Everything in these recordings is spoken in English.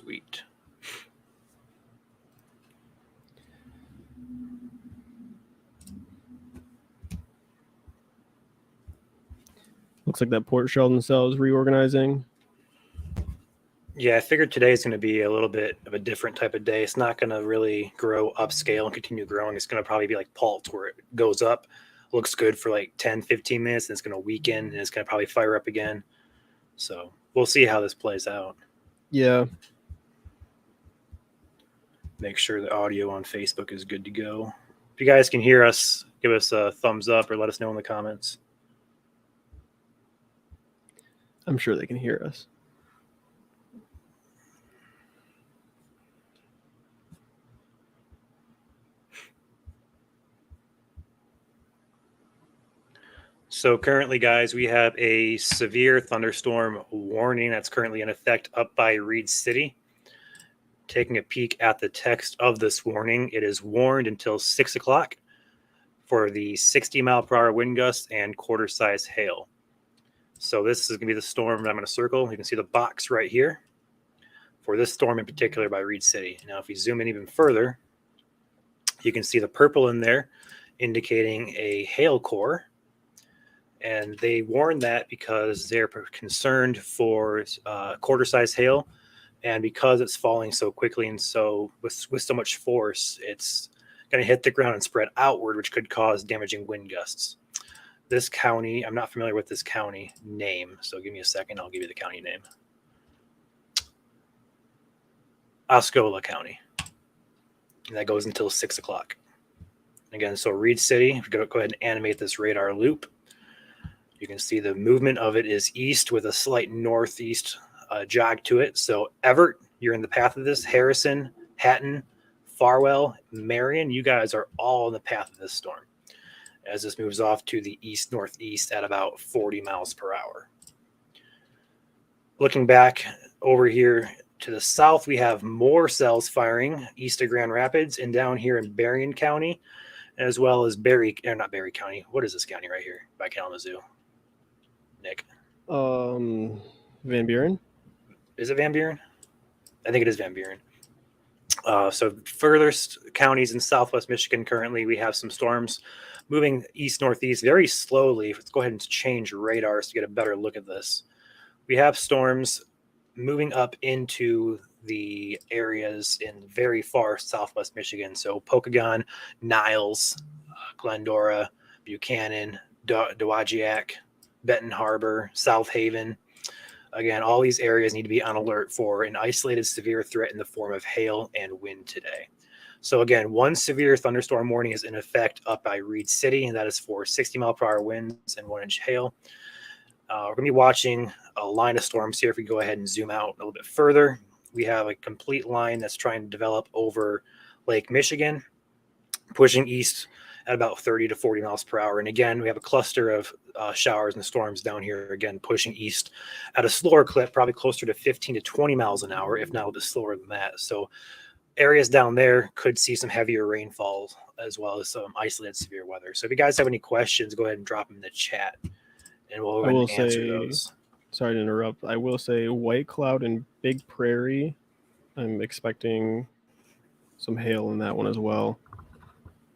Sweet. Looks like that Port Sheldon cell is reorganizing. Yeah, I figured today is going to be a little bit of a different type of day. It's not going to really grow upscale and continue growing. It's going to probably be like Pulse, where it goes up, looks good for like 10, 15 minutes, and it's going to weaken, and it's going to probably fire up again. So we'll see how this plays out. Yeah. Make sure the audio on Facebook is good to go. If you guys can hear us, give us a thumbs up or let us know in the comments. I'm sure they can hear us. So currently, guys, we have a severe thunderstorm warning that's currently in effect up by Reed City. Taking a peek at the text of this warning, it is warned until 6 o'clock for the 60-mile-per-hour wind gusts and quarter-size hail. So this is going to be the storm that I'm going to circle. You can see the box right here for this storm in particular by Reed City. Now, if we zoom in even further, you can see the purple in there indicating a hail core. And they warn that because they're concerned for quarter-size hail, and because it's falling so quickly and so with so much force, it's going to hit the ground and spread outward, which could cause damaging wind gusts. This county, I'm not familiar with this county name, so give me a second. I'll give you the county name. Osceola County. And that goes until 6 o'clock. Again, so Reed City, go ahead and animate this radar loop. You can see the movement of it is east with a slight northeast jog to it. So Everett, you're in the path of this. Harrison, Hatton, Farwell, Marion, you guys are all in the path of this storm as this moves off to the east-northeast at about 40 miles per hour. Looking back over here to the south, we have more cells firing east of Grand Rapids and down here in Berrien County, as well as not Berry County. What is this county right here by Kalamazoo? Nick. Van Buren? Is it Van Buren? I think it is Van Buren. So furthest counties in southwest Michigan currently, we have some storms moving east-northeast very slowly. Let's go ahead and change radars to get a better look at this. We have storms moving up into the areas in very far southwest Michigan. So Pokagon, Niles, Glendora, Buchanan, Dowagiac, Benton Harbor, South Haven. Again, all these areas need to be on alert for an isolated severe threat in the form of hail and wind today. So again, one severe thunderstorm warning is in effect up by Reed City, and that is for 60-mile-per-hour winds and 1-inch hail. We're going to be watching a line of storms here. If we go ahead and zoom out a little bit further, we have a complete line that's trying to develop over Lake Michigan, pushing east at about 30 to 40 miles per hour. And again, we have a cluster of showers and storms down here, again, pushing east at a slower clip, probably closer to 15 to 20 miles an hour, if not a little bit slower than that. So areas down there could see some heavier rainfall as well as some isolated severe weather. So if you guys have any questions, go ahead and drop them in the chat, and we'll answer those. Sorry to interrupt. I will say White Cloud and Big Prairie, I'm expecting some hail in that one as well.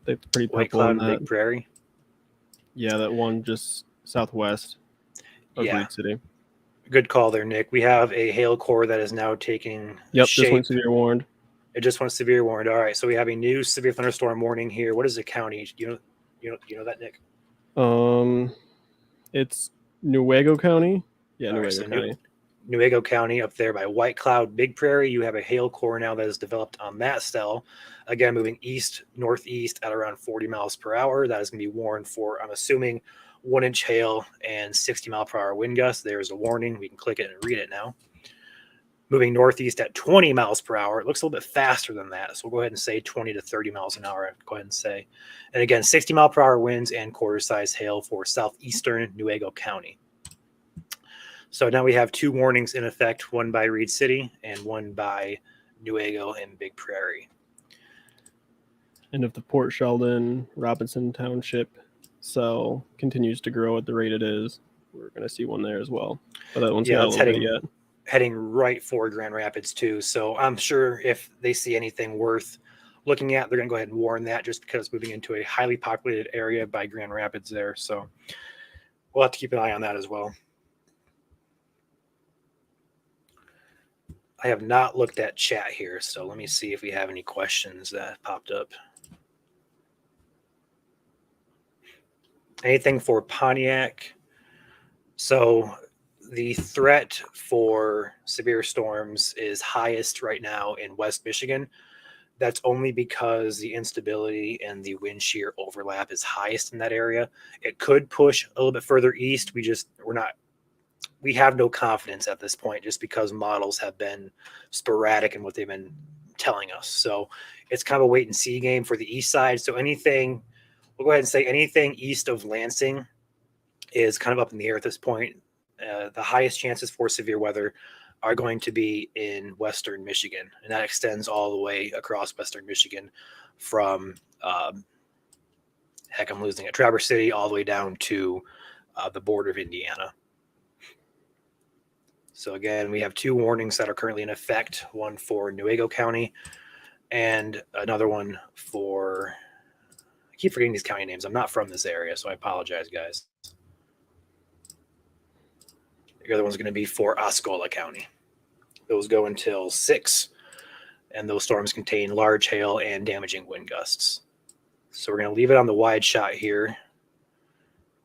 They're pretty White Cloud and Big Prairie? Yeah, that one just southwest of Reed City. Good call there, Nick. We have a hail core that is now taking shape. Just went severe warned. It just went severe warned. All right, so we have a new severe thunderstorm warning here. What is the county? You know that, Nick? It's Newaygo County. Yeah, Newaygo County. Newaygo County up there by White Cloud, Big Prairie. You have a hail core now that is developed on that cell. Again, moving east-northeast at around 40 miles per hour. That is going to be warned for, I'm assuming, 1-inch hail and 60-mile-per-hour wind gusts. There's a warning. We can click it and read it now. Moving northeast at 20 miles per hour. It looks a little bit faster than that. So we'll go ahead and say 20 to 30 miles an hour. Go ahead and say. And again, 60-mile-per-hour winds and quarter-size hail for southeastern Newaygo County. So now we have two warnings in effect, one by Reed City and one by Newaygo and Big Prairie. And if the Port Sheldon Robinson Township cell continues to grow at the rate it is, we're going to see one there as well. But that one's not a little bit yet. heading right for Grand Rapids too. So I'm sure if they see anything worth looking at, they're going to go ahead and warn that, just because moving into a highly populated area by Grand Rapids there. So we'll have to keep an eye on that as well. I have not looked at chat here, so let me see if we have any questions that popped up. Anything for Pontiac? So the threat for severe storms is highest right now in West Michigan. That's only because the instability and the wind shear overlap is highest in that area. It could push a little bit further east. We have no confidence at this point, just because models have been sporadic in what they've been telling us. So it's kind of a wait and see game for the east side. So we'll go ahead and say anything east of Lansing is kind of up in the air at this point. The highest chances for severe weather are going to be in Western Michigan, and that extends all the way across Western Michigan from, I'm losing it, Traverse City, all the way down to the border of Indiana. So again, we have 2 warnings that are currently in effect, one for Newaygo County and another one for, I keep forgetting these county names. I'm not from this area, so I apologize, guys. The other one's going to be for Osceola County. Those go until 6, and those storms contain large hail and damaging wind gusts. So we're going to leave it on the wide shot here.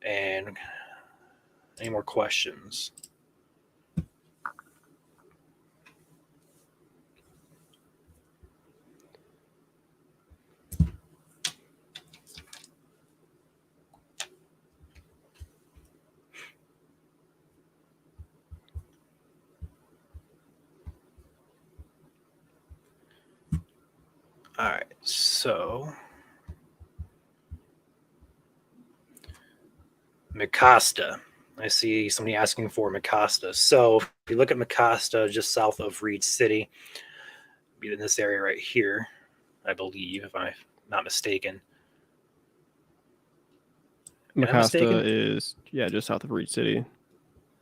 And any more questions? All right, so Mecosta. I see somebody asking for Mecosta. So if you look at Mecosta, just south of Reed City, be in this area right here, I believe, if I'm not mistaken. Mecosta is just south of Reed City.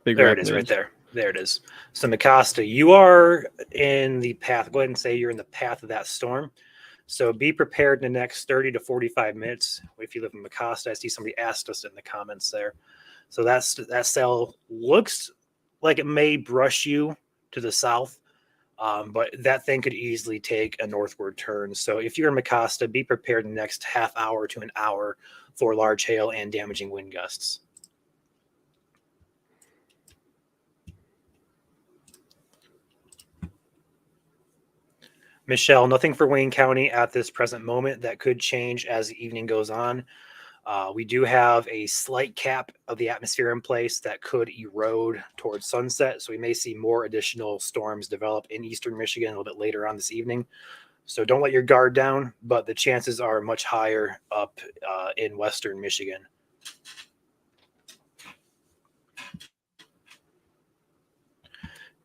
There it is, right there. There it is. So Mecosta, you are in the path. Go ahead and say you're in the path of that storm. So be prepared in the next 30 to 45 minutes. If you live in Mecosta, I see somebody asked us in the comments there. So that cell looks like it may brush you to the south, but that thing could easily take a northward turn. So if you're in Mecosta, be prepared in the next half hour to an hour for large hail and damaging wind gusts. Michelle, nothing for Wayne County at this present moment. That could change as the evening goes on. We do have a slight cap of the atmosphere in place that could erode towards sunset. So we may see more additional storms develop in eastern Michigan a little bit later on this evening. So don't let your guard down, but the chances are much higher up in western Michigan.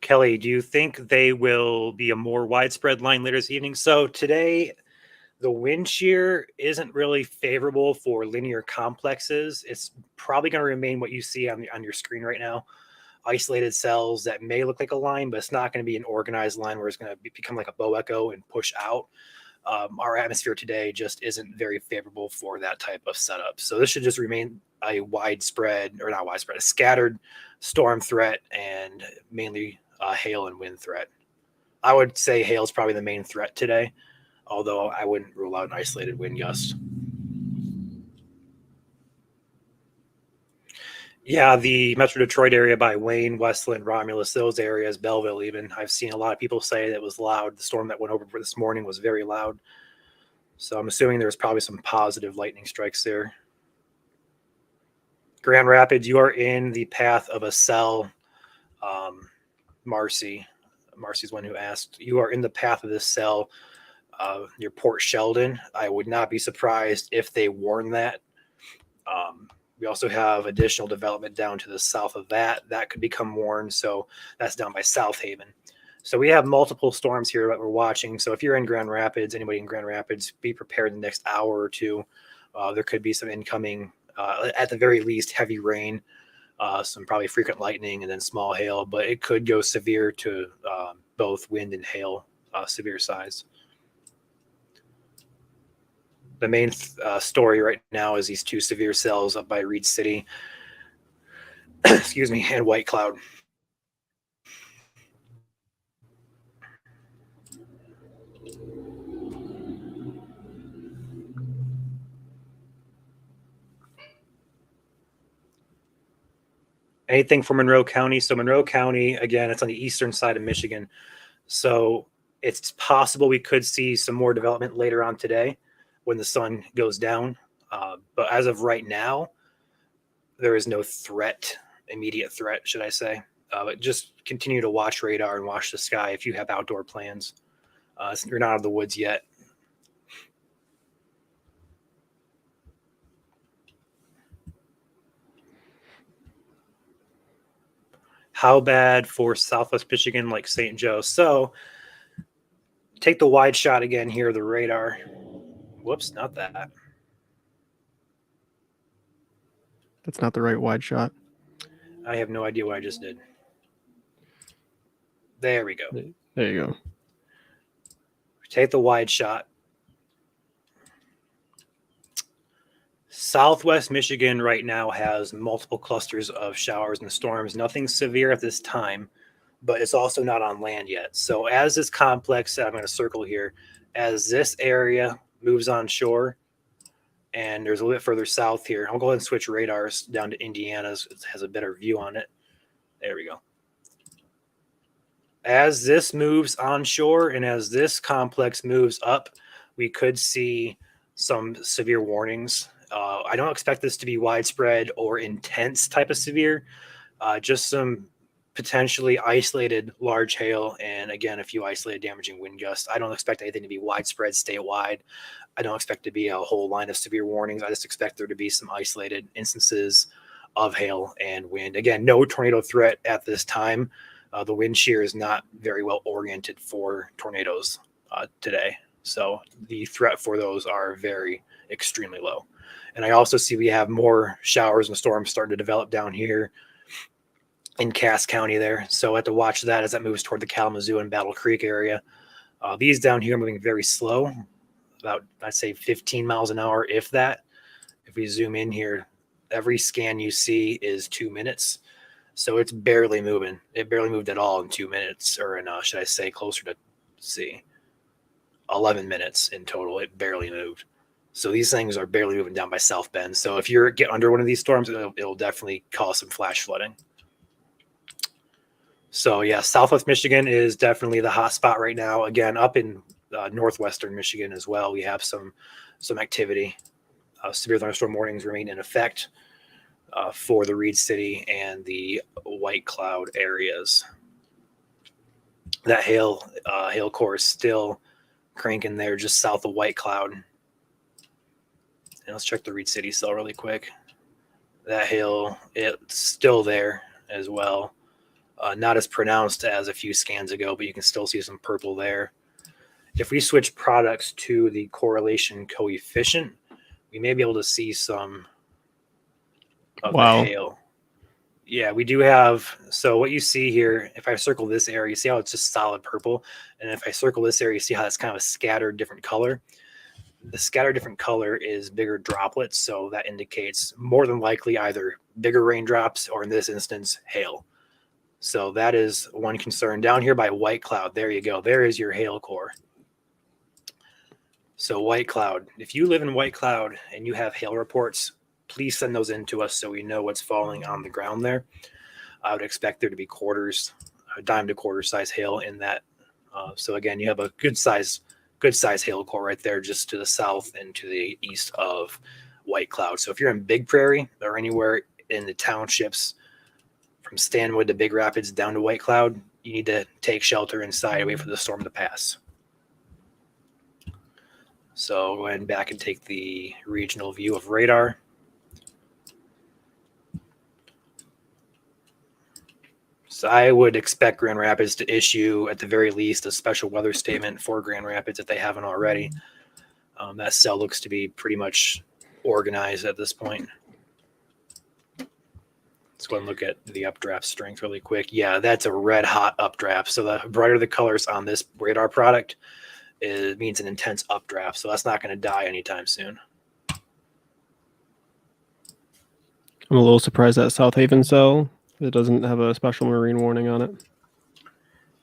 Kelly, do you think they will be a more widespread line later this evening? So today, the wind shear isn't really favorable for linear complexes. It's probably going to remain what you see on your screen right now. Isolated cells that may look like a line, but it's not going to be an organized line where it's going to become like a bow echo and push out. Our atmosphere today just isn't very favorable for that type of setup. So this should just remain a a scattered storm threat, and mainly hail and wind threat. I would say hail is probably the main threat today, although I wouldn't rule out an isolated wind gust. Yeah, the Metro Detroit area by Wayne, Westland, Romulus, those areas, Belleville even. I've seen a lot of people say that it was loud. The storm that went over this morning was very loud. So I'm assuming there was probably some positive lightning strikes there. Grand Rapids, you are in the path of a cell. Marcy's one who asked. You are in the path of this cell. Near Port Sheldon. I would not be surprised if they warn that. We also have additional development down to the south of that. That could become warned. So that's down by South Haven. So we have multiple storms here that we're watching. So if you're in Grand Rapids, anybody in Grand Rapids, be prepared in the next hour or two. There could be some incoming, at the very least, heavy rain some probably frequent lightning, and then small hail, but it could go severe to both wind and hail, severe size. The main story right now is these 2 severe cells up by Reed City, excuse me, and White Cloud. Anything for Monroe County? So Monroe County, again, it's on the eastern side of Michigan. So it's possible we could see some more development later on today when the sun goes down. But as of right now, there is no threat, immediate threat, should I say. But just continue to watch radar and watch the sky if you have outdoor plans. You're not out of the woods yet. How bad for Southwest Michigan, like St. Joe? So take the wide shot again here, the radar. Whoops, not that. That's not the right wide shot. I have no idea what I just did. There we go. There you go. Take the wide shot. Southwest Michigan right now has multiple clusters of showers and storms. Nothing severe at this time, but it's also not on land yet. So as this complex that I'm going to circle here, as this area moves on shore, and there's a little bit further south here, I'll go ahead and switch radars down to Indiana's. It has a better view on it. There we go. As this moves onshore and as this complex moves up, we could see some severe warnings. I don't expect this to be widespread or intense type of severe, just some potentially isolated large hail and, again, a few isolated damaging wind gusts. I don't expect anything to be widespread statewide. I don't expect to be a whole line of severe warnings. I just expect there to be some isolated instances of hail and wind. Again, no tornado threat at this time. The wind shear is not very well oriented for tornadoes today. So the threat for those are very extremely low. And I also see we have more showers and storms starting to develop down here in Cass County there. So I have to watch that as that moves toward the Kalamazoo and Battle Creek area. These down here are moving very slow, about, I'd say, 15 miles an hour, if that. If we zoom in here, every scan you see is 2 minutes. So it's barely moving. It barely moved at all in 2 minutes, or in, should I say, closer to, 11 minutes in total. It barely moved. So these things are barely moving down by South Bend. So if you get under one of these storms, it'll definitely cause some flash flooding. So yeah, Southwest Michigan is definitely the hot spot right now. Again, up in northwestern Michigan as well, we have some activity. Severe thunderstorm warnings remain in effect for the Reed City and the White Cloud areas. That hail core is still cranking there just south of White Cloud. And let's check the Reed City cell really quick. That hail, it's still there as well. Not as pronounced as a few scans ago, but you can still see some purple there. If we switch products to the correlation coefficient, we may be able to see some of the hail. Yeah, we do have. So what you see here, if I circle this area, you see how it's just solid purple. And if I circle this area, you see how it's kind of a scattered different color. The scattered different color is bigger droplets. So that indicates more than likely either bigger raindrops or, in this instance, hail. So that is one concern. Down here by White Cloud, there you go. There is your hail core. So White Cloud, if you live in White Cloud and you have hail reports, please send those in to us so we know what's falling on the ground there. I would expect there to be quarters, dime to quarter size hail in that. So again, you have a good size hail core right there, just to the south and to the east of White Cloud. So if you're in Big Prairie or anywhere in the townships from Stanwood to Big Rapids down to White Cloud, you need to take shelter inside, wait for the storm to pass. So go ahead back and take the regional view of radar. So I would expect Grand Rapids to issue, at the very least, a special weather statement for Grand Rapids if they haven't already. That cell looks to be pretty much organized at this point. Let's Let's go and look at the updraft strength really quick. Yeah, that's a red hot updraft. So the brighter the colors on this radar product, it means an intense updraft. So that's not going to die anytime soon. I'm a little surprised that South Haven cell, it doesn't have a special marine warning on it.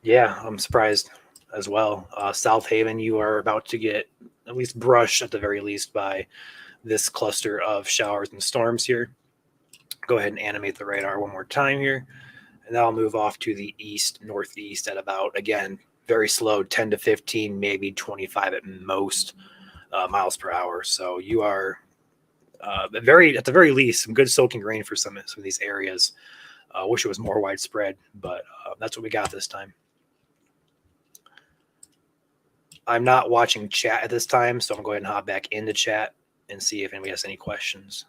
Yeah, I'm surprised as well. South Haven, you are about to get at least brushed at the very least by this cluster of showers and storms here. Go ahead and animate the radar one more time here. And that'll move off to the east, northeast at about, again, very slow, 10 to 15, maybe 25 at most miles per hour. So you are at the very least, some good soaking rain for some of these areas. I wish it was more widespread, but that's what we got this time. I'm not watching chat at this time, so I'm going to go ahead and hop back into chat and see if anybody has any questions.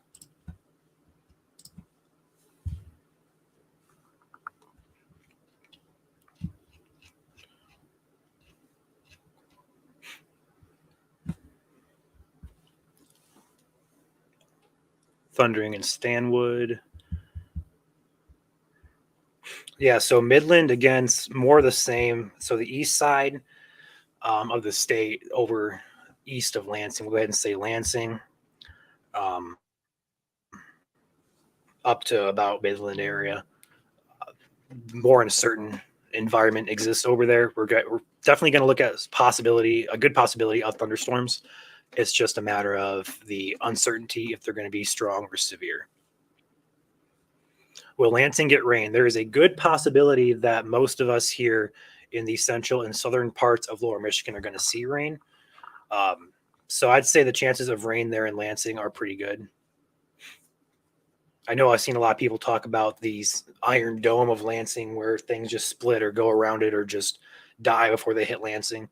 Thundering in Stanwood. Yeah, so Midland, again, more the same. So the east side of the state over east of Lansing, we'll go ahead and say Lansing, up to about Midland area. More uncertain environment exists over there. We're definitely going to look at a good possibility of thunderstorms. It's just a matter of the uncertainty if they're going to be strong or severe. Will Lansing get rain? There is a good possibility that most of us here in the central and southern parts of lower Michigan are going to see rain. So I'd say the chances of rain there in Lansing are pretty good. I know I've seen a lot of people talk about these Iron Dome of Lansing where things just split or go around it or just die before they hit Lansing.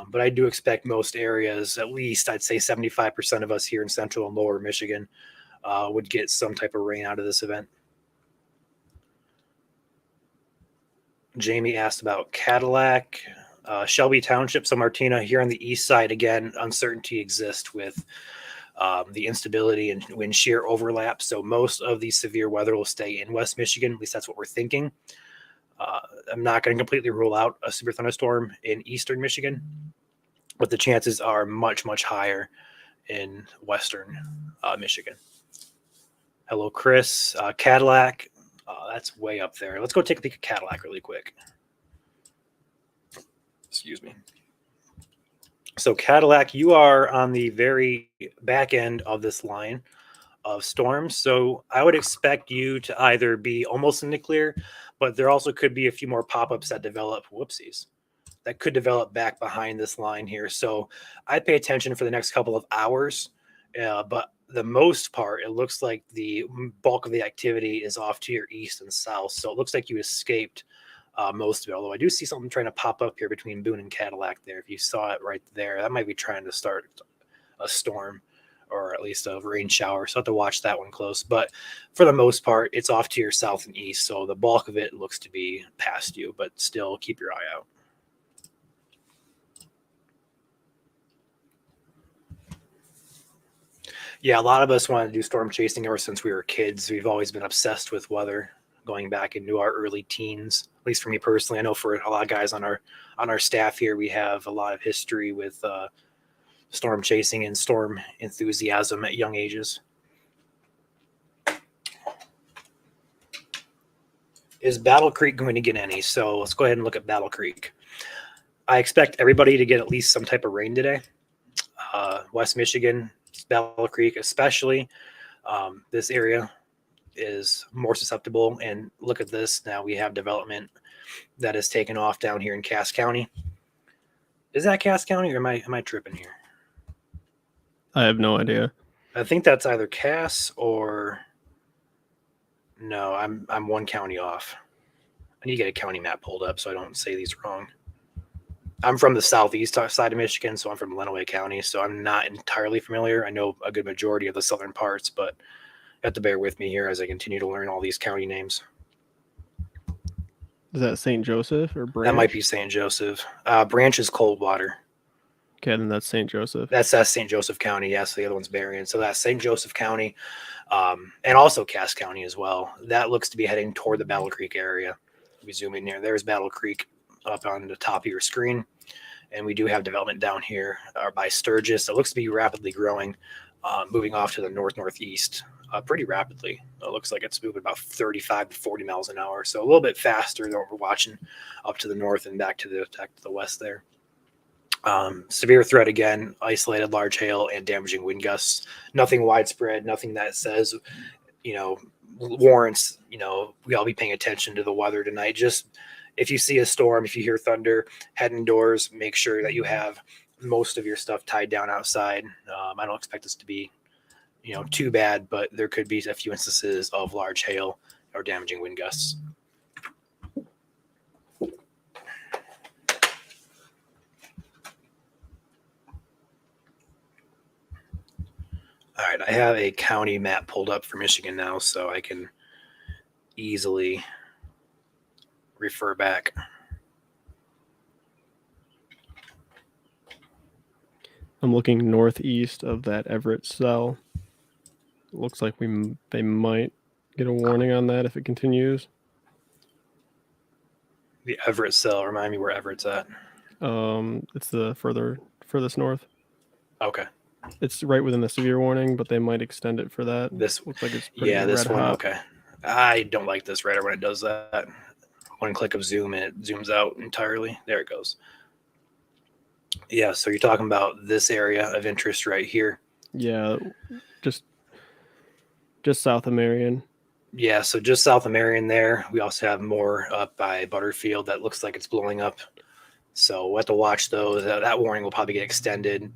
But I do expect most areas, at least I'd say 75% of us here in central and lower Michigan would get some type of rain out of this event. Jamie asked about Cadillac, Shelby Township. So Martina, here on the east side, again, uncertainty exists with the instability and wind shear overlap. So most of the severe weather will stay in West Michigan. At least that's what we're thinking. I'm not going to completely rule out a super thunderstorm in eastern Michigan, but the chances are much, much higher in western Michigan. Hello, Chris. Cadillac. That's way up there. Let's go take a peek at Cadillac really quick. Excuse me. So Cadillac, you are on the very back end of this line of storms. So I would expect you to either be almost in the clear, but there also could be a few more pop-ups that develop. Whoopsies. That could develop back behind this line here. So I'd pay attention for the next couple of hours. But the most part, it looks like the bulk of the activity is off to your east and south. So it looks like you escaped most of it. Although I do see something trying to pop up here between Boone and Cadillac there. If you saw it right there, that might be trying to start a storm or at least a rain shower. So I have to watch that one close. But for the most part, it's off to your south and east. So the bulk of it looks to be past you, but still keep your eye out. Yeah, a lot of us wanted to do storm chasing ever since we were kids. We've always been obsessed with weather going back into our early teens. At least for me personally, I know for a lot of guys on our staff here, we have a lot of history with storm chasing and storm enthusiasm at young ages. Is Battle Creek going to get any? So let's go ahead and look at Battle Creek. I expect everybody to get at least some type of rain today. West Michigan, Battle Creek especially. This area is more susceptible. And look at this. Now we have development that is taken off down here in Cass County. Is that Cass County or am I tripping here? I have no idea. I think that's either Cass or no, I'm one county off. I need to get a county map pulled up so I don't say these wrong. I'm from the southeast side of Michigan, so I'm from Lenawee County, so I'm not entirely familiar. I know a good majority of the southern parts, but you have to bear with me here as I continue to learn all these county names. Is that St. Joseph or Branch? That might be St. Joseph. Branch is Coldwater. Okay, then that's St. Joseph. That's St. Joseph County. Yes, the other one's Berrien. So that's St. Joseph County, and also Cass County as well. That looks to be heading toward the Battle Creek area. We zoom in here. There's Battle Creek up on the top of your screen. And we do have development down here by Sturgis. It looks to be rapidly growing, moving off to the northeast pretty rapidly. It looks like it's moving about 35 to 40 miles an hour. So a little bit faster than what we're watching up to the north and back to the west there. Severe threat again, isolated large hail and damaging wind gusts. Nothing widespread, nothing that says, warrants, we all be paying attention to the weather tonight. Just if you see a storm, if you hear thunder, head indoors, make sure that you have most of your stuff tied down outside. I don't expect this to be, too bad, but there could be a few instances of large hail or damaging wind gusts. All right, I have a county map pulled up for Michigan now, so I can easily refer back. I'm looking northeast of that Everett cell. Looks like they might get a warning on that if it continues. The Everett cell, remind me where Everett's at. It's the furthest north. Okay. It's right within the severe warning, but they might extend it for that. This looks like it's pretty this red one. hot. Okay. I don't like this radar when it does that. One click of zoom and it zooms out entirely. There it goes. Yeah, so you're talking about this area of interest right here. Yeah, just south of Marion. Yeah, so just south of Marion there. We also have more up by Butterfield that looks like it's blowing up. So we'll have to watch those. That warning will probably get extended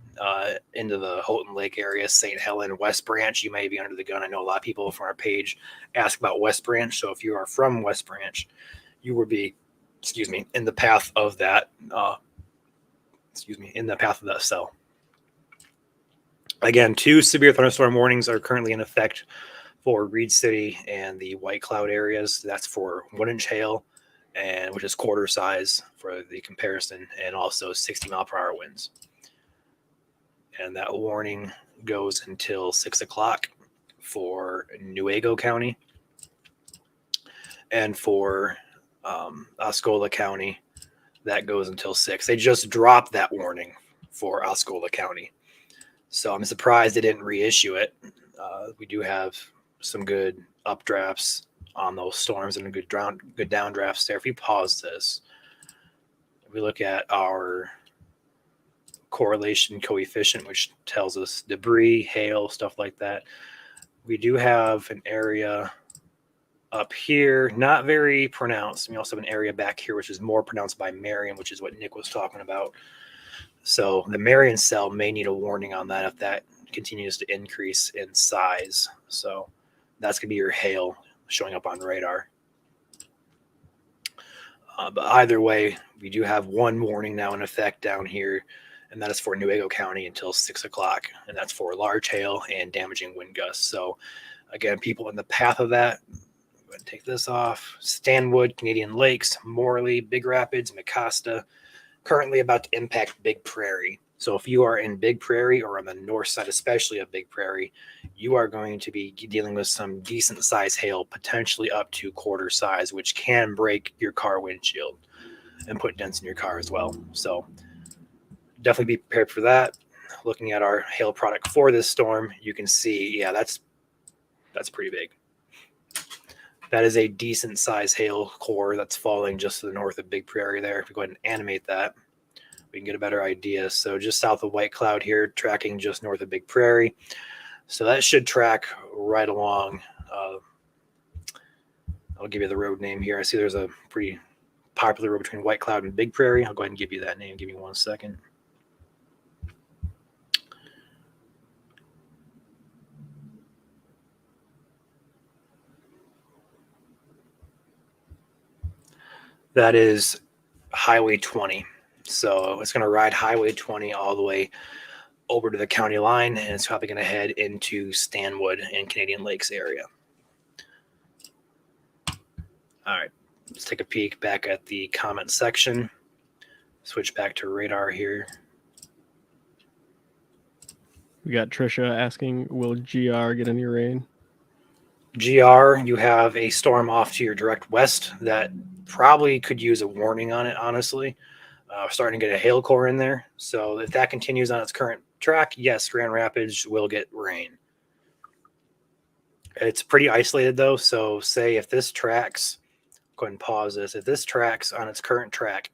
into the Houghton Lake area, St. Helen, West Branch. You may be under the gun. I know a lot of people from our page ask about West Branch. So if you are from West Branch, you would be, in the path of that, in the path of that cell. Again, 2 severe thunderstorm warnings are currently in effect for Reed City and the White Cloud areas. That's for 1-inch hail, and which is quarter size for the comparison, and also 60-mile-per-hour winds. And that warning goes until 6 o'clock for Newaygo County, and for Osceola County, that goes until 6. They just dropped that warning for Osceola County, so I'm surprised they didn't reissue it. We do have some good updrafts on those storms and good downdrafts there. If we pause this, we look at our correlation coefficient, which tells us debris, hail, stuff like that. We do have an area up here, not very pronounced. We also have an area back here, which is more pronounced by Marion, which is what Nick was talking about. So the Marion cell may need a warning on that if that continues to increase in size. So that's going to be your hail showing up on radar. But either way, we do have one warning now in effect down here, and that is for Newaygo County until 6 o'clock, and that's for large hail and damaging wind gusts. So again, people in the path of that, go ahead and take this off. Stanwood, Canadian Lakes, Morley, Big Rapids, Mecosta, currently about to impact Big Prairie. So if you are in Big Prairie or on the north side, especially of Big Prairie, you are going to be dealing with some decent size hail, potentially up to quarter size, which can break your car windshield and put dents in your car as well. So definitely be prepared for that. Looking at our hail product for this storm, you can see, yeah, that's pretty big. That is a decent size hail core that's falling just to the north of Big Prairie there. If we go ahead and animate that, we can get a better idea. So just south of White Cloud here, tracking just north of Big Prairie. So that should track right along. I'll give you the road name here. I see there's a pretty popular road between White Cloud and Big Prairie. I'll go ahead and give you that name. Give me 1 second. That is Highway 20. So it's going to ride Highway 20 all the way over to the county line, and it's probably going to head into Stanwood and Canadian Lakes area. All right, let's take a peek back at the comment section. Switch back to radar here. We got Trisha asking, will GR get any rain? GR, you have a storm off to your direct west that probably could use a warning on it, honestly. Starting to get a hail core in there. So if that continues on its current track, yes, Grand Rapids will get rain. It's pretty isolated though. So say if this tracks, go ahead and pause this. If this tracks on its current track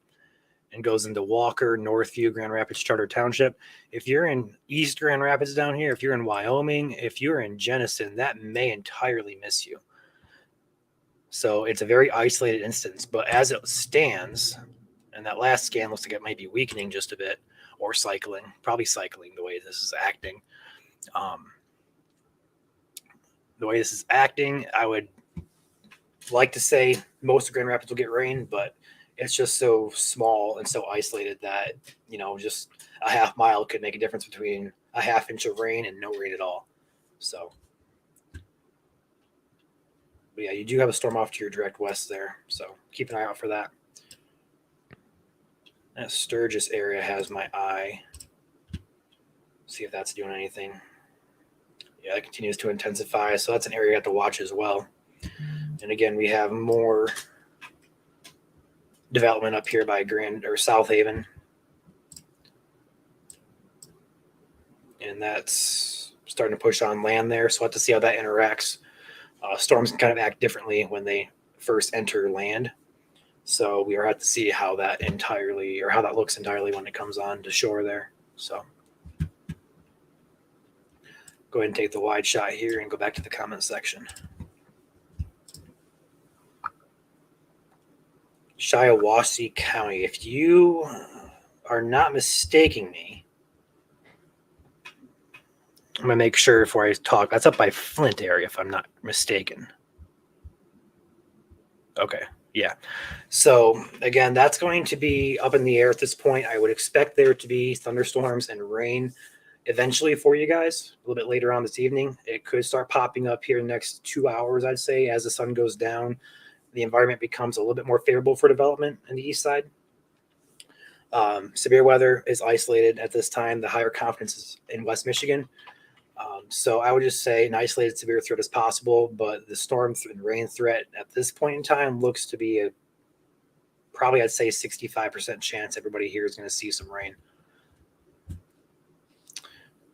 and goes into Walker, Northview, Grand Rapids Charter Township, if you're in East Grand Rapids down here, if you're in Wyoming, if you're in Jenison, that may entirely miss you. So it's a very isolated instance. But as it stands, and that last scan looks like it might be weakening just a bit or cycling, probably cycling the way this is acting. The way this is acting, I would like to say most of Grand Rapids will get rain, but it's just so small and so isolated that, just a half mile could make a difference between a half inch of rain and no rain at all. So, but yeah, you do have a storm off to your direct west there. So keep an eye out for that. That Sturgis area has my eye. See if that's doing anything. Yeah, it continues to intensify. So that's an area you have to watch as well. And again, we have more development up here by South Haven. And that's starting to push on land there. So we'll have to see how that interacts. Storms can kind of act differently when they first enter land. So we are at to see how that looks entirely when it comes on to shore there. So go ahead and take the wide shot here and go back to the comment section. Shiawassee County. If you are not mistaking me, I'm going to make sure before I talk. That's up by Flint area, if I'm not mistaken. Okay. Yeah. So again, that's going to be up in the air at this point. I would expect there to be thunderstorms and rain eventually for you guys a little bit later on this evening. It could start popping up here in the next 2 hours, I'd say, as the sun goes down. The environment becomes a little bit more favorable for development in the east side. Severe weather is isolated at this time. The higher confidence is in West Michigan. So I would just say an isolated severe threat is possible, but the storm and rain threat at this point in time looks to be probably I'd say 65% chance everybody here is going to see some rain.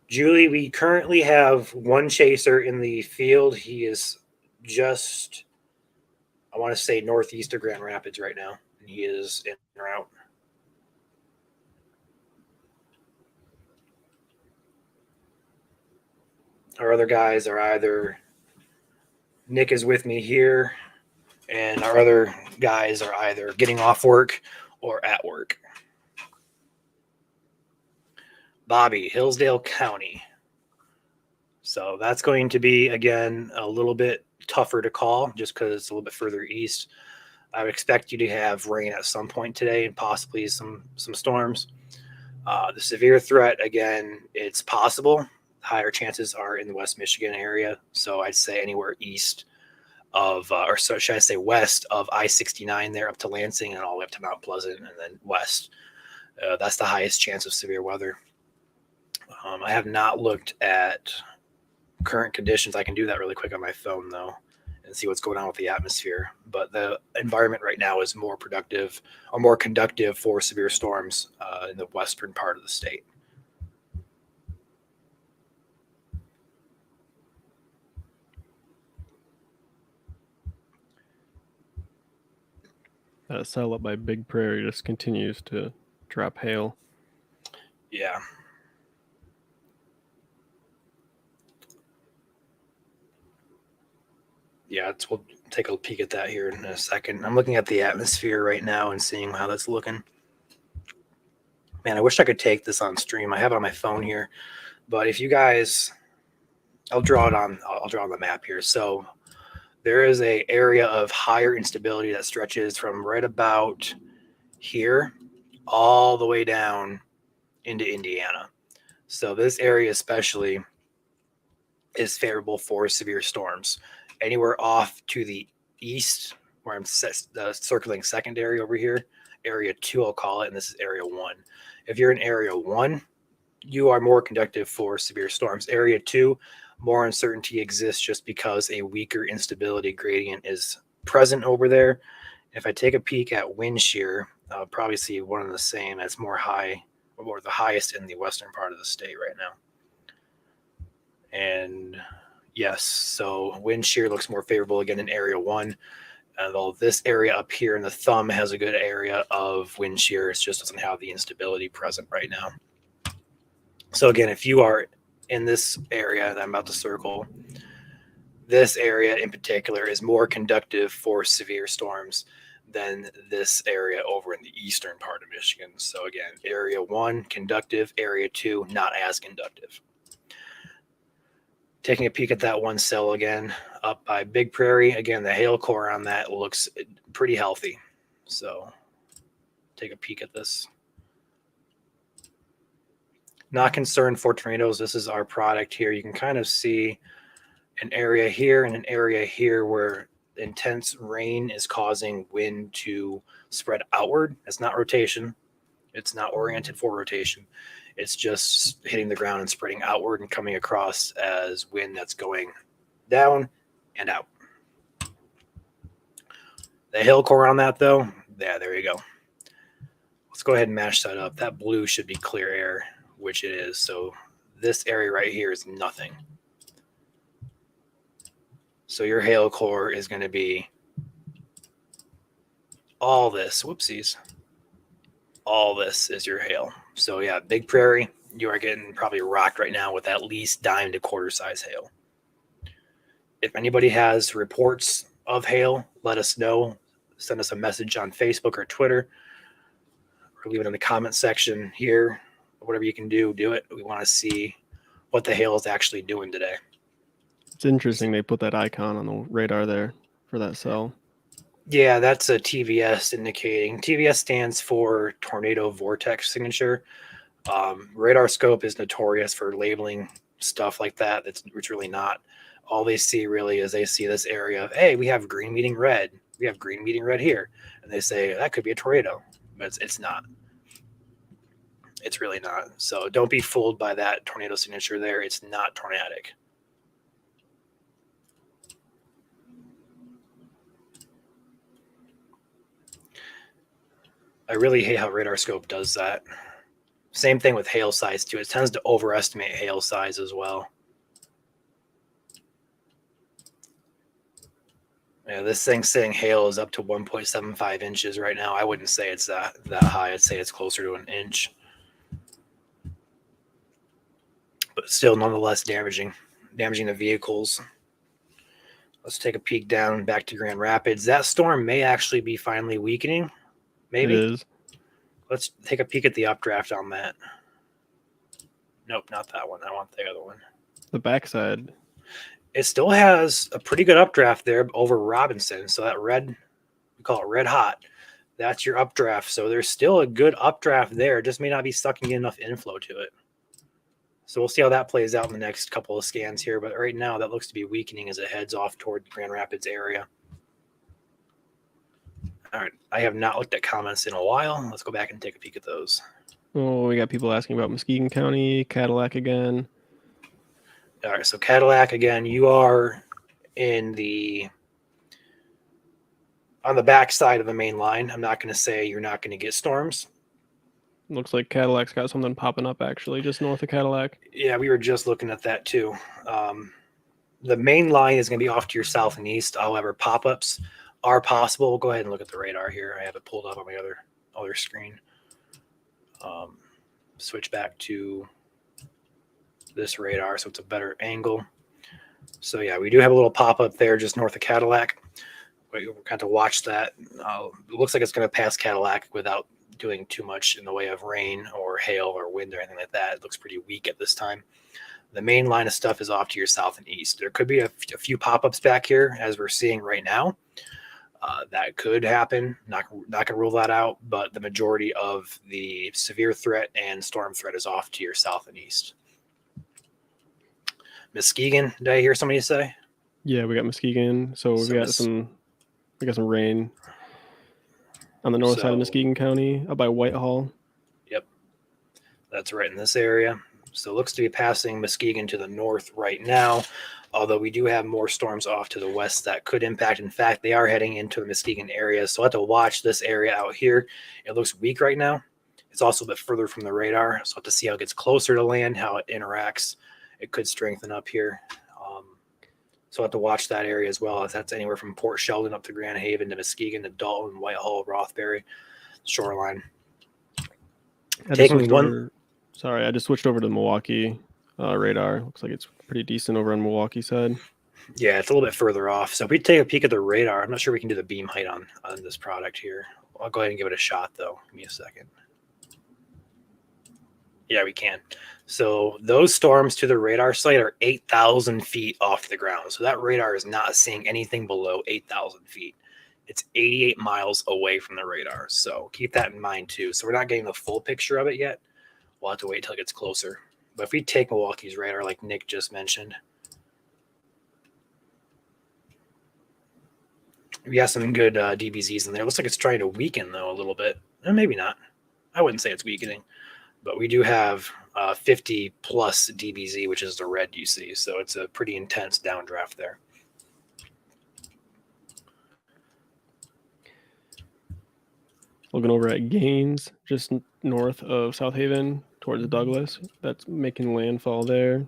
Julie, we currently have one chaser in the field. He is just, I want to say, northeast of Grand Rapids right now. And he is en route. Our other guys are either Nick is with me here, and our other guys are either getting off work or at work. Bobby, Hillsdale County. So that's going to be, again, a little bit tougher to call just because it's a little bit further east. I would expect you to have rain at some point today and possibly some storms. The severe threat, again, it's possible. Higher chances are in the West Michigan area. So I'd say anywhere east of, or so should I say west of I-69 there up to Lansing and all the way up to Mount Pleasant and then west. That's the highest chance of severe weather. I have not looked at current conditions. I can do that really quick on my phone though and see what's going on with the atmosphere. But the environment right now is more productive or more conductive for severe storms in the western part of the state. That cell up by Big Prairie just continues to drop hail. Yeah. Yeah, we'll take a peek at that here in a second. I'm looking at the atmosphere right now and seeing how that's looking. Man, I wish I could take this on stream. I have it on my phone here, but if you guys, I'll draw it on. I'll draw on the map here. So there is a area of higher instability that stretches from right about here all the way down into Indiana. So this area especially is favorable for severe storms. Anywhere off to the east, where I'm circling secondary over here, area 2, I'll call it, and this is area 1. If you're in area 1, you are more conductive for severe storms. Area 2, more uncertainty exists just because a weaker instability gradient is present over there. If I take a peek at wind shear, I'll probably see one of the same. That's more high, or the highest in the western part of the state right now. And yes, so wind shear looks more favorable again in area 1. Although this area up here in the thumb has a good area of wind shear, it just doesn't have the instability present right now. So again, if you are in this area that I'm about to circle, this area in particular is more conductive for severe storms than this area over in the eastern part of Michigan. So again, area 1, conductive, area 2, not as conductive. Taking a peek at that one cell again, up by Big Prairie. Again, the hail core on that looks pretty healthy. So take a peek at this. Not concerned for tornadoes. This is our product here. You can kind of see an area here and an area here where intense rain is causing wind to spread outward. It's not rotation. It's not oriented for rotation. It's just hitting the ground and spreading outward and coming across as wind that's going down and out. The hail core on that, though, yeah, there you go. Let's go ahead and match that up. That blue should be clear air, which it is. So this area right here is nothing. So your hail core is going to be all this. Whoopsies. All this is your hail. So yeah, Big Prairie, you are getting probably rocked right now with at least dime to quarter size hail. If anybody has reports of hail, let us know. Send us a message on Facebook or Twitter, or leave it in the comment section here. Whatever you can do, do it. We want to see what the hail is actually doing today. It's interesting they put that icon on the radar there for that cell. Yeah, that's a TVS indicating. TVS stands for tornado vortex signature. Radar scope is notorious for labeling stuff like that. It's really not. All they see really is they see this area of, hey, we have green meeting red. We have green meeting red here. And they say that could be a tornado, but it's not. It's really not. So don't be fooled by that tornado signature there. It's not tornadic. I really hate how radar scope does that. Same thing with hail size too. It tends to overestimate hail size as well. Yeah, this thing's saying hail is up to 1.75 inches right now. I wouldn't say it's that high. I'd say it's closer to an inch. But still nonetheless damaging the vehicles. Let's take a peek down back to Grand Rapids. That storm may actually be finally weakening. Maybe. It is. Let's take a peek at the updraft on that. Nope, not that one. I want the other one. The backside. It still has a pretty good updraft there over Robinson. So that red, we call it red hot. That's your updraft. So there's still a good updraft there. It just may not be sucking in enough inflow to it. So we'll see how that plays out in the next couple of scans here. But right now that looks to be weakening as it heads off toward the Grand Rapids area. All right. I have not looked at comments in a while. Let's go back and take a peek at those. Oh, we got people asking about Muskegon County, Cadillac again. All right. So Cadillac, again, you are on the back side of the main line. I'm not going to say you're not going to get storms. Looks like Cadillac's got something popping up actually, just north of Cadillac. Yeah, we were just looking at that too. The main line is going to be off to your south and east. However, pop-ups are possible. We'll go ahead and look at the radar here. I have it pulled up on my other screen. Switch back to this radar so it's a better angle. So yeah, we do have a little pop-up there just north of Cadillac. We're going to watch that. It looks like it's going to pass Cadillac without doing too much in the way of rain or hail or wind or anything like that. It looks pretty weak at this time. The main line of stuff is off to your south and east. There could be a few pop-ups back here as we're seeing right now. That could happen. Not going to rule that out, but the majority of the severe threat and storm threat is off to your south and east. Muskegon, did I hear somebody say? Yeah, we got Muskegon. So we got some rain on the north side of Muskegon County, up by Whitehall. Yep. That's right in this area. So it looks to be passing Muskegon to the north right now, although we do have more storms off to the west that could impact. In fact, they are heading into the Muskegon area, so I have to watch this area out here. It looks weak right now. It's also a bit further from the radar, so I have to see how it gets closer to land, how it interacts. It could strengthen up here. So I have to watch that area as well, as that's anywhere from Port Sheldon up to Grand Haven to Muskegon to Dalton, Whitehall, Rothbury, shoreline. I just switched over to Milwaukee radar. Looks like it's pretty decent over on Milwaukee side. Yeah, it's a little bit further off. So if we take a peek at the radar, I'm not sure we can do the beam height on this product here. I'll go ahead and give it a shot, though. Give me a second. Yeah, we can. So those storms to the radar site are 8,000 feet off the ground. So that radar is not seeing anything below 8,000 feet. It's 88 miles away from the radar. So keep that in mind, too. So we're not getting the full picture of it yet. We'll have to wait till it gets closer. But if we take Milwaukee's radar, like Nick just mentioned, we got some good DBZs in there. It looks like it's trying to weaken, though, a little bit. Maybe not. I wouldn't say it's weakening. But we do have 50 plus DBZ, which is the red you see. So it's a pretty intense downdraft there. Looking over at Gaines, just north of South Haven towards Douglas. That's making landfall there.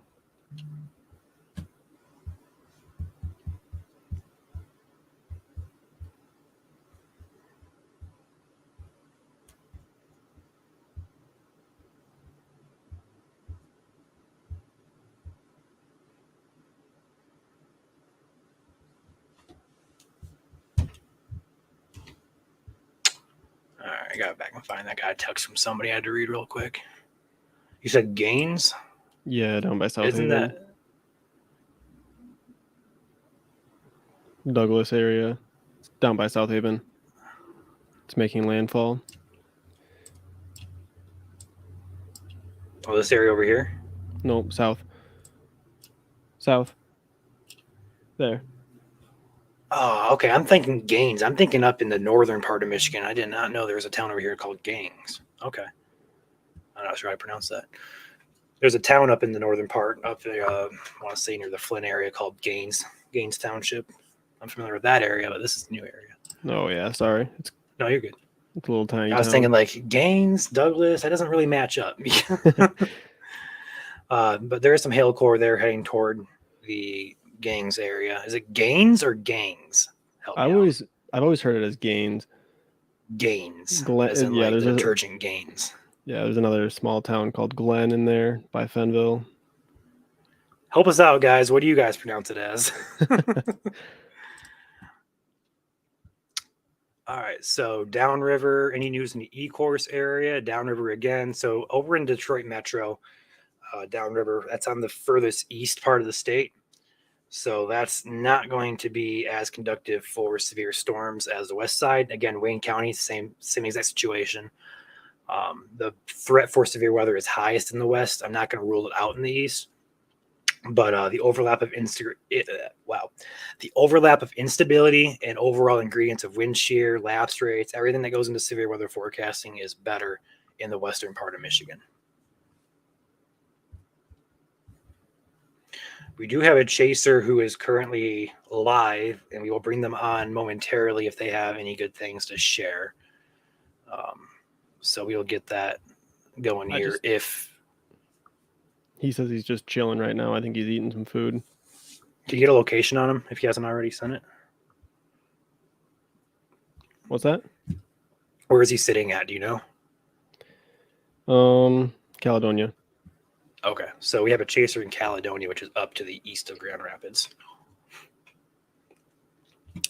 All right, I got it back and find that. Got a text from somebody I had to read real quick. You said Gaines? Yeah, down by South Isn't Haven. Douglas area. It's down by South Haven. It's making landfall. Oh, this area over here? Nope, south. South. There. Oh, okay. I'm thinking Gaines. I'm thinking up in the northern part of Michigan. I did not know there was a town over here called Gaines. Okay. I'm not sure how I pronounce that. There's a town up in the northern part, up there, I want to say near the Flint area, called Gaines Township. I'm familiar with that area, but this is a new area. Oh, yeah, sorry. No, you're good. It's a little tiny I was town. thinking like Gaines, Douglas. That doesn't really match up. But there is some hail core there heading toward the Gaines area. Is it Gaines or Gangs? I've always heard it as Gaines. Gaines. Glen, as in yeah, like there's the detergent Gaines. Yeah, there's another small town called Glen in there by Fenville. Help us out, guys. What do you guys pronounce it as? All right, so downriver, any news in the E-course area? Downriver again. So over in Detroit Metro, downriver, that's on the furthest east part of the state. So that's not going to be as conductive for severe storms as the west side. Again, Wayne County, same exact situation. The threat for severe weather is highest in the west. I'm not going to rule it out in the east. But the overlap of instability and overall ingredients of wind shear, lapse rates, everything that goes into severe weather forecasting is better in the western part of Michigan. We do have a chaser who is currently live, and we will bring them on momentarily if they have any good things to share. So we'll get that going here. He says he's just chilling right now. I think he's eating some food. Can you get a location on him if he hasn't already sent it? What's that? Where is he sitting at? Do you know? Caledonia. Okay, so we have a chaser in Caledonia, which is up to the east of Grand Rapids.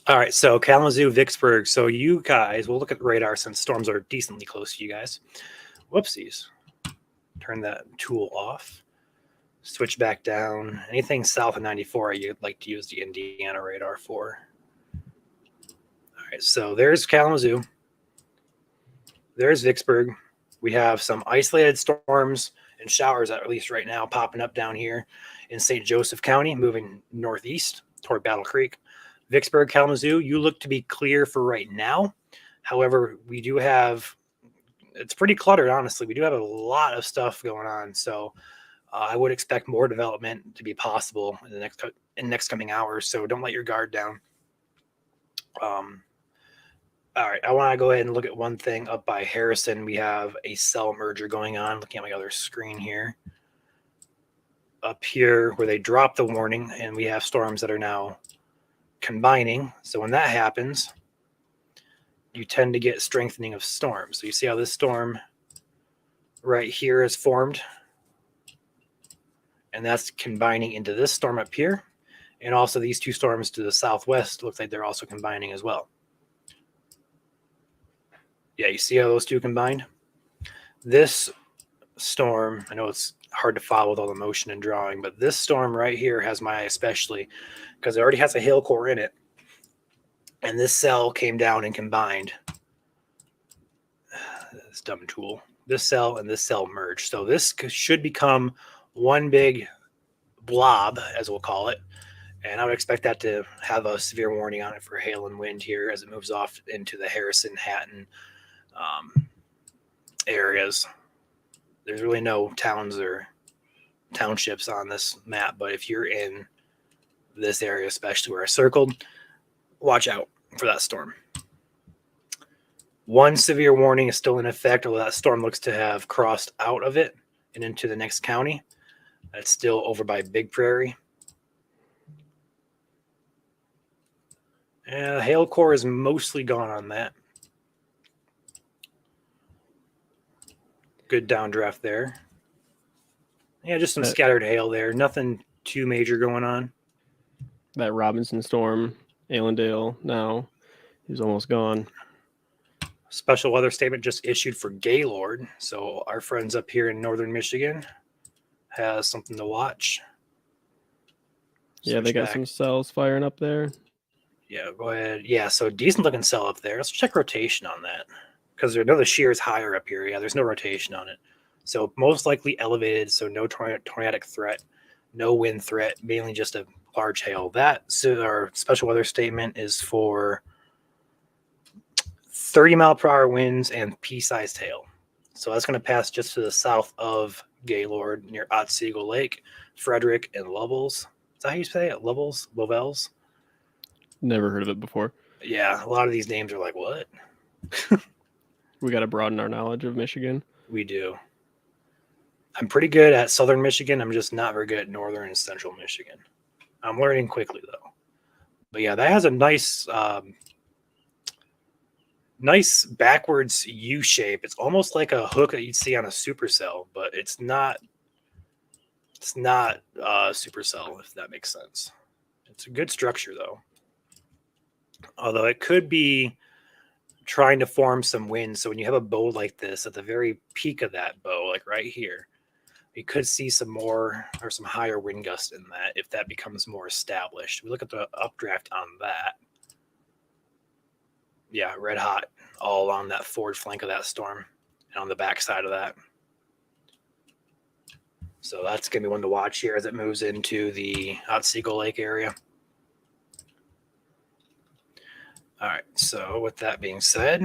All right, so Kalamazoo, Vicksburg. So you guys, we'll look at the radar since storms are decently close to you guys. Whoopsies. Turn that tool off. Switch back down. Anything south of 94 you'd like to use the Indiana radar for. All right, so there's Kalamazoo. There's Vicksburg. We have some isolated storms and showers, at least right now, popping up down here in St. Joseph County, moving northeast toward Battle Creek. Vicksburg, Kalamazoo, you look to be clear for right now. However, we do have, it's pretty cluttered, honestly. We do have a lot of stuff going on. So I would expect more development to be possible in the next coming hours. So don't let your guard down. All right, I want to go ahead and look at one thing up by Harrison. We have a cell merger going on. Looking at my other screen here. Up here where they drop the warning, and we have storms that are now combining. So when that happens, you tend to get strengthening of storms. So you see how this storm right here is formed, and that's combining into this storm up here. And also these two storms to the southwest looks like they're also combining as well. Yeah, you see how those two combined? This storm, I know it's hard to follow with all the motion and drawing, but this storm right here has my eye especially because it already has a hail core in it. And this cell came down and combined. This dumb tool. This cell and this cell merged. So this should become one big blob, as we'll call it. And I would expect that to have a severe warning on it for hail and wind here as it moves off into the Harrison, Hatton areas. There's really no towns or townships on this map, but if you're in this area, especially where I circled, watch out for that storm. One severe warning is still in effect, although that storm looks to have crossed out of it and into the next county. That's still over by Big Prairie. And the hail core is mostly gone on that. Good downdraft there. Yeah, just some scattered hail there. Nothing too major going on. That Robinson storm, Allendale now is almost gone. Special weather statement just issued for Gaylord. So our friends up here in northern Michigan has something to watch. Yeah, they got some cells firing up there. Yeah, go ahead. Yeah, so decent looking cell up there. Let's check rotation on that because I know the shear is higher up here. Yeah, there's no rotation on it. So most likely elevated, so no tornadic threat, no wind threat, mainly just a large hail. Our special weather statement is for 30-mile-per-hour winds and pea-sized hail. So that's going to pass just to the south of Gaylord near Otsego Lake, Frederick, and Lovells. Is that how you say it? Lovells? Never heard of it before. Yeah, a lot of these names are like, what? We got to broaden our knowledge of Michigan. We do. I'm pretty good at southern Michigan. I'm just not very good at northern and central Michigan. I'm learning quickly, though. But yeah, that has a nice backwards U shape. It's almost like a hook that you'd see on a supercell, but it's not supercell, if that makes sense. It's a good structure, though. Although it could be trying to form some wind. So when you have a bow like this, at the very peak of that bow, like right here, you could see some more or some higher wind gust in that if that becomes more established. We look at the updraft on that. Yeah, red hot all along that forward flank of that storm and on the back side of that. So that's going to be one to watch here as it moves into the Otsego Lake area. All right, so with that being said,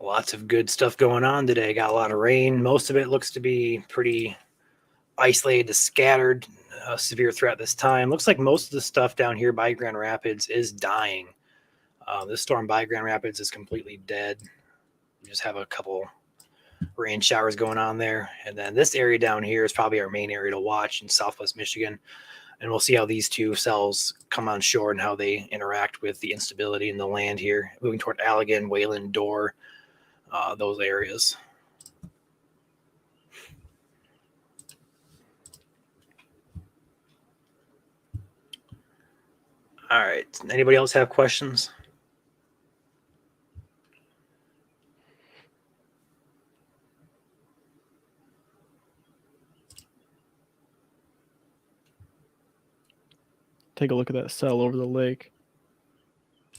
lots of good stuff going on today. Got a lot of rain. Most of it looks to be pretty isolated to scattered. Severe threat this time. Looks like most of the stuff down here by Grand Rapids is dying. This storm by Grand Rapids is completely dead. We just have a couple rain showers going on there. And then this area down here is probably our main area to watch in Southwest Michigan. And we'll see how these two cells come on shore and how they interact with the instability in the land here. Moving toward Allegan, Wayland, Dorr, those areas. All right. Anybody else have questions? Take a look at that cell over the lake.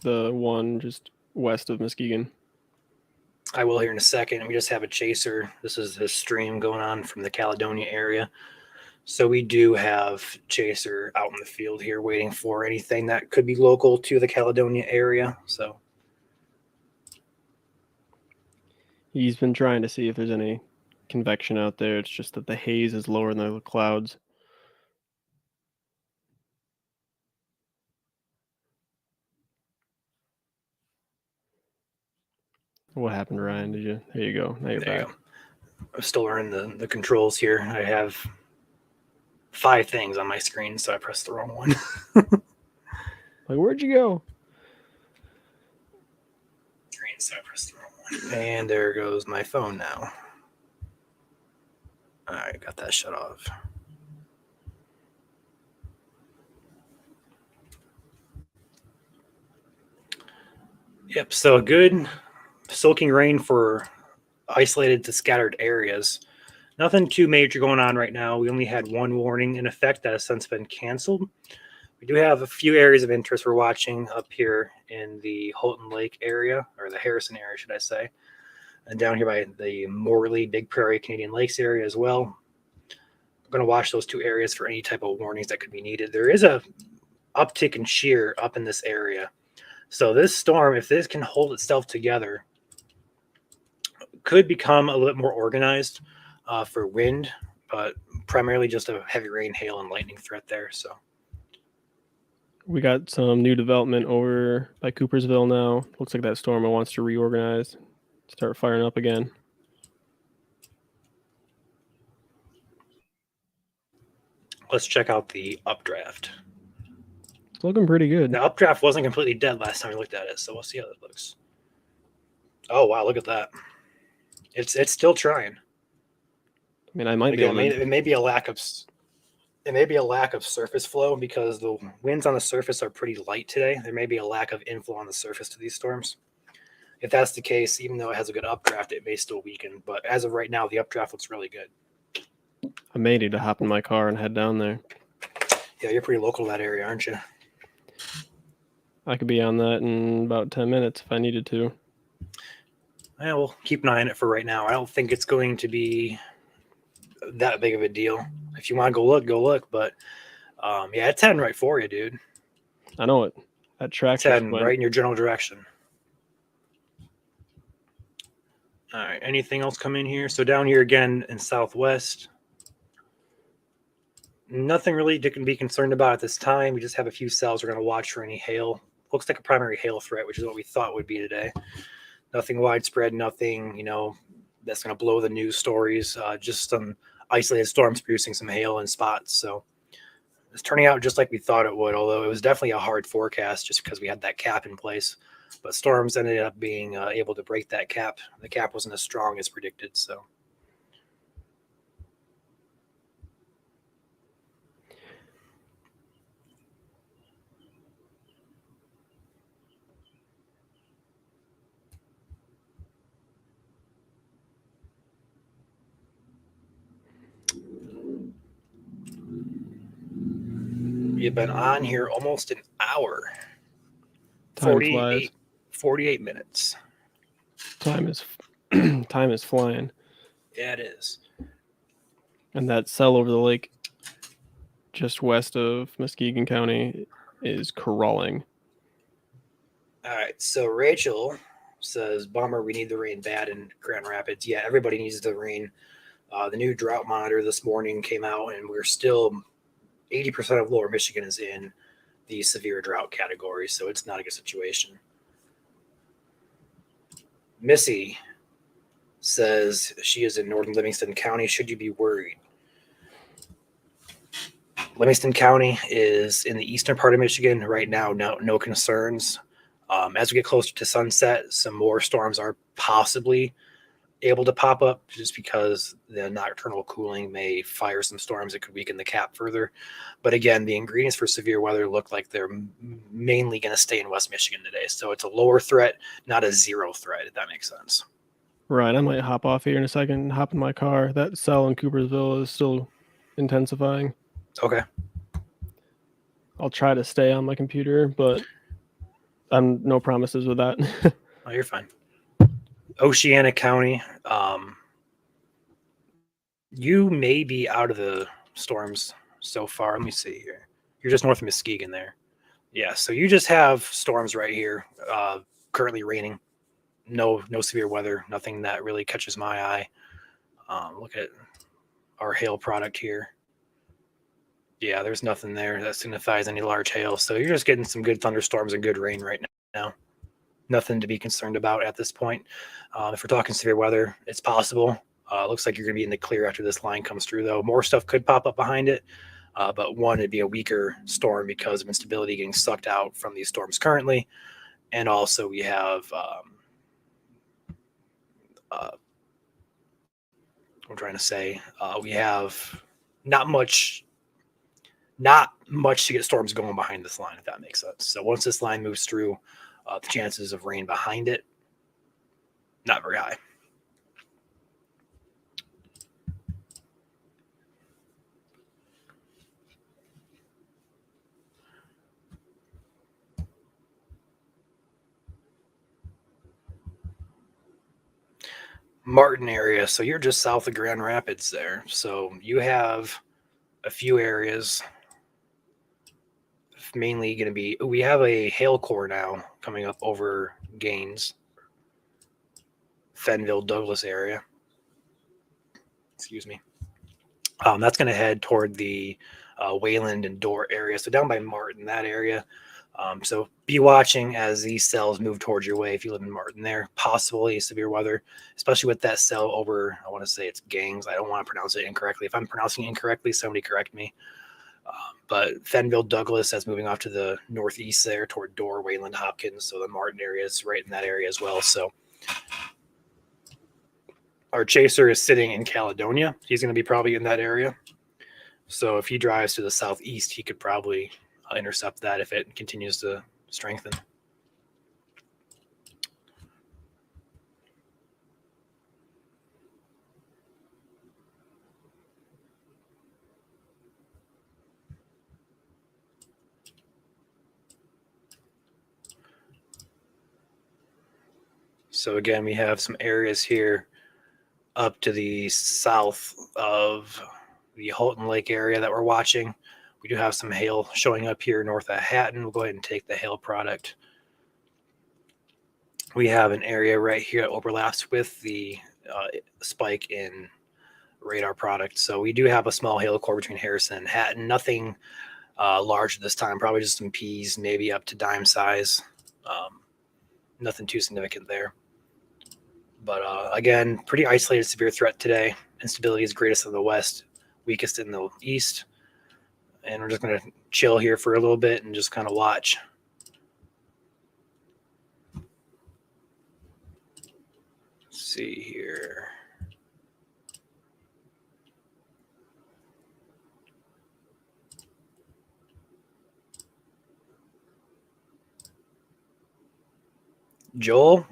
The one just west of Muskegon. I will here in a second. We just have a chaser. This is the stream going on from the Caledonia area. So we do have chaser out in the field here waiting for anything that could be local to the Caledonia area. So He's been trying to see if there's any convection out there. It's just that the haze is lower than the clouds. What happened, Ryan? There you go. Now you're There you back. go. I'm still learning the controls here. I have 5 things on my screen, so I pressed the wrong one. Like, where'd you go? So I pressed the wrong one. And there goes my phone now. All right, got that shut off. Yep, so a good soaking rain for isolated to scattered areas. Nothing too major going on right now. We only had one warning in effect that has since been canceled. We do have a few areas of interest we're watching up here in the Houghton Lake area, or the Harrison area, should I say, and down here by the Morley, Big Prairie, Canadian Lakes area as well. I'm going to watch those 2 areas for any type of warnings that could be needed. There is a uptick in shear up in this area. So this storm, if this can hold itself together, could become a little bit more organized for wind, but primarily just a heavy rain, hail, and lightning threat there. So We got some new development over by Coopersville now. Looks like that storm wants to reorganize, start firing up again. let's check out the updraft. It's looking pretty good. The updraft wasn't completely dead last time we looked at it, so we'll see how that looks. Oh wow, look at that! It's still trying. I mean, I might be Again, able to. it may be a lack of surface flow because the winds on the surface are pretty light today. There may be a lack of inflow on the surface to these storms. If that's the case, even though it has a good updraft, it may still weaken. But as of right now, the updraft looks really good. I may need to hop in my car and head down there. Yeah, you're pretty local to that area, aren't you? I could be on that in about 10 minutes if I needed to. Yeah, we'll keep an eye on it for right now. I don't think it's going to be that big of a deal. If you want to go look, go look. But yeah, it's heading right for you, dude. I know it. That track It's heading right in your general direction. All right. Anything else come in here? So down here again in Southwest, nothing really to be concerned about at this time. We just have a few cells we're going to watch for any hail. Looks like a primary hail threat, which is what we thought would be today. Nothing widespread, nothing, that's going to blow the news stories. Just some isolated storms producing some hail in spots. So it's turning out just like we thought it would, although it was definitely a hard forecast just because we had that cap in place. But storms ended up being able to break that cap. The cap wasn't as strong as predicted. So we've been on here almost an hour. Time flies. 48 minutes. Time is flying. Yeah, it is. And that cell over the lake just west of Muskegon County is crawling. All right. So Rachel says, bummer, we need the rain bad in Grand Rapids. Yeah, everybody needs the rain. The new drought monitor this morning came out, and we're still 80% of lower Michigan is in the severe drought category, so it's not a good situation. Missy says she is in northern Livingston County. Should you be worried? Livingston County is in the eastern part of Michigan right now. No concerns. As we get closer to sunset, some more storms are possibly able to pop up just because the nocturnal cooling may fire some storms that could weaken the cap further. But again, the ingredients for severe weather look like they're mainly going to stay in West Michigan today. So it's a lower threat, not a zero threat, if that makes sense. Right. I might hop off here in a second and hop in my car. That cell in Coopersville is still intensifying. Okay. I'll try to stay on my computer, but I'm no promises with that. Oh, you're fine. Oceana County, you may be out of the storms so far. Let me see here. You're just north of Muskegon there. Yeah, so you just have storms right here, currently raining. no severe weather, nothing that really catches my eye. Look at our hail product here. Yeah, there's nothing there that signifies any large hail. So you're just getting some good thunderstorms and good rain right now. Nothing to be concerned about at this point. If we're talking severe weather, it's possible. Looks like you're going to be in the clear after this line comes through, though. More stuff could pop up behind it. But one, it'd be a weaker storm because of instability getting sucked out from these storms currently. And also we have, I'm trying to say, we have not much to get storms going behind this line, if that makes sense. So once this line moves through, the chances of rain behind it, not very high. Martin area. So you're just south of Grand Rapids there. So you have a few areas. Mainly going to be, we have a hail core now coming up over Gaines, Fenville, Douglas area. Excuse me. That's going to head toward the Wayland and Dorr area. So down by Martin, that area. So be watching as these cells move towards your way if you live in Martin there. Possibly severe weather, especially with that cell over, I want to say it's Gangs. I don't want to pronounce it incorrectly. If I'm pronouncing it incorrectly, somebody correct me. But Fenville, Douglas, that's moving off to the northeast there toward Dorr, Wayland, Hopkins. So the Martin area is right in that area as well. So our chaser is sitting in Caledonia. He's going to be probably in that area. So if he drives to the southeast, he could probably intercept that if it continues to strengthen. So again, we have some areas here up to the south of the Houghton Lake area that we're watching. We do have some hail showing up here north of Hatton. We'll go ahead and take the hail product. We have an area right here that overlaps with the spike in radar product. So we do have a small hail core between Harrison and Hatton. Nothing large this time, probably just some peas, maybe up to dime size. Nothing too significant there. But again, pretty isolated severe threat today. Instability is greatest in the west, weakest in the east. And we're just going to chill here for a little bit and just kind of watch. Let's see here. Joel?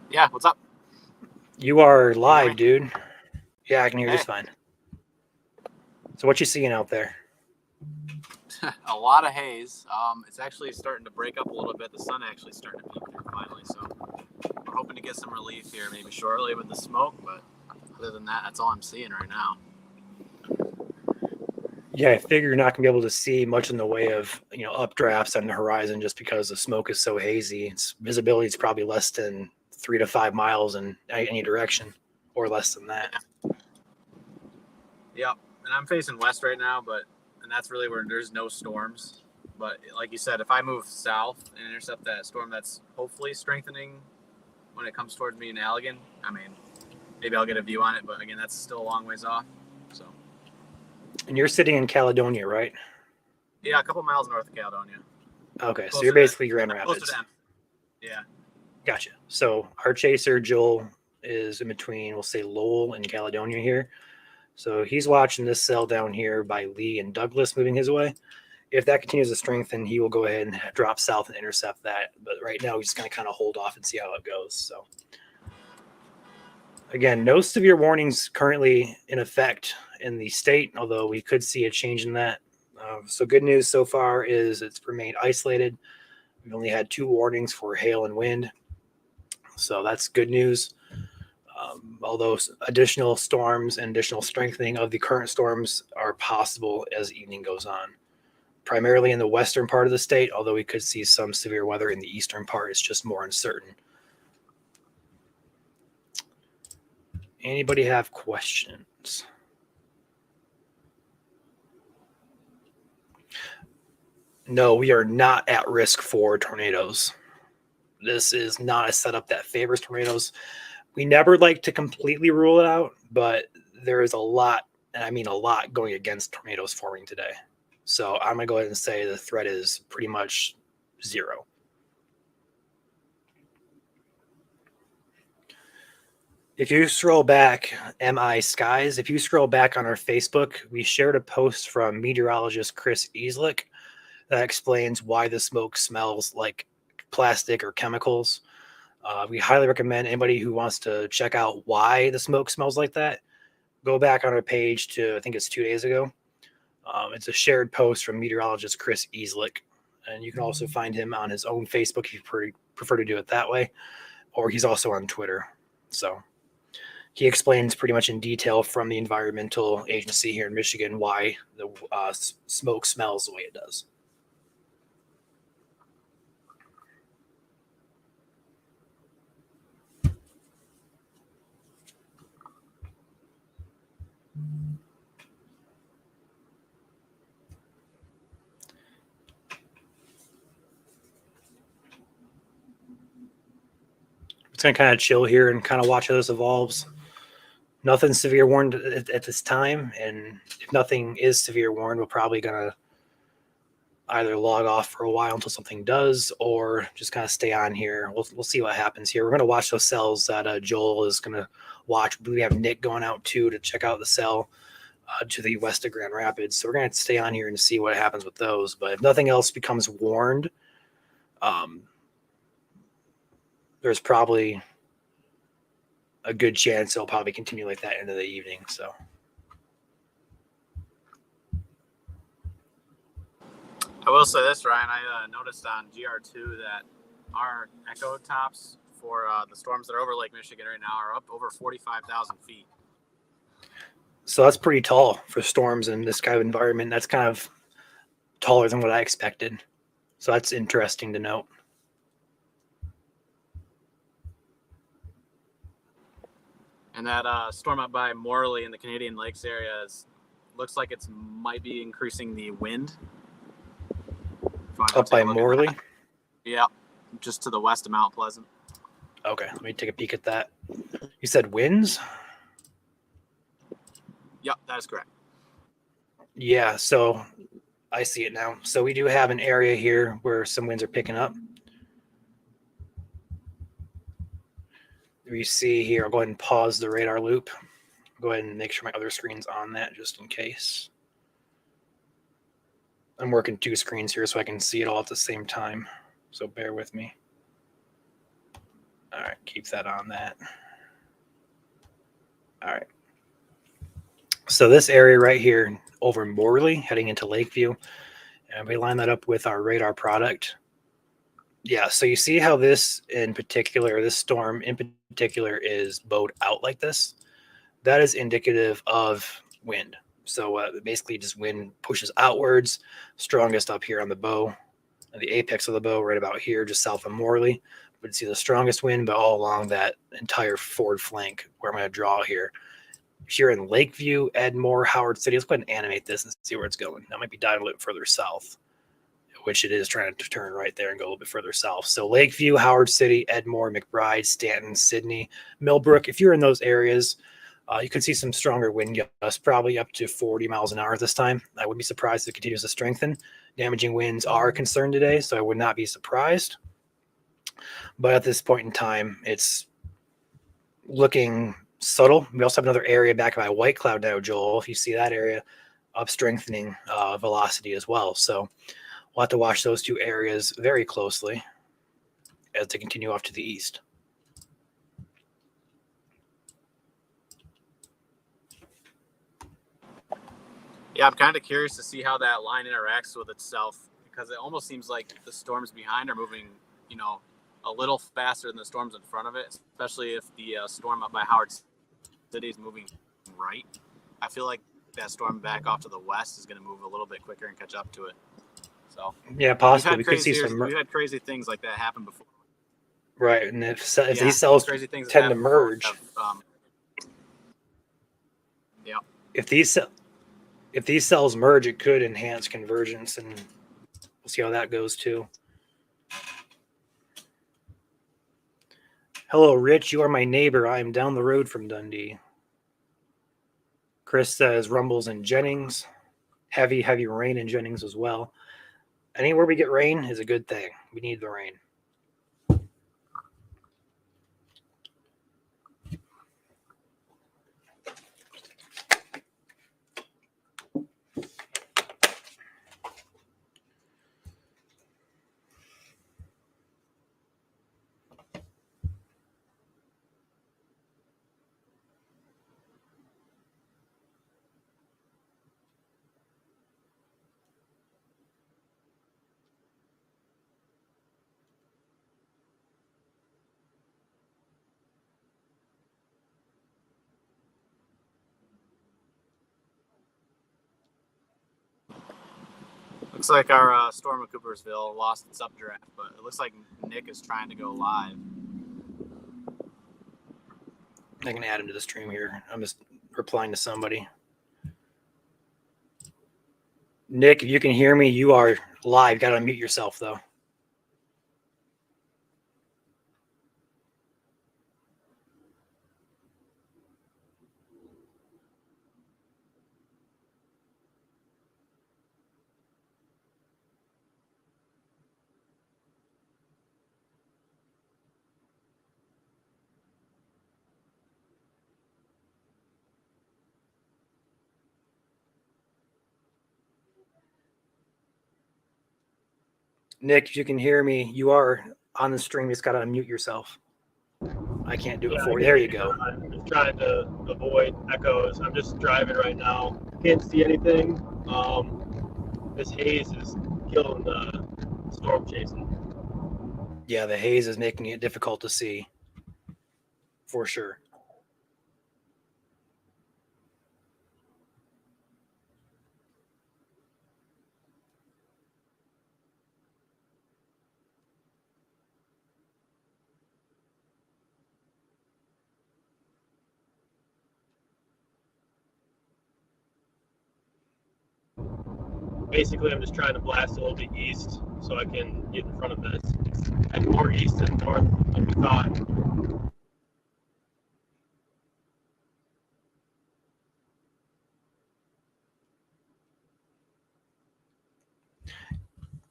Yeah, what's up? You are live, dude. Yeah, I can hear you just fine. So what you seeing out there? A lot of haze. It's actually starting to break up a little bit. The sun actually starting to peek through finally, so we're hoping to get some relief here maybe shortly with the smoke, but other than that, that's all I'm seeing right now. Yeah, I figure you're not going to be able to see much in the way of, updrafts on the horizon just because the smoke is so hazy. Its visibility is probably less than 3 to 5 miles in any direction, or less than that. Yep, and I'm facing west right now, and that's really where there's no storms. But like you said, if I move south and intercept that storm that's hopefully strengthening when it comes towards me in Allegan, I mean, maybe I'll get a view on it, but again, that's still a long ways off. So. And you're sitting in Caledonia, right? Yeah, a couple miles north of Caledonia. Okay, so you're basically Grand Rapids. Close to them. Yeah. Gotcha. So our chaser, Joel, is in between, we'll say Lowell and Caledonia here. So he's watching this cell down here by Lee and Douglas moving his way. If that continues to strengthen, he will go ahead and drop south and intercept that. But right now, he's just going to kind of hold off and see how it goes. So again, no severe warnings currently in effect in the state, although we could see a change in that. So good news so far is it's remained isolated. We've only had 2 warnings for hail and wind. So that's good news. Although additional storms and additional strengthening of the current storms are possible as evening goes on. primarily in the western part of the state, although we could see some severe weather in the eastern part. It's just more uncertain. Anybody have questions? No, we are not at risk for tornadoes. This is not a setup that favors tornadoes. We never like to completely rule it out, but there is a lot, and I mean a lot, going against tornadoes forming today. So I'm going to go ahead and say the threat is pretty much 0. If you scroll back, MI Skies, if you scroll back on our Facebook, we shared a post from meteorologist Chris Easlick that explains why the smoke smells like plastic or chemicals. We highly recommend anybody who wants to check out why the smoke smells like that, go back on our page to, I think it's 2 days ago. It's a shared post from meteorologist Chris Easlick. And you can also find him on his own Facebook if you prefer to do it that way. Or he's also on Twitter. So he explains pretty much in detail from the environmental agency here in Michigan why the smoke smells the way it does. It's going to kind of chill here and kind of watch how this evolves. Nothing severe warned at this time, and if nothing is severe warned, we're probably going to either log off for a while until something does, or just kind of stay on here. We'll see what happens here. We're going to watch those cells that Joel is going to watch. We have Nick going out too to check out the cell to the west of Grand Rapids. So we're going to stay on here and see what happens with those. But if nothing else becomes warned, there's probably a good chance it'll probably continue like that into the evening. So I will say this, Ryan. I noticed on GR2 that our echo tops for the storms that are over Lake Michigan right now are up over 45,000 feet. So that's pretty tall for storms in this kind of environment. That's kind of taller than what I expected. So that's interesting to note. And that storm up by Morley in the Canadian Lakes area looks like it might be increasing the wind. Up by Morley? Yeah, just to the west of Mount Pleasant. Okay, let me take a peek at that. You said winds? Yep, that is correct. Yeah, so I see it now. So we do have an area here where some winds are picking up. We see here, I'll go ahead and pause the radar loop. Go ahead and make sure my other screen's on that just in case. I'm working 2 screens here so I can see it all at the same time. So bear with me. All right, keep that on that. All right. So this area right here over Morley, heading into Lakeview, and we line that up with our radar product. Yeah, so you see how this in particular, this storm in particular is bowed out like this? That is indicative of wind. So basically just wind pushes outwards, strongest up here on the bow, the apex of the bow right about here, just south of Morley. We'd see the strongest wind, but all along that entire forward flank where I'm going to draw here. If you're in Lakeview, Edmore, Howard City, let's go ahead and animate this and see where it's going. That might be diving a little bit further south, which it is trying to turn right there and go a little bit further south. So Lakeview, Howard City, Edmore, McBride, Stanton, Sydney, Millbrook. If you're in those areas, you could see some stronger wind gusts, probably up to 40 miles an hour at this time. I wouldn't be surprised if it continues to strengthen. Damaging winds are a concern today, so I would not be surprised. But at this point in time, it's looking subtle. We also have another area back by White Cloud now, Joel. If you see that area, up strengthening velocity as well. So we'll have to watch those 2 areas very closely as they continue off to the east. Yeah, I'm kind of curious to see how that line interacts with itself, because it almost seems like the storms behind are moving, a little faster than the storms in front of it, especially if the storm up by Howard City is moving right. I feel like that storm back off to the west is going to move a little bit quicker and catch up to it. So Yeah, possibly. We could see some. we've had crazy things like that happen before. Right, and if Yeah, these cells crazy things that tend to happen before we merge, have, yeah. if these cells merge, it could enhance convergence, and we'll see how that goes too. Hello, Rich. You are my neighbor. I am down the road from Dundee. Chris says rumbles in Jennings. Heavy rain in Jennings as well. Anywhere we get rain is a good thing. We need the rain. Looks like our storm of Coopersville lost its updraft, but it looks like Nick is trying to go live. I can add him to the stream here. I'm just replying to somebody. Nick, if you can hear me, you are live. Got to unmute yourself, though. Nick, if you can hear me, you are on the stream. You just got to unmute yourself. I can't do it for you. There you go. I'm just trying to avoid echoes. I'm just driving right now. Can't see anything. This haze is killing the storm chasing. Yeah, the haze is making it difficult to see, for sure. Basically, I'm just trying to blast a little bit east so I can get in front of this. And more east and north than we thought.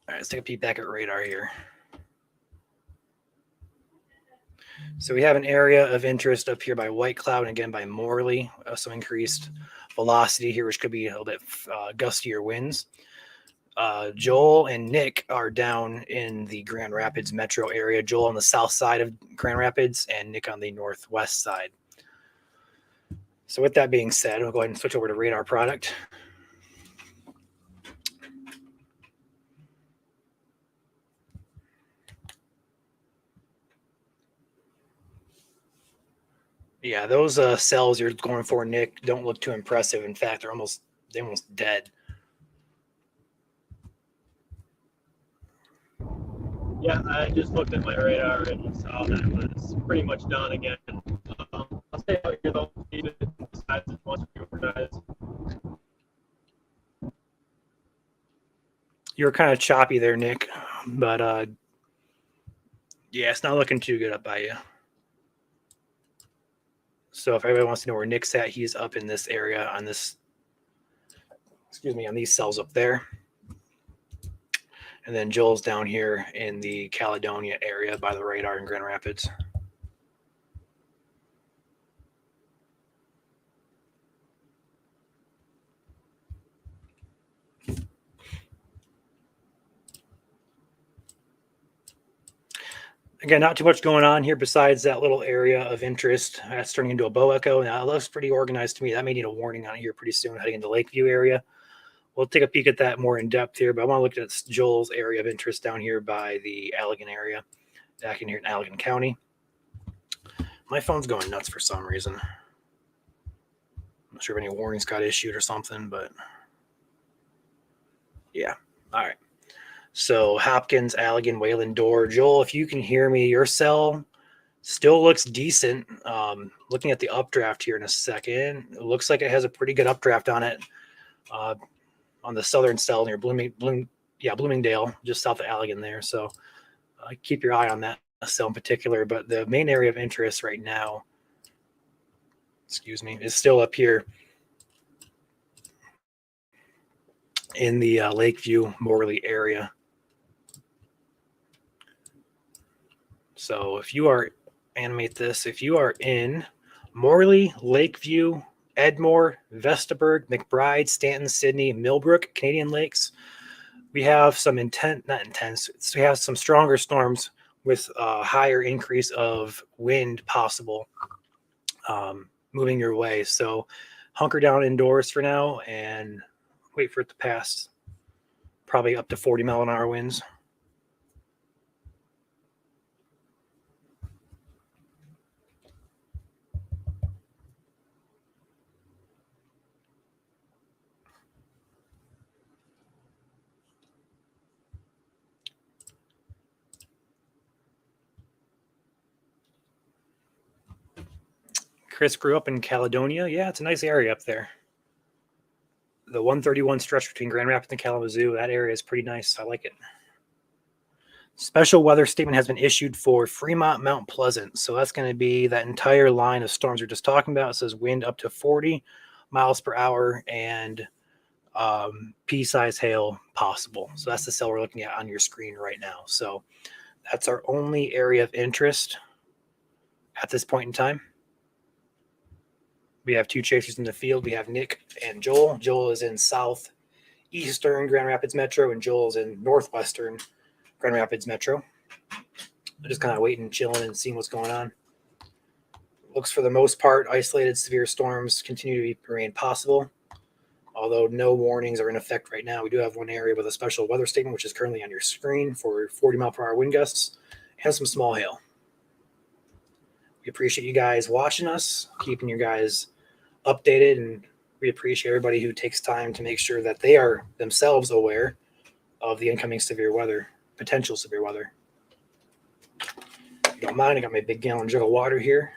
All right, let's take a peek back at radar here. So we have an area of interest up here by White Cloud and again by Morley. Some increased velocity here, which could be a little bit gustier winds. Joel and Nick are down in the Grand Rapids metro area. Joel on the south side of Grand Rapids and Nick on the northwest side. So with that being said, we'll go ahead and switch over to radar product. Yeah, those cells you're going for, Nick, don't look too impressive. In fact, they're almost dead. Yeah, I just looked at my radar and saw that it was pretty much done again. I'll stay out here though, even besides it once we organize. You were kind of choppy there, Nick, but yeah, it's not looking too good up by you. So if everybody wants to know where Nick's at, he's up in this area on this, on these cells up there. And then Joel's down here in the Caledonia area by the radar in Grand Rapids. Again, not too much going on here besides that little area of interest. That's turning into a bow echo. Now, it looks pretty organized to me. That may need a warning on here pretty soon heading into Lakeview area. We'll take a peek at that more in depth here, but I want to look at Joel's area of interest down here by the Allegan area, back in here in Allegan County. My phone's going nuts for some reason. I'm not sure if any warnings got issued or something, but yeah. All right. So Hopkins, Allegan, Wayland, Dorr. Joel, if you can hear me, your cell still looks decent. Looking at the updraft here in a second, it looks like it has a pretty good updraft on it. On the southern cell near Bloomingdale, just south of Allegan there. So keep your eye on that cell in particular. But the main area of interest right now, is still up here in the Lakeview, Morley area. So if you are, animate this, if you are in Morley, Lakeview, Edmore, Vestaburg, McBride, Stanton, Sydney, Millbrook, Canadian Lakes, we have some we have some stronger storms with a higher increase of wind possible moving your way. So hunker down indoors for now and wait for it to pass. Probably up to 40-mile-an-hour winds. Chris grew up in Caledonia. Yeah, it's a nice area up there. The 131 stretch between Grand Rapids and Kalamazoo, that area is pretty nice. I like it. Special weather statement has been issued for Fremont, Mount Pleasant. So that's going to be that entire line of storms we're just talking about. It says wind up to 40 miles per hour and pea-size hail possible. So that's the cell we're looking at on your screen right now. So that's our only area of interest at this point in time. We have two chasers in the field. We have Nick and Joel. Joel is in southeastern Grand Rapids Metro, and Joel is in northwestern Grand Rapids Metro. I'm just kind of waiting, chilling, and seeing what's going on. Looks for the most part, isolated severe storms continue to remain possible, although no warnings are in effect right now. We do have one area with a special weather statement, which is currently on your screen for 40-mile-per-hour wind gusts and some small hail. We appreciate you guys watching us, keeping you guys updated, and we appreciate everybody who takes time to make sure that they are themselves aware of the incoming severe weather, potential severe weather. If you don't mind, I got my big gallon jug of water here.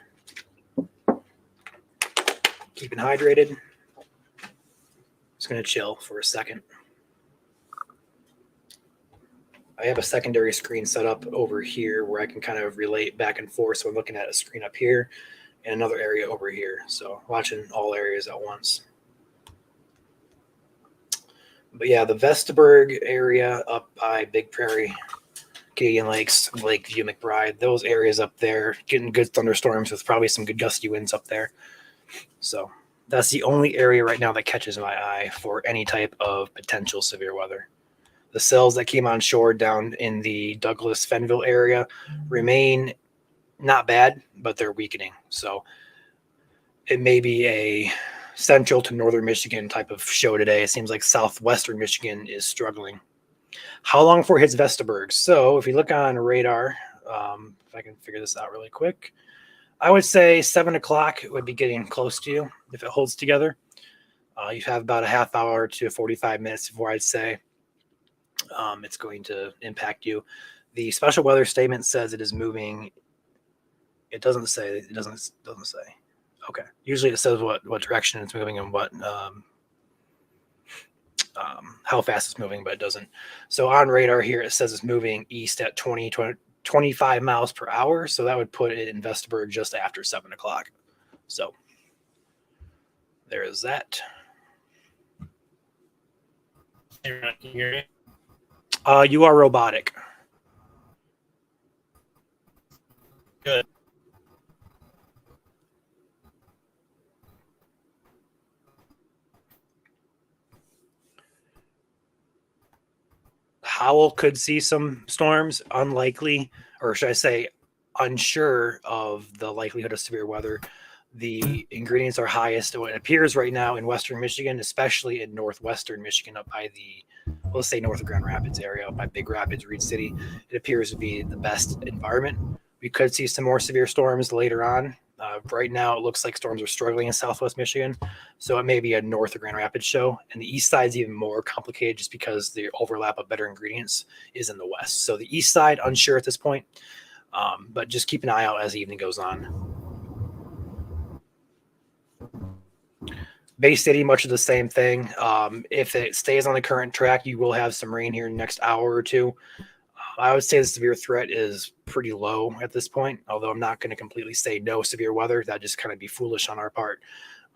Keeping hydrated. Just going to chill for a second. I have a secondary screen set up over here where I can kind of relate back and forth. So I'm looking at a screen up here and another area over here. So watching all areas at once. But yeah, the Vestaburg area up by Big Prairie, Canadian Lakes, Lakeview, McBride, those areas up there, getting good thunderstorms with probably some good gusty winds up there. So that's the only area right now that catches my eye for any type of potential severe weather. The cells that came on shore down in the Douglas-Fenville area remain not bad, but they're weakening. So it may be a central to northern Michigan type of show today. It seems like southwestern Michigan is struggling. How long before it hits Vestaburg? So if you look on radar, if I can figure this out really quick, I would say 7 o'clock would be getting close to you if it holds together. You have about a half hour to 45 minutes before I'd say it's going to impact you. The special weather statement says it is moving. It doesn't say. It doesn't say. Okay. Usually it says what direction it's moving and what how fast it's moving, but it doesn't. So on radar here it says it's moving east at 25 miles per hour. So that would put it in Vestaburg just after 7 o'clock. So there is that. Can you hear me? You are robotic. Good. Howell could see some storms, unlikely, or should I say unsure of the likelihood of severe weather. The ingredients are highest, it appears right now in western Michigan, especially in northwestern Michigan, up by the, let's say north of Grand Rapids area, up by Big Rapids, Reed City. It appears to be the best environment. We could see some more severe storms later on Right now, it looks like storms are struggling in Southwest Michigan, so it may be a north of Grand Rapids show. And the east side is even more complicated just because the overlap of better ingredients is in the west. So the east side, unsure at this point, but just keep an eye out as the evening goes on. Bay City, much of the same thing. If it stays on the current track, you will have some rain here in the next hour or two. I would say the severe threat is pretty low at this point, although I'm not going to completely say no severe weather. That'd just kind of be foolish on our part.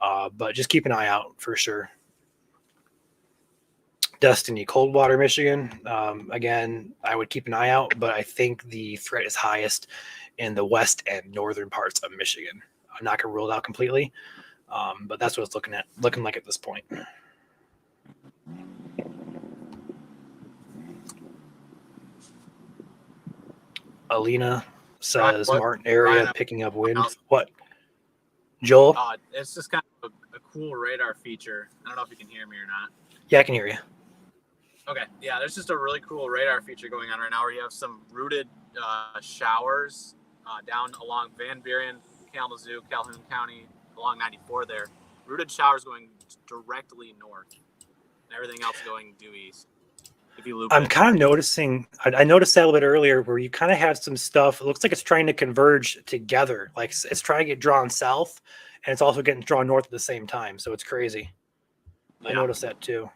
But just keep an eye out for sure. Destiny, Coldwater, Michigan. Again, I would keep an eye out, but I think the threat is highest in the west and northern parts of Michigan. I'm not going to rule it out completely, but that's what it's looking like at this point. Alina says What? Martin area Ryan, picking up wind. else? What? Joel? It's just kind of a cool radar feature. I don't know if you can hear me or not. Yeah, I can hear you. Okay, yeah, there's just a really cool radar feature going on right now where you have some rooted showers down along Van Buren, Kalamazoo, Calhoun County, along 94 there. Rooted showers going directly north, and everything else going due east. If you loop I'm it. kind of noticing, I noticed that a little bit earlier where you kind of have some stuff. It looks like it's trying to converge together. Like it's trying to get drawn south and it's also getting drawn north at the same time. So it's crazy. I Yeah. noticed that too.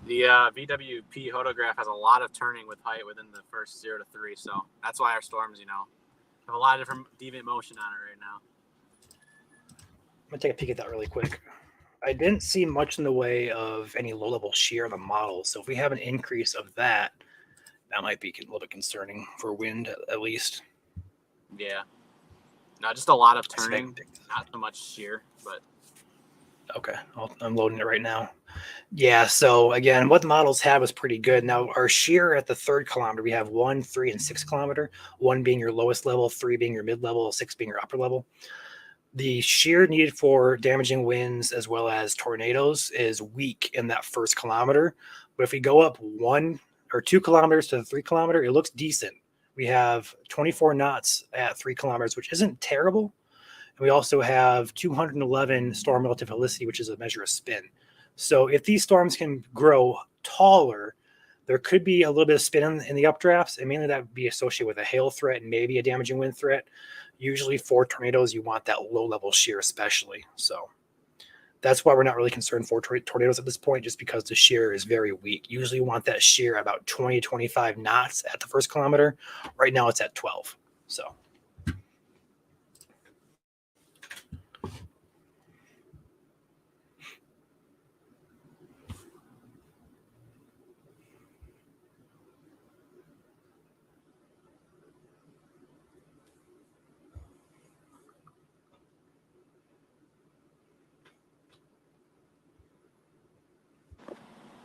The VWP hodograph has a lot of turning with height within the first 0 to 3, so that's why our storms, have a lot of different deviant motion on it right now. I'm going to take a peek at that really quick. I didn't see much in the way of any low-level shear on the model. So if we have an increase of that, that might be a little bit concerning for wind at least. Yeah. No, just a lot of turning, not so much shear, but Okay, I'm loading it right now. Yeah, so again, what the models have is pretty good. Now, our shear at the 3rd kilometer, we have 1, 3, and 6 kilometer, 1 being your lowest level, 3 being your mid level, 6 being your upper level. The shear needed for damaging winds as well as tornadoes is weak in that 1st kilometer. But if we go up 1 or 2 kilometers to the 3 kilometer, it looks decent. We have 24 knots at 3 kilometers, which isn't terrible. And we also have 211 storm relative helicity, which is a measure of spin. So if these storms can grow taller, there could be a little bit of spin in the updrafts, and mainly that would be associated with a hail threat and maybe a damaging wind threat. Usually for tornadoes, you want that low-level shear especially. So that's why we're not really concerned for tornadoes at this point, just because the shear is very weak. Usually you want that shear about 20 to 25 knots at the 1st kilometer. Right now it's at 12. So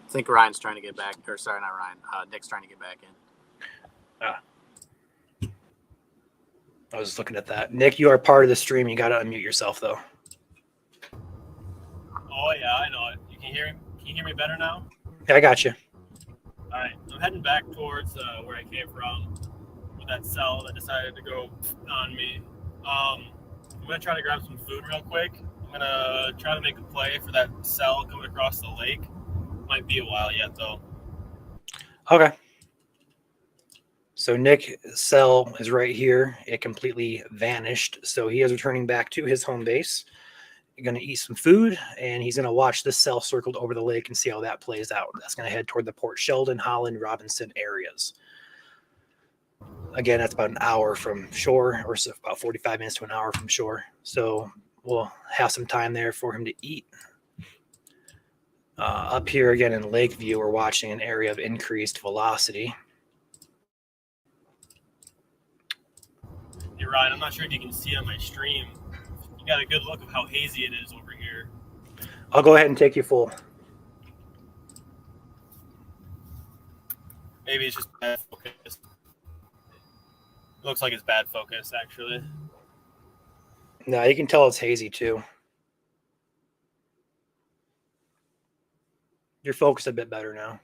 I think Ryan's trying to get back, or sorry, not Ryan. Nick's trying to get back in. I was just looking at that. Nick, you are part of the stream. You got to unmute yourself, though. Oh yeah, I know it. Can you hear me better now? Yeah, I got you. All right, I'm heading back towards where I came from with that cell that decided to go on me. I'm gonna try to grab some food real quick. I'm gonna try to make a play for that cell coming across the lake. Might be a while yet though. Okay. So Nick cell is right here. It completely vanished. So he is returning back to his home base. He's going to eat some food, and he's going to watch this cell circled over the lake and see how that plays out. That's going to head toward the Port Sheldon, Holland, Robinson areas. Again, that's about an hour from shore, or so about 45 minutes to an hour from shore. So we'll have some time there for him to eat. Up here again in Lakeview, we're watching an area of increased velocity. Hey Ryan, I'm not sure if you can see on my stream. You got a good look of how hazy it is over here. I'll go ahead and take you full. Maybe it's just bad focus. It looks like it's bad focus, actually. No, you can tell it's hazy too. You're focused a bit better now.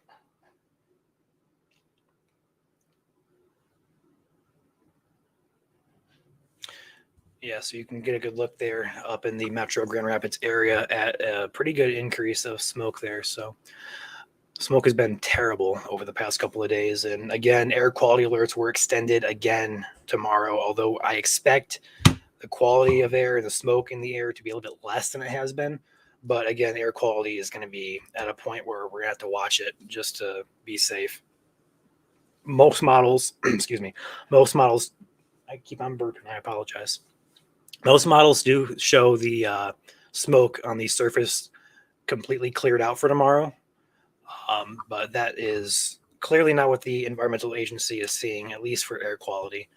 Yeah, so you can get a good look there up in the Metro Grand Rapids area at a pretty good increase of smoke there. So smoke has been terrible over the past couple of days. And again, air quality alerts were extended again tomorrow, although I expect the quality of air and the smoke in the air to be a little bit less than it has been. But again, air quality is going to be at a point where we're going to have to watch it just to be safe. Most models, excuse me, most models, I keep on burping, I apologize. Most models do show the smoke on the surface completely cleared out for tomorrow. But that is clearly not what the environmental agency is seeing, at least for air quality.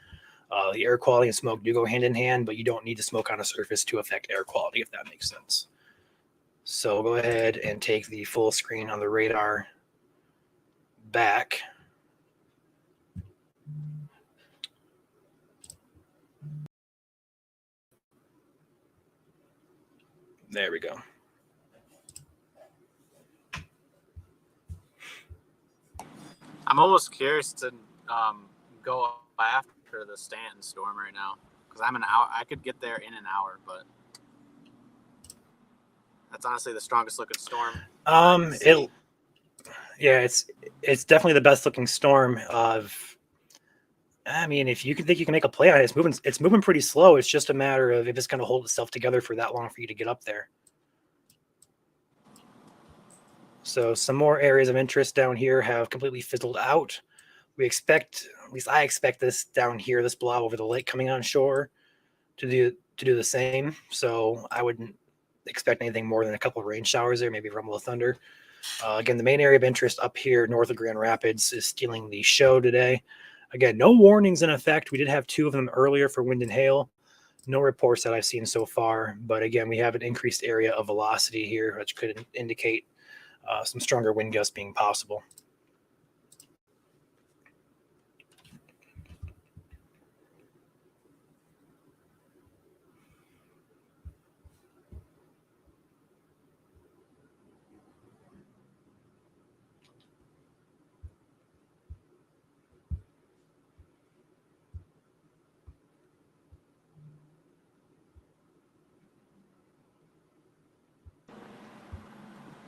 The air quality and smoke do go hand in hand, but you don't need to smoke on a surface to affect air quality, if that makes sense. So go ahead and take the full screen on the radar back. There we go. I'm almost curious to go after the Stanton storm right now because I'm an hour. I could get there in an hour, but that's honestly the strongest looking storm. It's definitely the best looking storm of. I mean, if you can think you can make a play on it, it's moving pretty slow. It's just a matter of if it's going to hold itself together for that long for you to get up there. So some more areas of interest down here have completely fizzled out. We expect, at least I expect this down here, this blob over the lake coming on shore to do the same. So I wouldn't expect anything more than a couple of rain showers there, maybe a rumble of thunder. Again, the main area of interest up here north of Grand Rapids is stealing the show today. Again, no warnings in effect. We did have 2 of them earlier for wind and hail. No reports that I've seen so far. But again, we have an increased area of velocity here, which could indicate some stronger wind gusts being possible.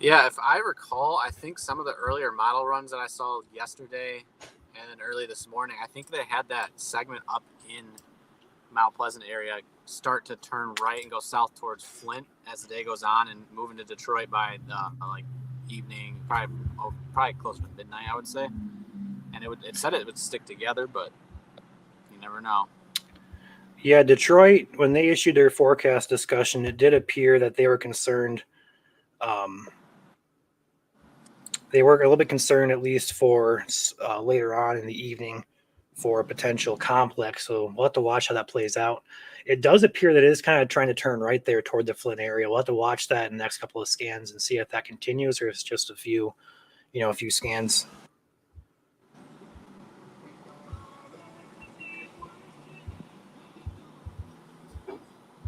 Yeah, if I recall, I think some of the earlier model runs that I saw yesterday and then early this morning, I think they had that segment up in Mount Pleasant area start to turn right and go south towards Flint as the day goes on and move into Detroit by the evening, probably closer to midnight, I would say. And it said it would stick together, but you never know. Yeah, Detroit, when they issued their forecast discussion, it did appear that they were concerned. They were a little bit concerned, at least for later on in the evening, for a potential complex. So we'll have to watch how that plays out. It does appear that it is kind of trying to turn right there toward the Flint area. We'll have to watch that in the next couple of scans and see if that continues or if it's just a few scans.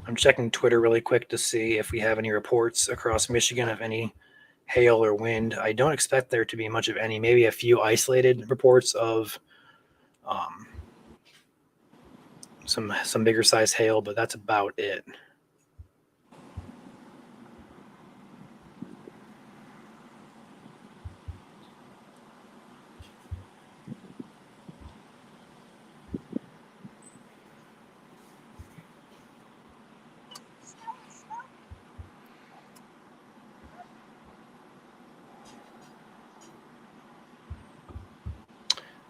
I'm checking Twitter really quick to see if we have any reports across Michigan of any hail or wind. I don't expect there to be much of any, maybe a few isolated reports of some bigger size hail, but that's about it.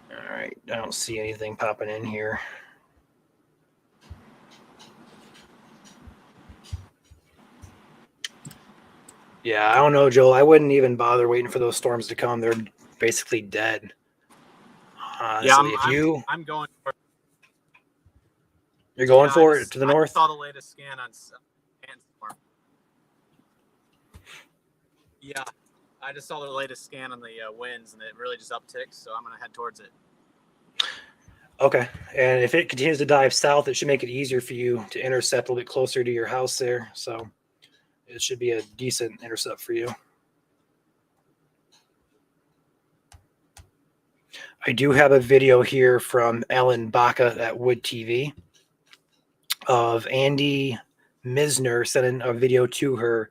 All right, I don't see anything popping in here. Yeah, I don't know, Joel. I wouldn't even bother waiting for those storms to come. They're basically dead. Honestly, Yeah, if I'm going. you're going Yeah, for it to the I north, saw the latest scan on Sandstorm. Yeah, I just saw the latest scan on the winds, and it really just upticks. So I'm gonna head towards it. okay. And if it continues to dive south, it should make it easier for you to intercept a little bit closer to your house there. So it should be a decent intercept for you. I do have a video here from Ellen Baca at Wood TV of Andy Misner sending a video to her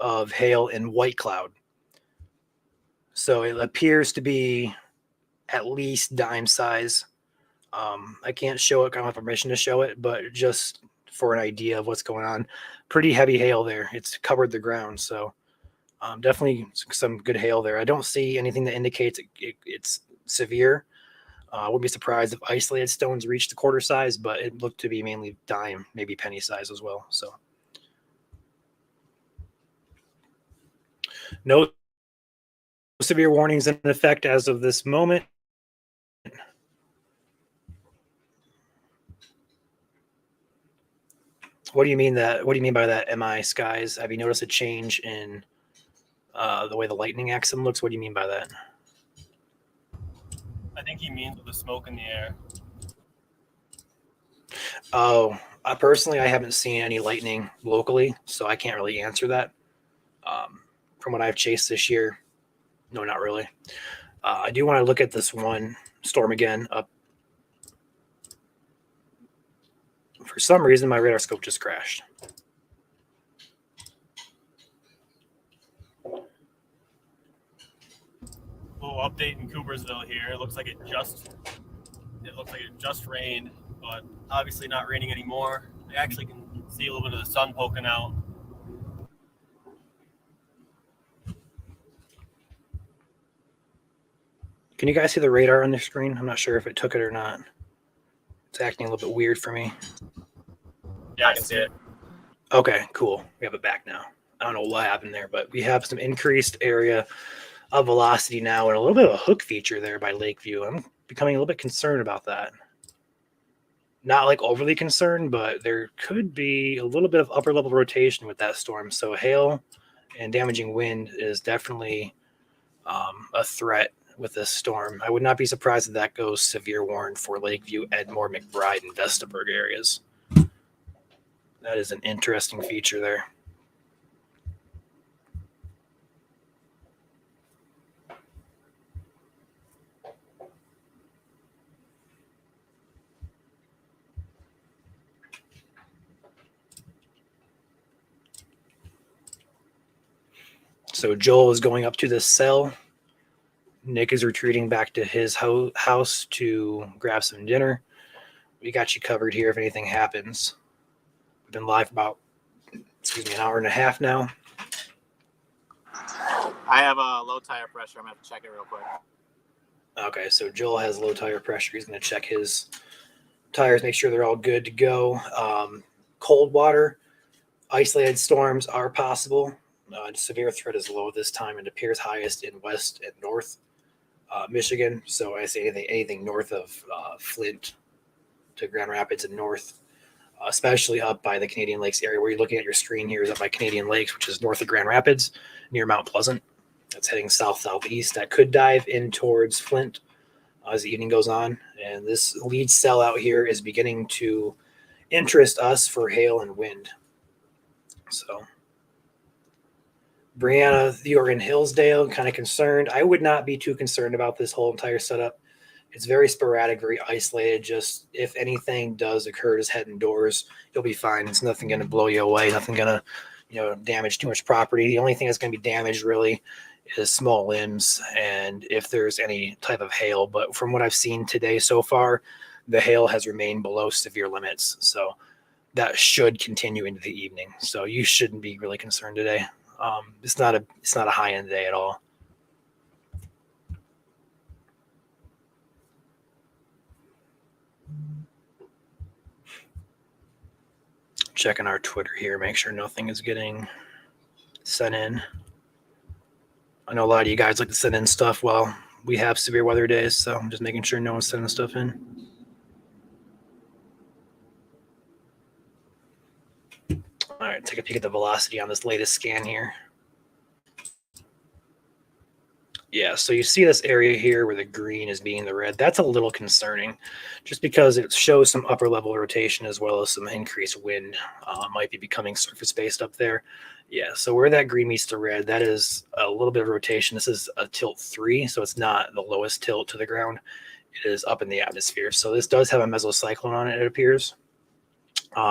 of hail in White Cloud. So it appears to be at least dime size. I can't show it. I don't have permission to show it, but just for an idea of what's going on, pretty heavy hail there. It's covered the ground, so definitely some good hail there. I don't see anything that indicates it's severe. I wouldn't be surprised if isolated stones reached the quarter size, but it looked to be mainly dime, maybe penny size as well. So no severe warnings in effect as of this moment. What do you mean by that? MI skies? Have you noticed a change in the way the lightning axis looks? What do you mean by that? I think he means with the smoke in the air. Oh, personally, I haven't seen any lightning locally, so I can't really answer that. From what I've chased this year, no, not really. I do want to look at this one storm again. Up for some reason, my radar scope just crashed. Little update in Coopersville here. It looks like it just rained, but obviously not raining anymore. I actually can see a little bit of the sun poking out. Can you guys see the radar on the screen? I'm not sure if it took it or not. It's acting a little bit weird for me. Yeah, I can see it. Okay, cool. We have it back now. I don't know what happened there, but we have some increased area of velocity now and a little bit of a hook feature there by Lakeview. I'm becoming a little bit concerned about that. Not like overly concerned, but there could be a little bit of upper level rotation with that storm. So hail and damaging wind is definitely a threat with this storm. I would not be surprised if that goes severe warn for Lakeview, Edmore, McBride, and Vestaburg areas. That is an interesting feature there. So Joel is going up to this cell. Nick is retreating back to his house to grab some dinner. We got you covered here if anything happens. We've been live about, an hour and a half now. I have a low tire pressure. I'm gonna have to check it real quick. Okay, so Joel has low tire pressure. He's going to check his tires, make sure they're all good to go. Cold water, isolated storms are possible. Severe threat is low this time and appears highest in west and north Michigan. So I say anything north of Flint to Grand Rapids and north, especially up by the Canadian Lakes area where you're looking at your screen here is up by Canadian Lakes, which is north of Grand Rapids near Mount Pleasant. That's heading south-southeast. That could dive in towards Flint as the evening goes on. And this lead cell out here is beginning to interest us for hail and wind. So Brianna, the Oregon Hillsdale, kind of concerned. I would not be too concerned about this whole entire setup. It's very sporadic, very isolated. Just if anything does occur, just head indoors. You'll be fine. It's nothing going to blow you away. Nothing going to, damage too much property. The only thing that's going to be damaged really is small limbs and if there's any type of hail. But from what I've seen today so far, the hail has remained below severe limits. So that should continue into the evening. So you shouldn't be really concerned today. It's not a high end day at all. Checking our Twitter here, make sure nothing is getting sent in. I know a lot of you guys like to send in stuff while we have severe weather days, so I'm just making sure no one's sending stuff in. All right, take a peek at the velocity on this latest scan here. Yeah, so you see this area here where the green is being the red. That's a little concerning just because it shows some upper level rotation as well as some increased wind might be becoming surface based up there. Yeah, so where that green meets the red, that is a little bit of rotation. This is a tilt 3, so it's not the lowest tilt to the ground. It is up in the atmosphere. So this does have a mesocyclone on it, it appears.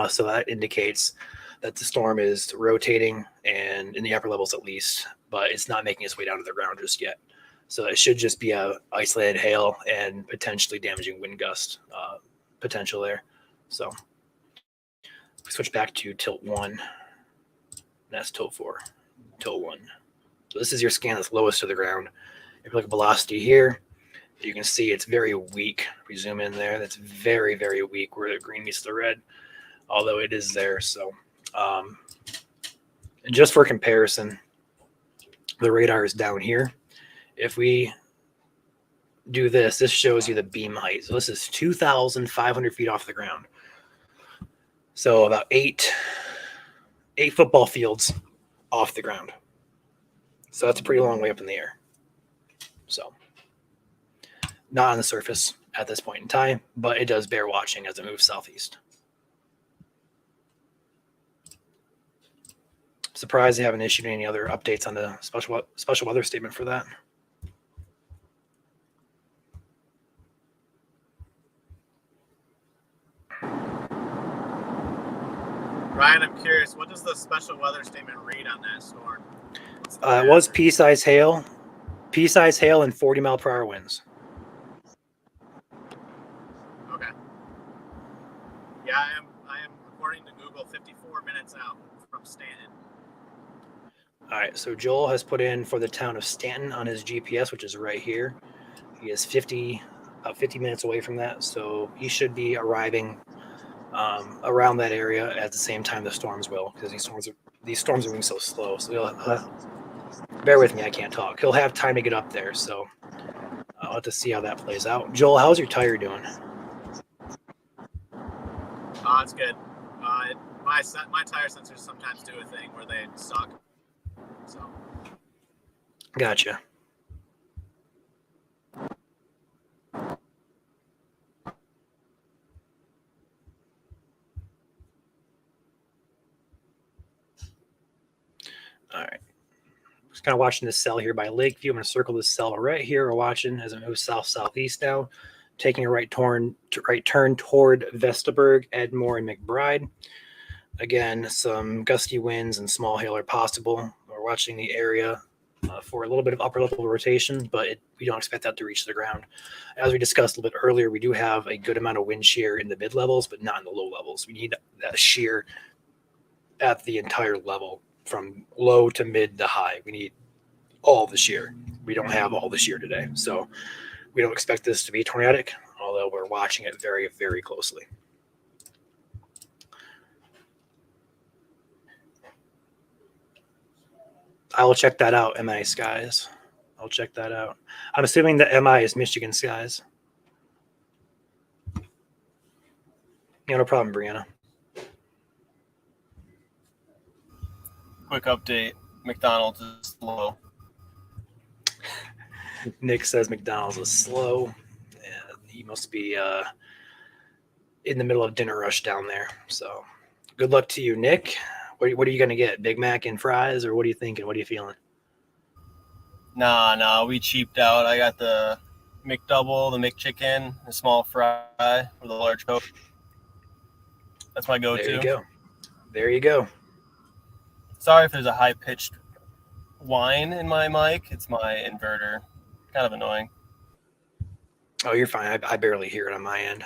So that indicates that the storm is rotating and in the upper levels at least, but it's not making its way down to the ground just yet. So it should just be a isolated hail and potentially damaging wind gust potential there. So we switch back to tilt 1. That's tilt 4, tilt 1. So this is your scan that's lowest to the ground. If you look at velocity here, you can see it's very weak. We zoom in there. That's very, very weak where the green meets the red, although it is there. So and just for comparison, the radar is down here. If we do this, this shows you the beam height. So this is 2,500 feet off the ground. So about eight football fields off the ground. So that's a pretty long way up in the air. So not on the surface at this point in time, but it does bear watching as it moves southeast. Surprised they haven't issued any other updates on the special weather statement for that. Ryan, I'm curious, what does the special weather statement read on that storm? It was pea-size hail and 40-mile-per-hour winds. Okay. Yeah, I am according to Google 54 minutes out from Stanton. All right, so Joel has put in for the town of Stanton on his GPS, which is right here. He is about 50 minutes away from that, so he should be arriving around that area at the same time the storms will, because these storms are moving so slow. So bear with me, I can't talk. He'll have time to get up there, so I'll have to see how that plays out. Joel, how's your tire doing? It's good. My tire sensors sometimes do a thing where they suck. So. Gotcha. All right. Just kind of watching this cell here by Lakeview. I'm going to circle this cell right here. We're watching as it moves south-southeast now, taking a right turn toward Vestaburg, Edmore, and McBride. Again, some gusty winds and small hail are possible. We're watching the area for a little bit of upper level rotation, but we don't expect that to reach the ground. As we discussed a little bit earlier, we do have a good amount of wind shear in the mid levels, but not in the low levels. We need that shear at the entire level from low to mid to high. We need all the shear. We don't have all the shear today. So we don't expect this to be tornadic, although we're watching it very, very closely. I will check that out, MI skies. I'll check that out. I'm assuming the MI is Michigan skies. Yeah, no problem, Brianna. Quick update. McDonald's is slow. Nick says McDonald's is slow. Yeah, he must be in the middle of dinner rush down there. So good luck to you, Nick. What are you going to get? Big Mac and fries, or what are you thinking? What are you feeling? Nah, we cheaped out. I got the McDouble, the McChicken, the small fry with a large Coke. That's my go-to. There you go. There you go. Sorry if there's a high-pitched whine in my mic. It's my inverter. Kind of annoying. Oh, you're fine. I barely hear it on my end.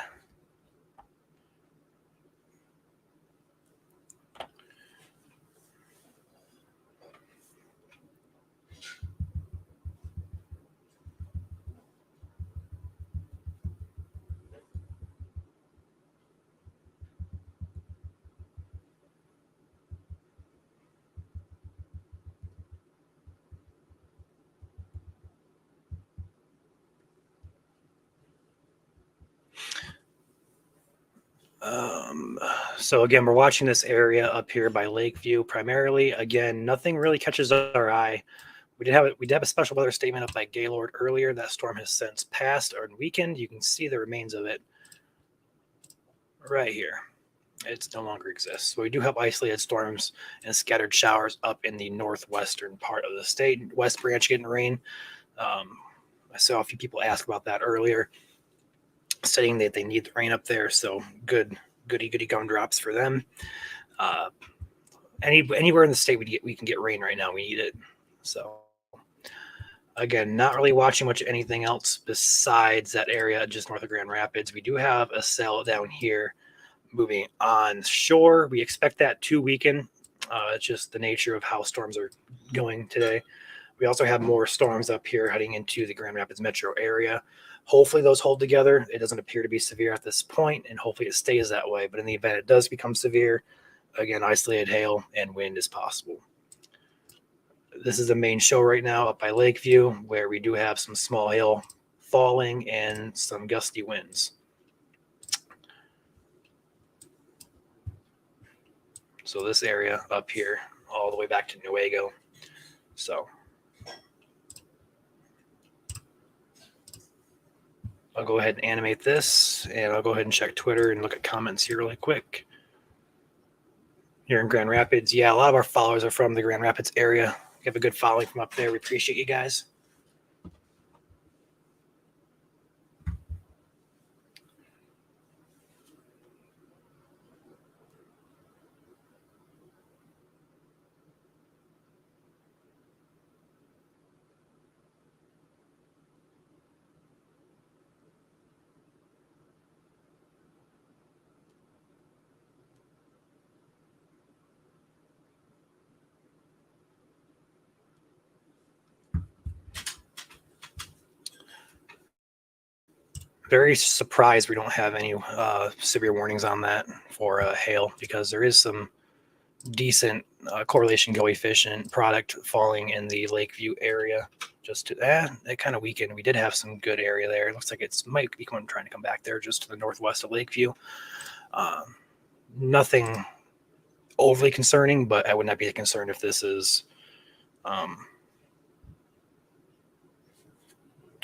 So again, we're watching this area up here by Lakeview primarily. Again, nothing really catches our eye. We did have a special weather statement up by Gaylord earlier. That storm has since passed or weakened. You can see the remains of it right here. It no longer exists. So we do have isolated storms and scattered showers up in the northwestern part of the state. West Branch getting rain. I saw a few people ask about that earlier, saying that they need the rain up there. So goody gumdrops for them. Anywhere in the state we can get rain right now. We need it. So again, not really watching much anything else besides that area just north of Grand Rapids. We do have a cell down here moving on shore. We expect that to weaken. It's just the nature of how storms are going today. We also have more storms up here heading into the Grand Rapids metro area. Hopefully those hold together. It doesn't appear to be severe at this point, and hopefully it stays that way. But in the event it does become severe, again, isolated hail and wind is possible. This is the main show right now up by Lakeview, where we do have some small hail falling and some gusty winds. So this area up here, all the way back to Newaygo. So I'll go ahead and animate this, and I'll go ahead and check Twitter and look at comments here really quick. Here in Grand Rapids, yeah, a lot of our followers are from the Grand Rapids area. We have a good following from up there. We appreciate you guys. Very surprised we don't have any severe warnings on that for hail, because there is some decent correlation coefficient product falling in the Lakeview area. Just to it kind of weakened. We did have some good area there. It looks like it's might be trying to come back there just to the northwest of Lakeview. Nothing overly concerning, but I would not be concerned if this is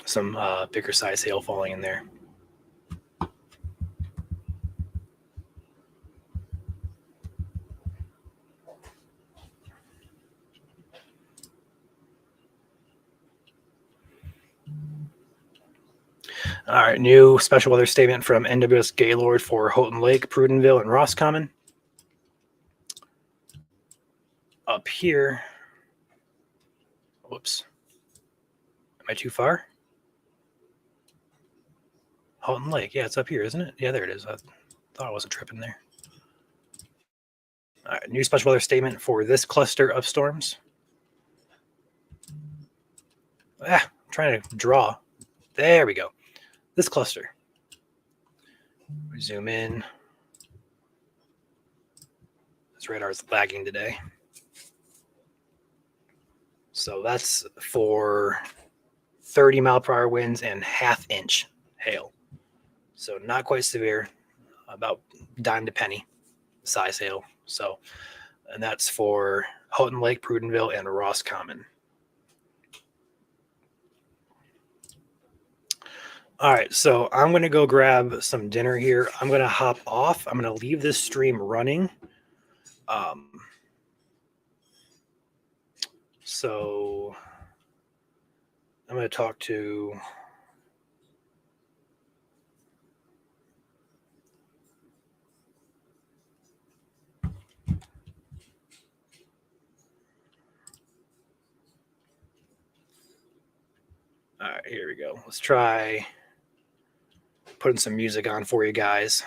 some bigger size hail falling in there. All right, new special weather statement from NWS Gaylord for Houghton Lake, Prudenville, and Roscommon. Up here, whoops, am I too far? Houghton Lake, yeah, it's up here, isn't it? Yeah, there it is. I thought I wasn't tripping there. All right, new special weather statement for this cluster of storms. I'm trying to draw. There we go. This cluster. We zoom in. This radar is lagging today. So that's for 30-mile-per-hour winds and half-inch hail. So not quite severe, about dime to penny size hail. So, and that's for Houghton Lake, Prudenville, and Roscommon. All right, so I'm going to go grab some dinner here. I'm going to hop off. I'm going to leave this stream running. So I'm going to talk to all right, here we go. Let's try putting some music on for you guys.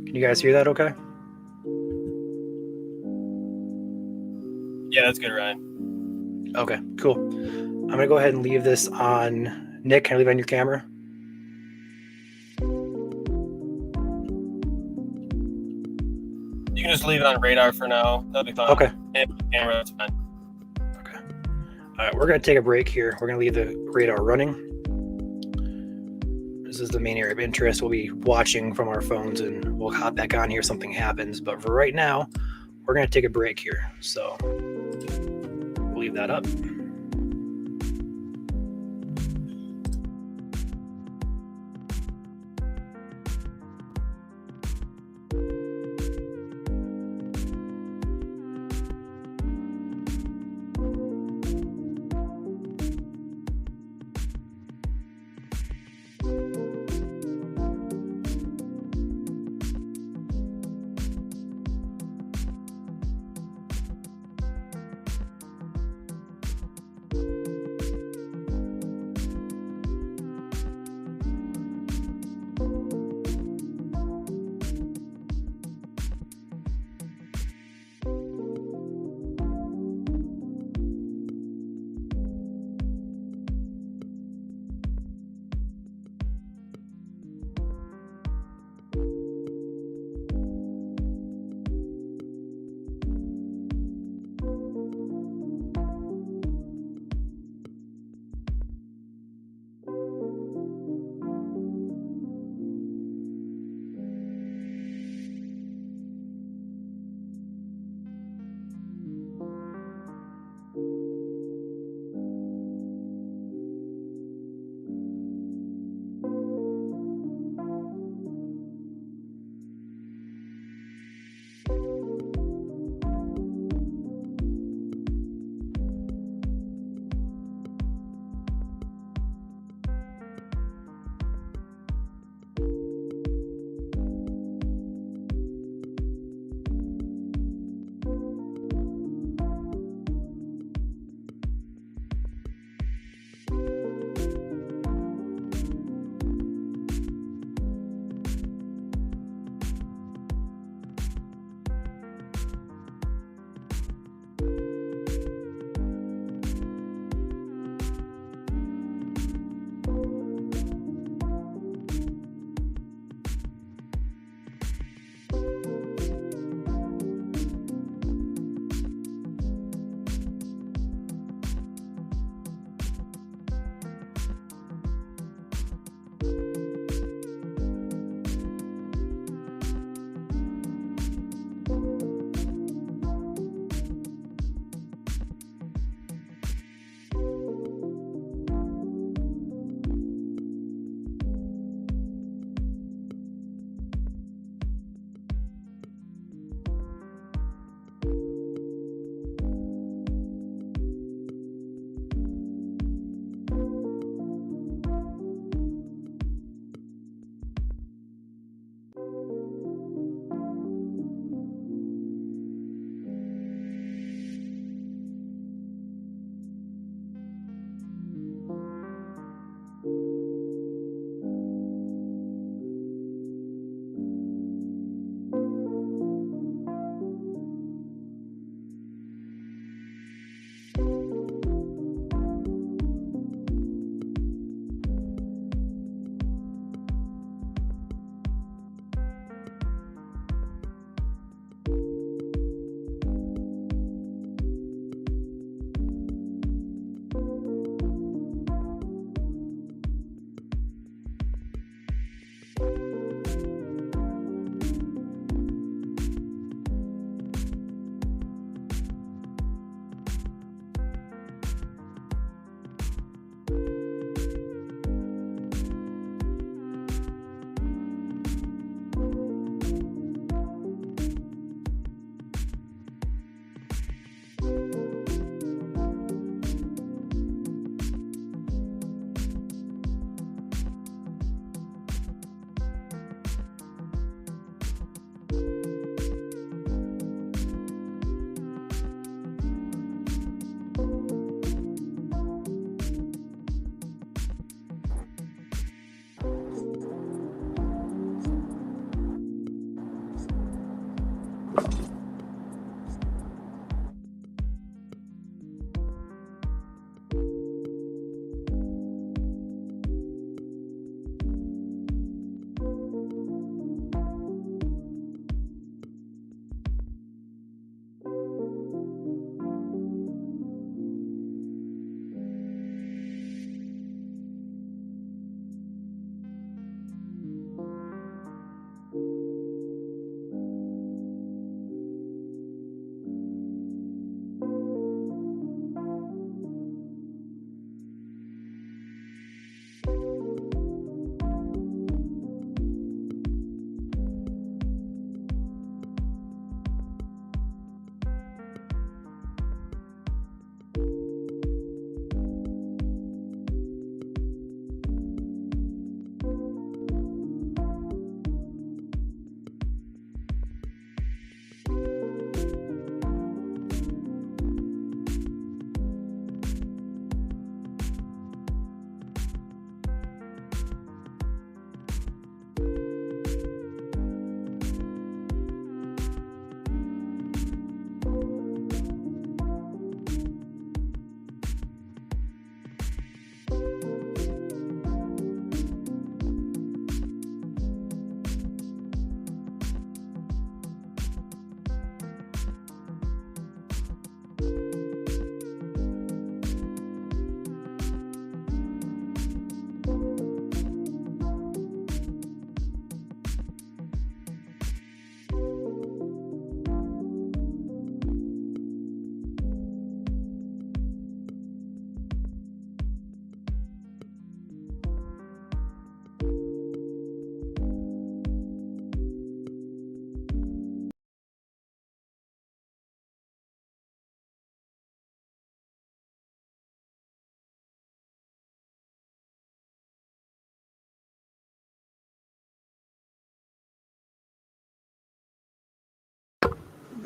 Can you guys hear that okay? Yeah, that's good, Ryan. Okay, cool. I'm gonna go ahead and leave this on. Nick, can I leave it on your camera? You can just leave it on radar for now. That'll be fine. Okay. And camera, that's fine. Okay. All right, we're gonna take a break here. We're gonna leave the radar running. This is the main area of interest. We'll be watching from our phones, and we'll hop back on here if something happens. But for right now, we're gonna take a break here. So we'll leave that up.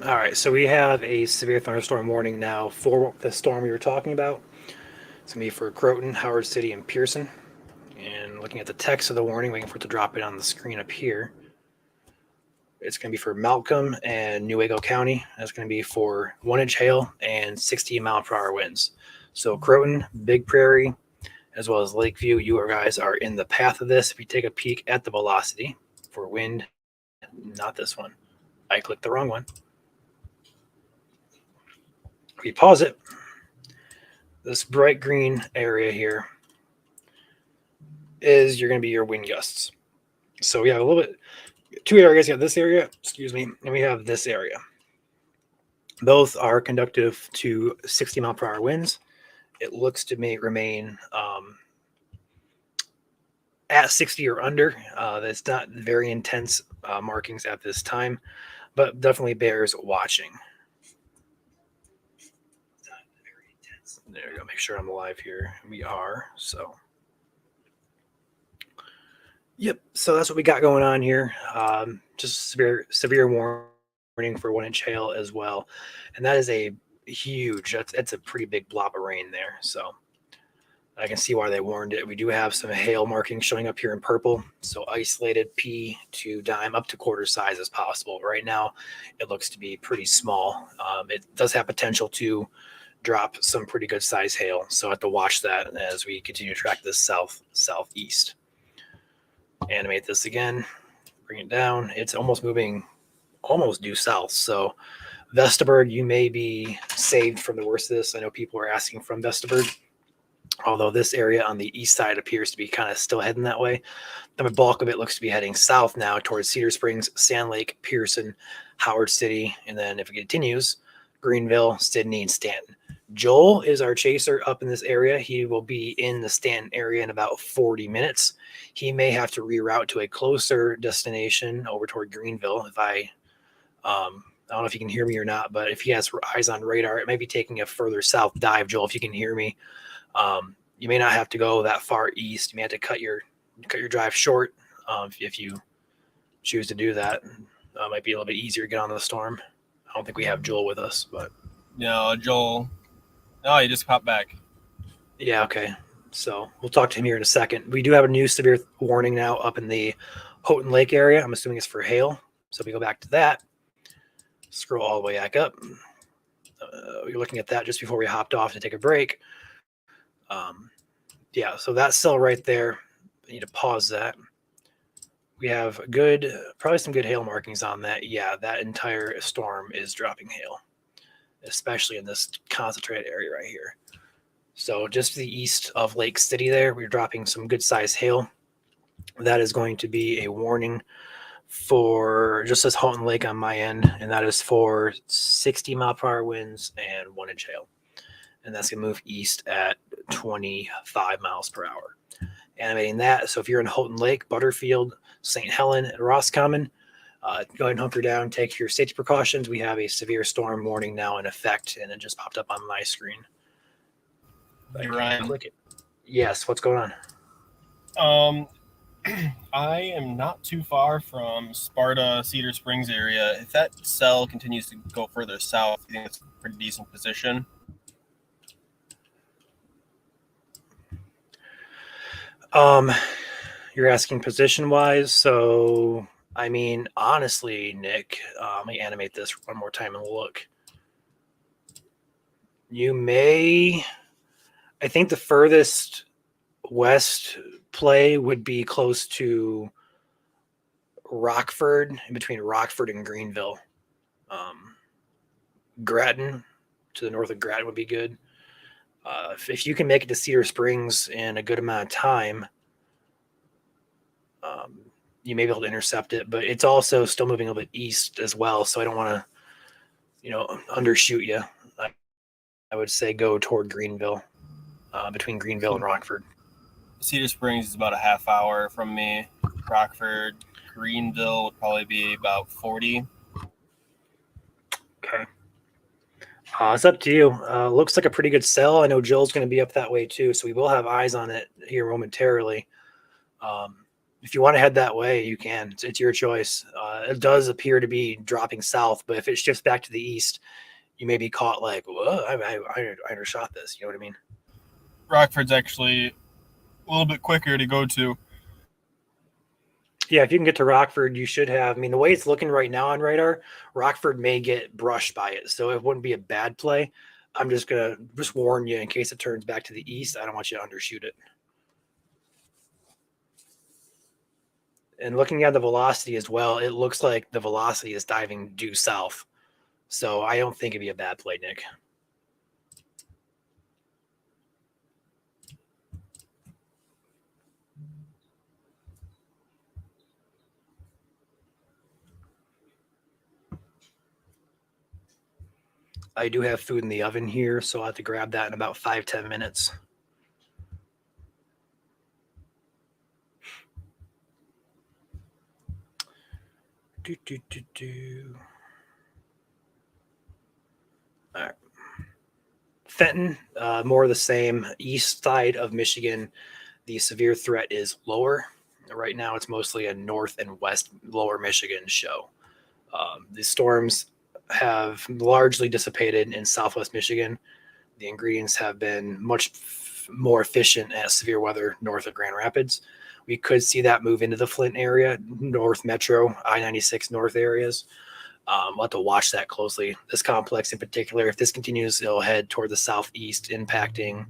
All right, so we have a severe thunderstorm warning now for the storm we were talking about. It's gonna be for Croton, Howard City, and Pearson. And looking at the text of the warning, waiting for it to drop it on the screen up here. It's gonna be for Malcolm and Newaygo County. That's gonna be for 1-inch hail and 60-mile-per-hour winds. So Croton, Big Prairie, as well as Lakeview, you guys are in the path of this. If you take a peek at the velocity for wind, not this one. I clicked the wrong one. If you pause it, this bright green area here is you're going to be your wind gusts. So we have a little bit, two areas. You have this area, excuse me, and we have this area. Both are conductive to 60-mile-per-hour winds. It looks to me remain at 60 or under. That's not very intense markings at this time, but definitely bears watching. There we go. Make sure I'm live here. We are. So, yep. So that's what we got going on here. Just severe warning for 1-inch hail as well, and that is a huge. That's a pretty big blob of rain there. So I can see why they warned it. We do have some hail markings showing up here in purple. So isolated P to dime up to quarter size as possible. Right now, it looks to be pretty small. It does have potential to drop some pretty good size hail. So I have to watch that as we continue to track this southeast. Animate this again, bring it down. It's almost moving almost due south. So Vestaburg, you may be saved from the worst of this. I know people are asking from Vestaburg, although this area on the east side appears to be kind of still heading that way. The bulk of it looks to be heading south now towards Cedar Springs, Sand Lake, Pearson, Howard City, and then if it continues, Greenville, Sidney, and Stanton. Joel is our chaser up in this area. He will be in the Stanton area in about 40 minutes. He may have to reroute to a closer destination over toward Greenville. If I don't know if you can hear me or not, but if he has eyes on radar, it may be taking a further south dive. Joel, if you can hear me, you may not have to go that far east. You may have to cut your drive short if you choose to do that. Might be a little bit easier to get on the storm. I don't think we have Joel with us, but No, Joel. No, he just popped back. yeah, okay. So we'll talk to him here in a second. We do have a new severe warning now up in the Houghton Lake area. I'm assuming it's for hail. So if we go back to that, scroll all the way back up. You're looking at that just before we hopped off to take a break. Yeah, so that cell right there, I need to pause that. We have probably some good hail markings on that. Yeah, that entire storm is dropping hail, especially in this concentrated area right here. So just to the east of Lake City there, we're dropping some good size hail. That is going to be a warning for just as Houghton Lake on my end, and that is for 60-mile-per-hour winds and 1-inch hail. And that's going to move east at 25 miles per hour. Animating that. So if you're in Houghton Lake, Butterfield, St. Helen, and Roscommon, go ahead and hunker down, take your safety precautions. We have a severe storm warning now in effect, and it just popped up on my screen. Hey, Ryan. Click it. Yes, what's going on? I am not too far from Sparta, Cedar Springs area. If that cell continues to go further south, I think it's a pretty decent position. You're asking position-wise, so I mean, honestly, Nick, let me animate this one more time and look. I think the furthest west play would be close to Rockford, in between Rockford and Greenville. Grattan, to the north of Grattan would be good. If you can make it to Cedar Springs in a good amount of time, you may be able to intercept it, but it's also still moving a little bit east as well. So I don't want to, undershoot you. I would say go toward Greenville, between Greenville and Rockford. Cedar Springs is about a half hour from me. Rockford, Greenville would probably be about 40. Okay. It's up to you. Looks like a pretty good sell. I know Joel's going to be up that way too, so we will have eyes on it here momentarily. if you want to head that way, you can. It's your choice. It does appear to be dropping south, but if it shifts back to the east, you may be caught like, whoa, I undershot this. You know what I mean? Rockford's actually a little bit quicker to go to. Yeah, if you can get to Rockford, you should have. I mean, the way it's looking right now on radar, Rockford may get brushed by it, so it wouldn't be a bad play. I'm just gonna warn you in case it turns back to the east. I don't want you to undershoot it. And looking at the velocity as well, it looks like the velocity is diving due south. So I don't think it'd be a bad play, Nick. I do have food in the oven here, so I'll have to grab that in about 5-10 minutes. All right. Fenton, more of the same. East side of Michigan, the severe threat is lower. Right now, it's mostly a north and west lower Michigan show. The storms have largely dissipated in southwest Michigan. The ingredients have been much more efficient at severe weather north of Grand Rapids. We could see that move into the Flint area, North Metro, I-96 North areas. We'll have to watch that closely. This complex in particular, if this continues, it'll head toward the southeast, impacting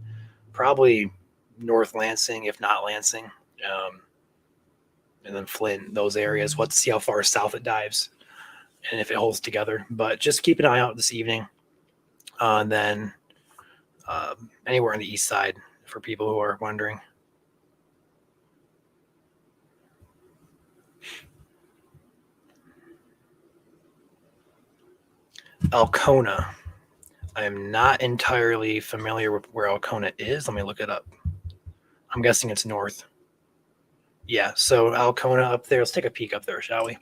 probably North Lansing, if not Lansing, and then Flint, those areas. We'll have to see how far south it dives and if it holds together. But just keep an eye out this evening. And then anywhere on the east side for people who are wondering. Alcona. I am not entirely familiar with where Alcona is. Let me look it up. I'm guessing it's north. Yeah, so Alcona up there. Let's take a peek up there, shall we?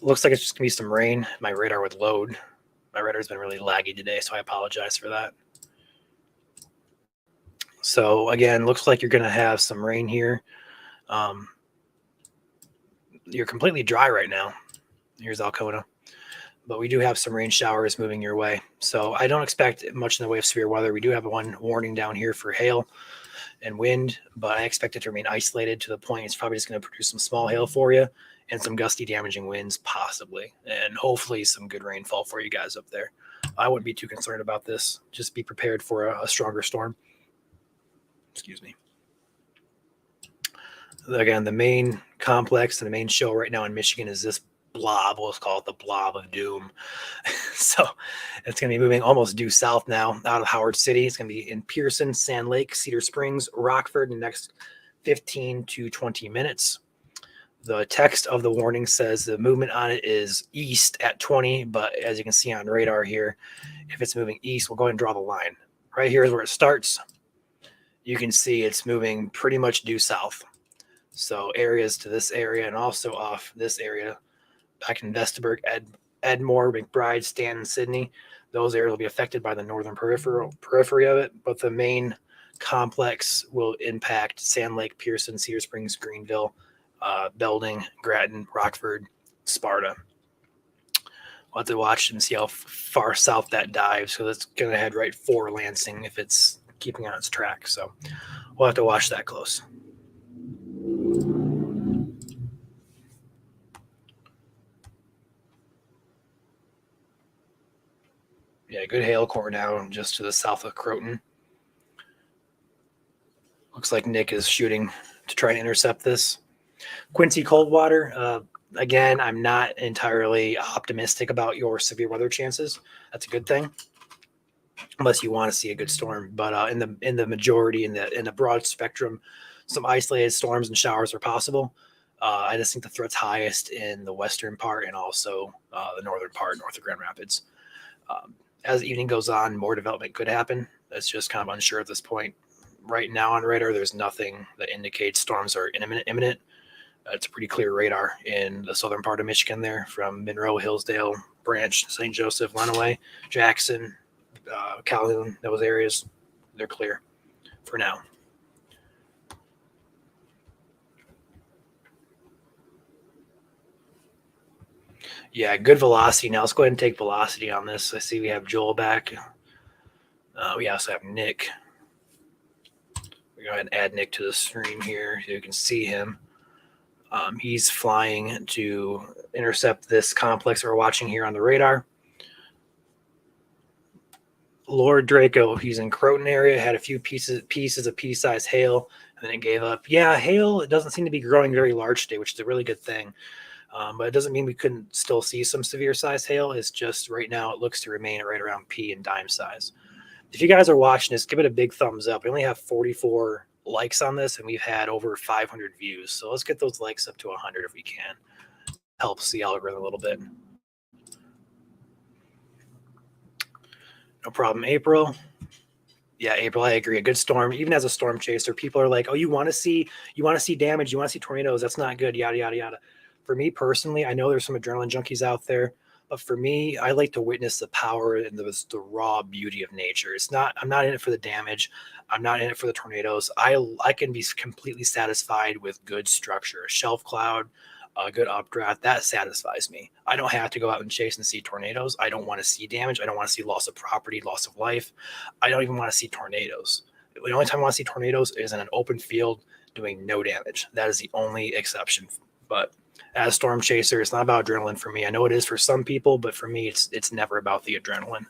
Looks like it's just going to be some rain. My radar would load. My radar's been really laggy today, so I apologize for that. So, again, looks like you're going to have some rain here. You're completely dry right now. Here's Alcona. But we do have some rain showers moving your way. So I don't expect much in the way of severe weather. We do have one warning down here for hail and wind, but I expect it to remain isolated to the point it's probably just going to produce some small hail for you and some gusty damaging winds possibly, and hopefully some good rainfall for you guys up there. I wouldn't be too concerned about this. Just be prepared for a stronger storm. Excuse me. Again, the main complex and the main show right now in Michigan is this blob. We'll call it the blob of doom. So it's going to be moving almost due south now out of Howard City. It's going to be in Pearson, Sand Lake, Cedar Springs, Rockford in the next 15 to 20 minutes. The text of the warning says the movement on it is east at 20, but as you can see on radar here, if it's moving east, we'll go ahead and draw the line. Right here is where it starts. You can see it's moving pretty much due south. So areas to this area and also off this area, back in Vestaburg, Edmore, McBride, Stanton, Sydney, those areas will be affected by the northern periphery of it, but the main complex will impact Sand Lake, Pearson, Cedar Springs, Greenville, Belding, Grattan, Rockford, Sparta. We'll have to watch and see how far south that dives, because it's going to head right for Lansing if it's keeping on its track. So we'll have to watch that close. Yeah, good hail core now just to the south of Croton. Looks like Nick is shooting to try and intercept this. Quincy Coldwater, again, I'm not entirely optimistic about your severe weather chances. That's a good thing, unless you want to see a good storm. But in the majority, in the broad spectrum, some isolated storms and showers are possible. I just think the threat's highest in the western part and also the northern part, north of Grand Rapids. As the evening goes on, more development could happen. It's just kind of unsure at this point. Right now on radar, there's nothing that indicates storms are imminent. It's a pretty clear radar in the southern part of Michigan there, from Monroe, Hillsdale, Branch, St. Joseph, Lenawee, Jackson, Calhoun, those areas, they're clear for now. Yeah, good velocity. Now let's go ahead and take velocity on this. I see we have Joel back. We also have Nick. We go ahead and add Nick to the stream here so you can see him. He's flying to intercept this complex we're watching here on the radar. Lord Draco, he's in Croton area, had a few pieces of pea-sized hail, and then it gave up. Yeah, hail, it doesn't seem to be growing very large today, which is a really good thing. But it doesn't mean we couldn't still see some severe size hail. It's just right now it looks to remain right around pea and dime size. If you guys are watching this, give it a big thumbs up. We only have 44 likes on this, and we've had over 500 views. So let's get those likes up to 100 if we can. Helps the algorithm a little bit. No problem. April. Yeah, April, I agree. A good storm, even as a storm chaser, people are like, oh, you want to see damage, you want to see tornadoes. That's not good. Yada, yada, yada. For me personally, I know there's some adrenaline junkies out there, but for me, I like to witness the power and the raw beauty of nature. I'm not in it for the damage. I'm not in it for the tornadoes. I can be completely satisfied with good structure, a shelf cloud, a good updraft. That satisfies me. I don't have to go out and chase and see tornadoes. I don't want to see damage. I don't want to see loss of property, loss of life. I don't even want to see tornadoes. The only time I want to see tornadoes is in an open field doing no damage. That is the only exception. But as storm chaser, it's not about adrenaline for me. I know it is for some people, but for me, it's never about the adrenaline.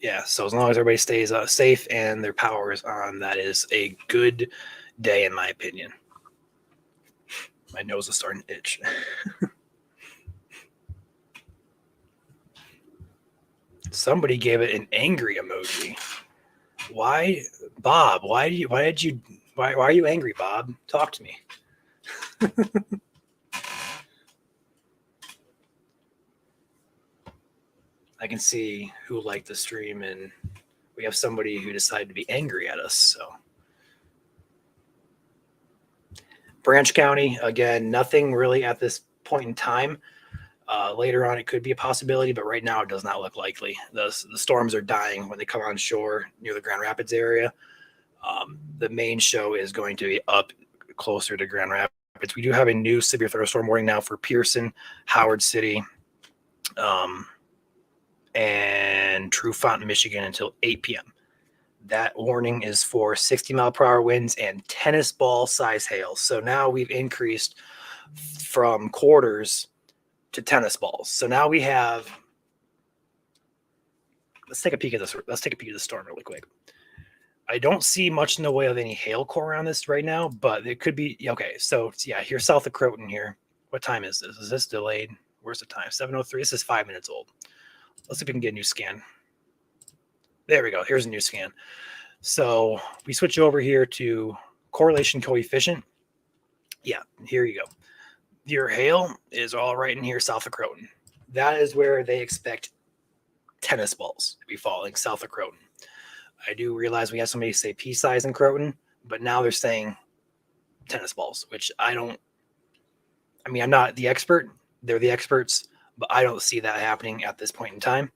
Yeah, so as long as everybody stays safe and their power is on, that is a good day in my opinion. My nose is starting to itch. Somebody gave it an angry emoji. Why, Bob? Why are you angry, Bob? Talk to me. I can see who liked the stream, and we have somebody who decided to be angry at us. So, Branch County, again, nothing really at this point in time. Later on, it could be a possibility, but right now it does not look likely. The storms are dying when they come on shore near the Grand Rapids area. The main show is going to be up closer to Grand Rapids. We do have a new severe thunderstorm warning now for Pearson, Howard City, and Trufant, Michigan until 8 p.m. That warning is for 60-mile-per-hour winds and tennis ball size hail. So now we've increased from quarters to tennis balls. So now we have. Let's take a peek at this. Let's take a peek at the storm really quick. I don't see much in the way of any hail core around this right now, but it could be okay. So yeah, here south of Croton here. What time is this? Is this delayed? Where's the time? 7:03. This is 5 minutes old. Let's see if we can get a new scan. There we go. Here's a new scan. So we switch over here to correlation coefficient. Yeah, here you go. Your hail is all right in here south of Croton. That is where they expect tennis balls to be falling south of Croton. I do realize we have somebody say pea size in Croton, but now they're saying tennis balls, which I'm not the expert. They're the experts, but I don't see that happening at this point in time.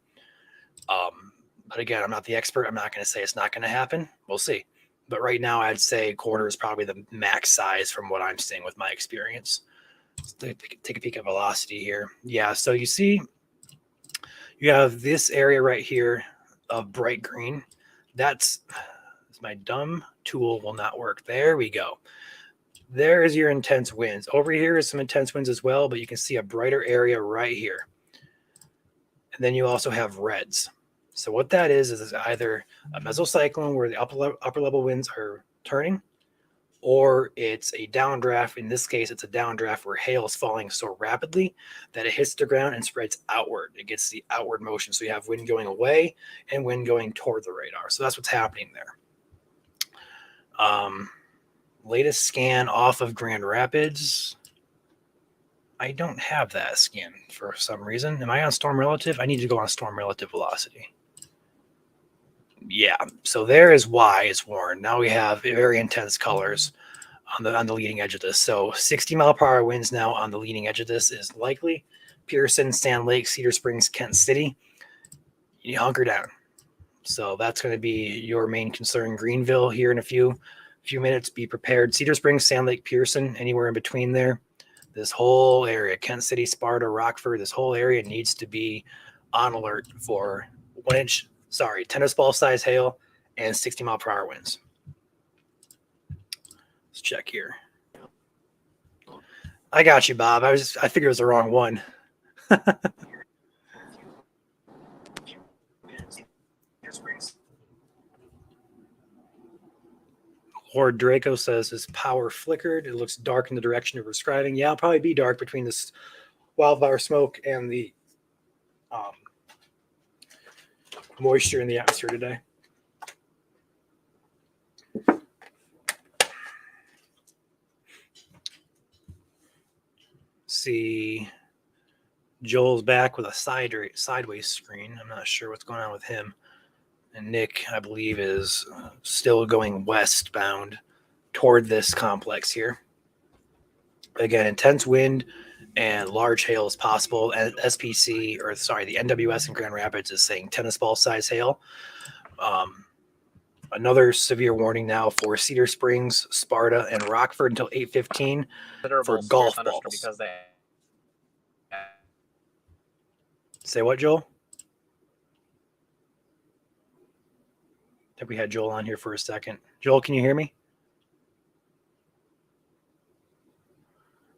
But again, I'm not the expert. I'm not going to say it's not going to happen. We'll see. But right now, I'd say quarter is probably the max size from what I'm seeing with my experience. Let's take a peek at velocity here. Yeah, so you see, you have this area right here of bright green. That's my dumb tool will not work. There we go. There is your intense winds. Over here is some intense winds as well, but you can see a brighter area right here. And then you also have reds. So what that is either a mesocyclone where the upper level winds are turning, or it's a downdraft. In this case, it's a downdraft where hail is falling so rapidly that it hits the ground and spreads outward. It gets the outward motion. So you have wind going away and wind going toward the radar. So that's what's happening there. Latest scan off of Grand Rapids. I don't have that scan for some reason. Am I on storm relative? I need to go on storm relative velocity. Yeah, so there is why it's warned. Now we have very intense colors on the leading edge of this. So 60-mile-per-hour winds now on the leading edge of this is likely. Pearson, Sand Lake, Cedar Springs, Kent City. You hunker down. So that's going to be your main concern. Greenville here in a few. few minutes, be prepared. Cedar Springs, Sand Lake, Pearson, anywhere in between there. This whole area, Kent City, Sparta, Rockford, this whole area needs to be on alert for 1 inch, tennis ball size hail and 60-mile-per-hour winds. Let's check here. I got you, Bob. I figured it was the wrong one. Lord Draco says his power flickered. It looks dark in the direction of prescribing. Yeah, it'll probably be dark between this wildfire smoke and the moisture in the atmosphere today. See, Joel's back with a sideways screen. I'm not sure what's going on with him. And Nick, I believe, is still going westbound toward this complex here. Again, intense wind and large hail is possible. And the NWS in Grand Rapids is saying tennis ball size hail. Another severe warning now for Cedar Springs, Sparta, and Rockford until 8:15 for golf balls. Because they Say what, Joel? I think we had Joel on here for a second. Joel, can you hear me?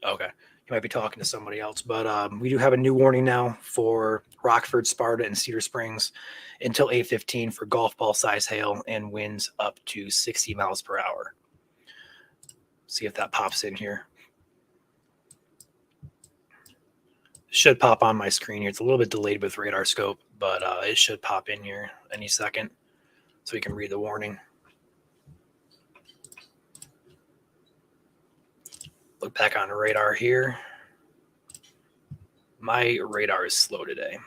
Okay. You might be talking to somebody else, but we do have a new warning now for Rockford, Sparta, and Cedar Springs until 8:15 for golf ball size hail and winds up to 60 miles per hour. See if that pops in here. Should pop on my screen here. It's a little bit delayed with radar scope, but it should pop in here any second so we can read the warning. Look back on radar here. My radar is slow today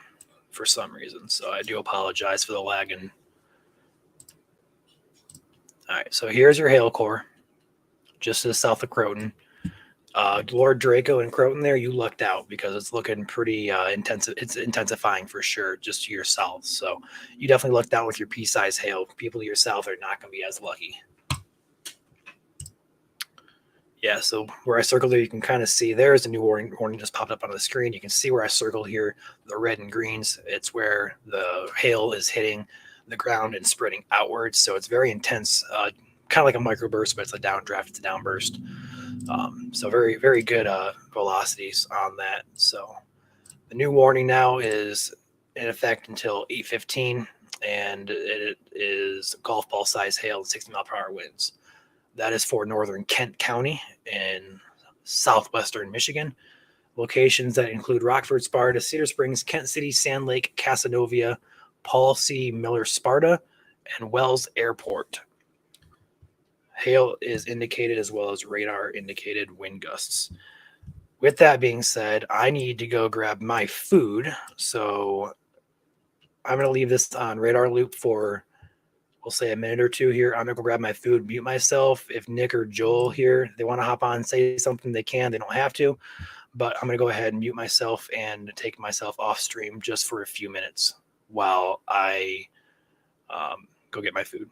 for some reason, so I do apologize for the lagging. All right, so here's your hail core, just to the south of Croton. Lord Draco and Croton there, you lucked out because it's looking pretty intensive. It's intensifying for sure, just to your south. So you definitely lucked out with your pea-size hail. People to your south are not going to be as lucky. Yeah, so where I circled there, you can kind of see there's a new warning just popped up on the screen. You can see where I circled here, the red and greens. It's where the hail is hitting the ground and spreading outwards. So it's very intense, kind of like a microburst, but it's a downdraft, it's a downburst. So very, very good velocities on that. So the new warning now is in effect until 8:15, and it is golf ball size hail and 60-mile-per-hour winds. That is for northern Kent County in southwestern Michigan. Locations that include Rockford, Sparta, Cedar Springs, Kent City, Sand Lake, Casanova, Paul C. Miller, Sparta, and Wells Airport. Hail is indicated as well as radar indicated wind gusts. With that being said, I need to go grab my food. So I'm going to leave this on radar loop for, we'll say, a minute or two here. I'm going to go grab my food, mute myself. If Nick or Joel here, they want to hop on and say something, they can. They don't have to. But I'm going to go ahead and mute myself and take myself off stream just for a few minutes while I go get my food.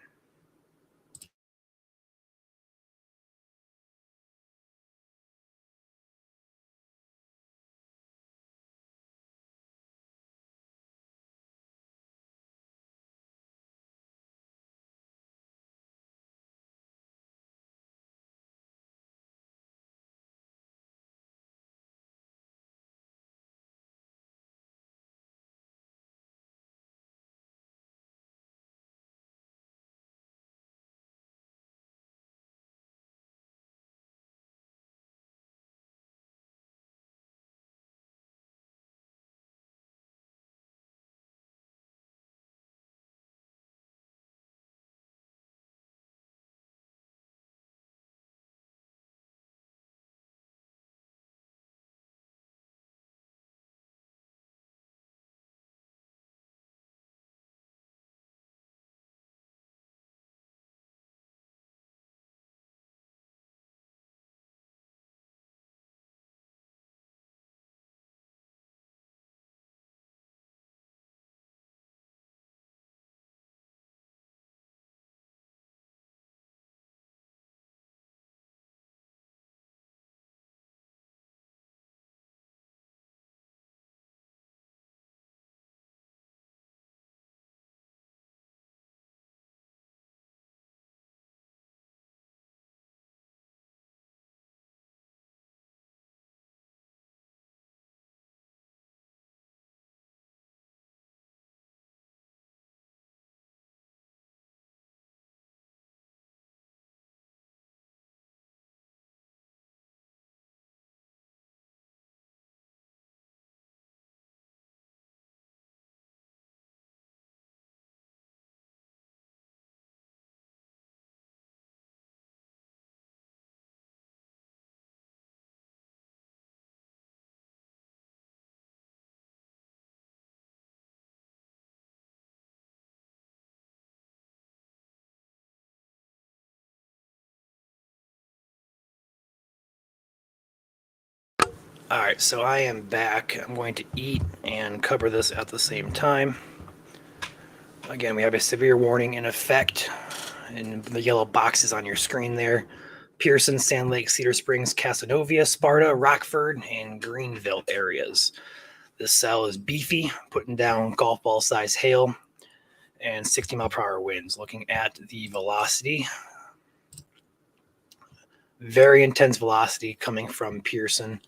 All right, so I am back. I'm going to eat and cover this at the same time. Again, we have a severe warning in effect in the yellow boxes on your screen there. Pearson, Sand Lake, Cedar Springs, Casanova, Sparta, Rockford, and Greenville areas. This cell is beefy, putting down golf ball size hail and 60-mile-per-hour winds. Looking at the velocity, very intense velocity coming from Pearson,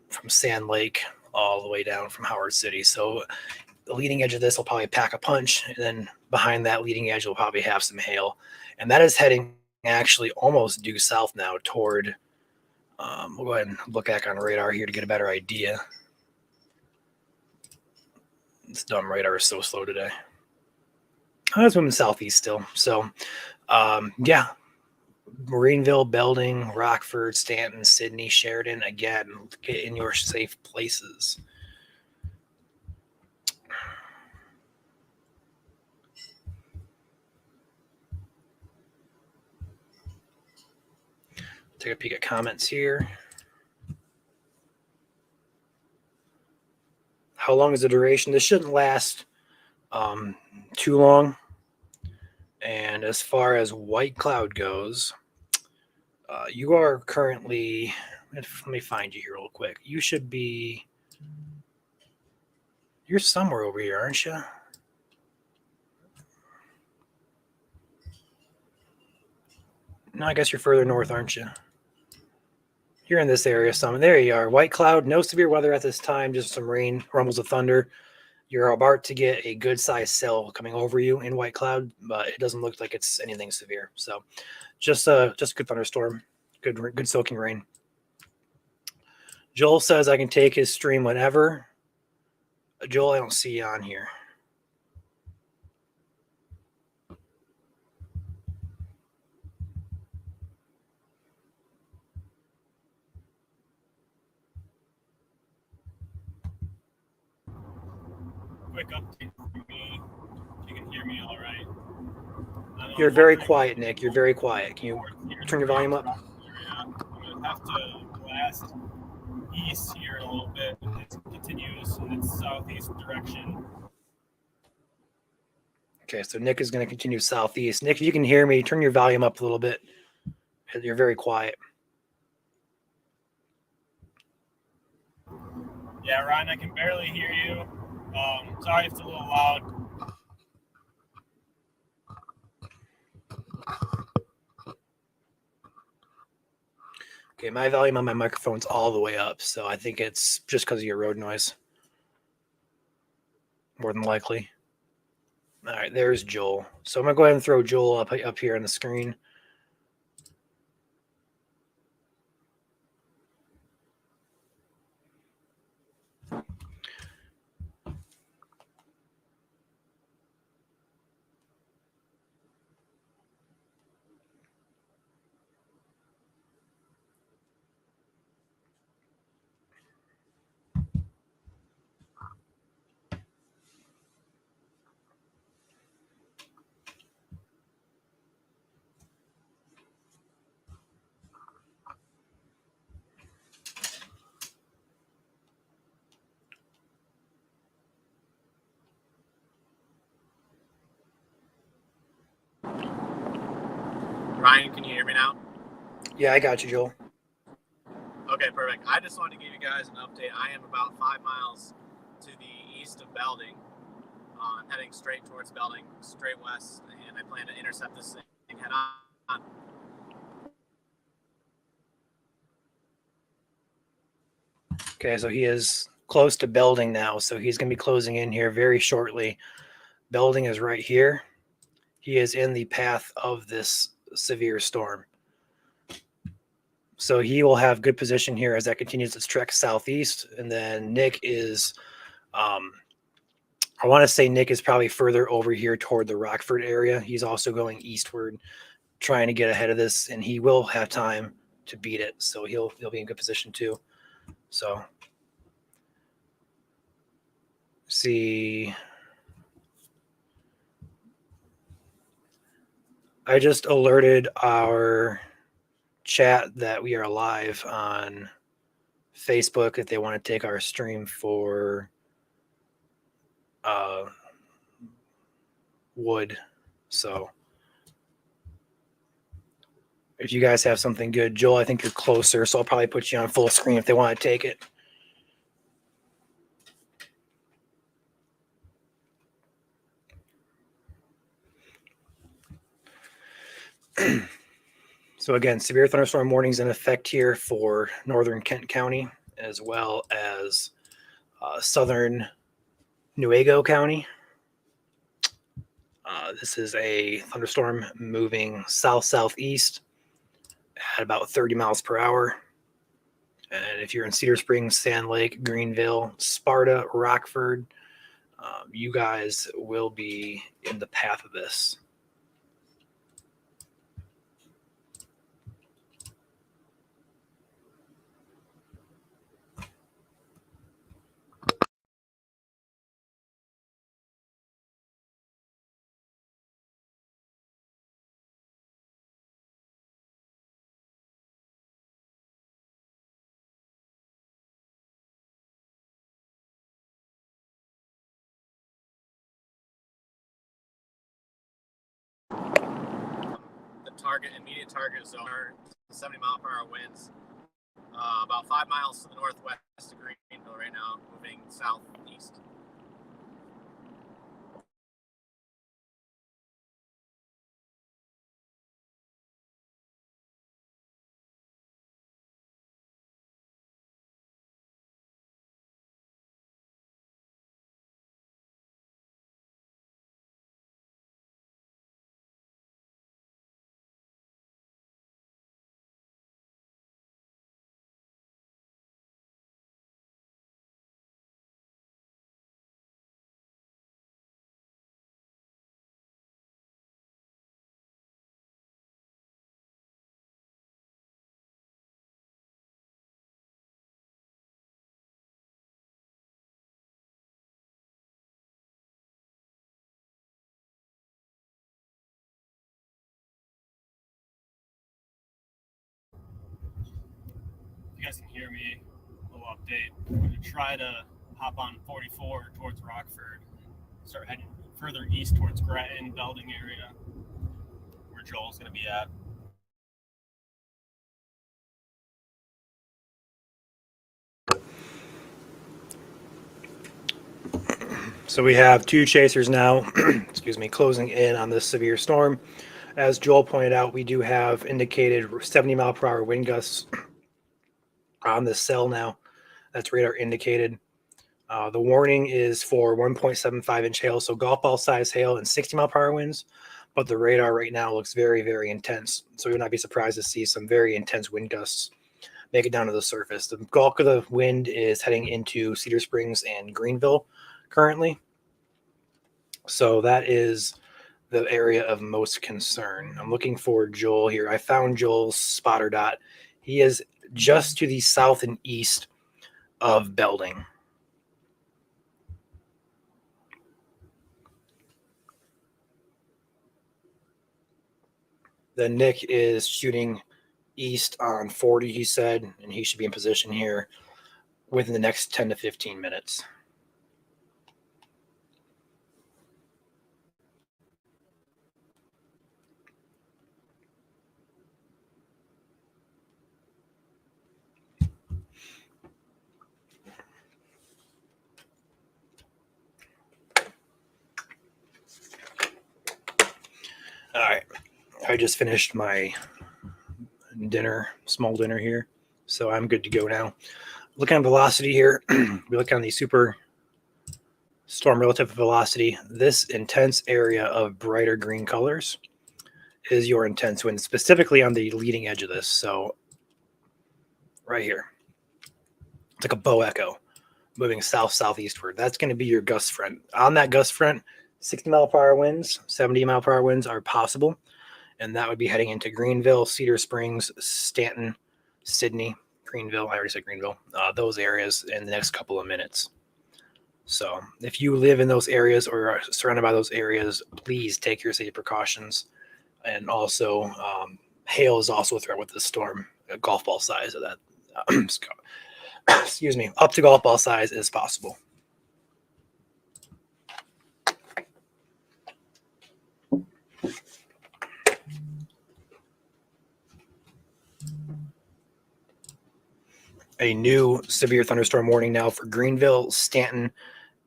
from Sand Lake, all the way down from Howard City. So the leading edge of this will probably pack a punch, and then behind that leading edge will probably have some hail. And that is heading actually almost due south now toward, we'll go ahead and look back on radar here to get a better idea. This dumb radar is so slow today. Oh, it's moving southeast still. So, yeah, Marineville, Belding, Rockford, Stanton, Sydney, Sheridan. Again, get in your safe places. Take a peek at comments here. How long is the duration? This shouldn't last too long. And as far as White Cloud goes, you are currently, let me find you here real quick. You should be, you're somewhere over here, aren't you? No, I guess you're further north, aren't you? You're in this area some. There you are. White Cloud, no severe weather at this time, just some rain, rumbles of thunder. You're about to get a good sized cell coming over you in White Cloud, but it doesn't look like it's anything severe. So just a good thunderstorm, good soaking rain. Joel says I can take his stream whenever. Joel, I don't see you on here. Quick update for me. If you can hear me all right. You're very quiet, Nick. You're very quiet. Can you turn your volume up? I'm going to have to blast east here a little bit. It continues in its southeast direction. Okay, so Nick is going to continue southeast. Nick, if you can hear me, turn your volume up a little bit. You're very quiet. Yeah, Ryan, I can barely hear you. Sorry if it's a little loud. Okay, my volume on my microphone's all the way up, so I think it's just because of your road noise. More than likely. All right, there's Joel. So I'm going to go ahead and throw Joel up here on the screen. Ryan, can you hear me now? Yeah, I got you, Joel. Okay, perfect. I just wanted to give you guys an update. I am about 5 miles to the east of Belding, heading straight towards Belding, straight west, and I plan to intercept this thing head on. Okay, so he is close to Belding now, so he's going to be closing in here very shortly. Belding is right here. He is in the path of this severe storm. So he will have good position here as that continues its trek southeast. And then Nick is, I want to say Nick is probably further over here toward the Rockford area. He's also going eastward, trying to get ahead of this, and he will have time to beat it. So he'll be in good position too. So see, I just alerted our chat that we are live on Facebook if they want to take our stream for wood. So if you guys have something good, Joel, I think you're closer, so I'll probably put you on full screen if they want to take it. So again, severe thunderstorm warnings in effect here for northern Kent County as well as southern Nuevo County. This is a thunderstorm moving south-southeast at about 30 miles per hour. And if you're in Cedar Springs, Sand Lake, Greenville, Sparta, Rockford, you guys will be in the path of this. The immediate target zone are 70-mile-per-hour winds. About 5 miles to the northwest of Greenville right now, moving southeast. If you guys can hear me, a little update. I'm going to try to hop on 44 towards Rockford, start heading further east towards Gretton, Belding area, where Joel's going to be at. So we have two chasers now, excuse me, closing in on this severe storm. As Joel pointed out, we do have indicated 70-mile-per-hour wind gusts on this cell now. That's radar indicated. The warning is for 1.75-inch hail, so golf ball size hail and 60-mile-per-hour winds. But the radar right now looks very, very intense. So we would not be surprised to see some very intense wind gusts make it down to the surface. The bulk of the wind is heading into Cedar Springs and Greenville currently. So that is the area of most concern. I'm looking for Joel here. I found Joel's spotter dot. He is just to the south and east of Belding. Then Nick is shooting east on 40, he said, and he should be in position here within the next 10 to 15 minutes. All right. I just finished my dinner, small dinner here. So I'm good to go now. Looking at velocity here, we look on the super storm relative velocity. This intense area of brighter green colors is your intense wind, specifically on the leading edge of this. So right here, it's like a bow echo moving south-southeastward. That's going to be your gust front. On that gust front, 60-mile-per-hour winds, 70-mile-per-hour winds are possible. And that would be heading into Greenville, Cedar Springs, Stanton, Sydney, Greenville. I already said Greenville. Those areas in the next couple of minutes. So if you live in those areas or are surrounded by those areas, please take your safety precautions. And also, hail is also a threat with the storm, a golf ball size of that. excuse me, up to golf ball size as possible. A new severe thunderstorm warning now for Greenville, Stanton,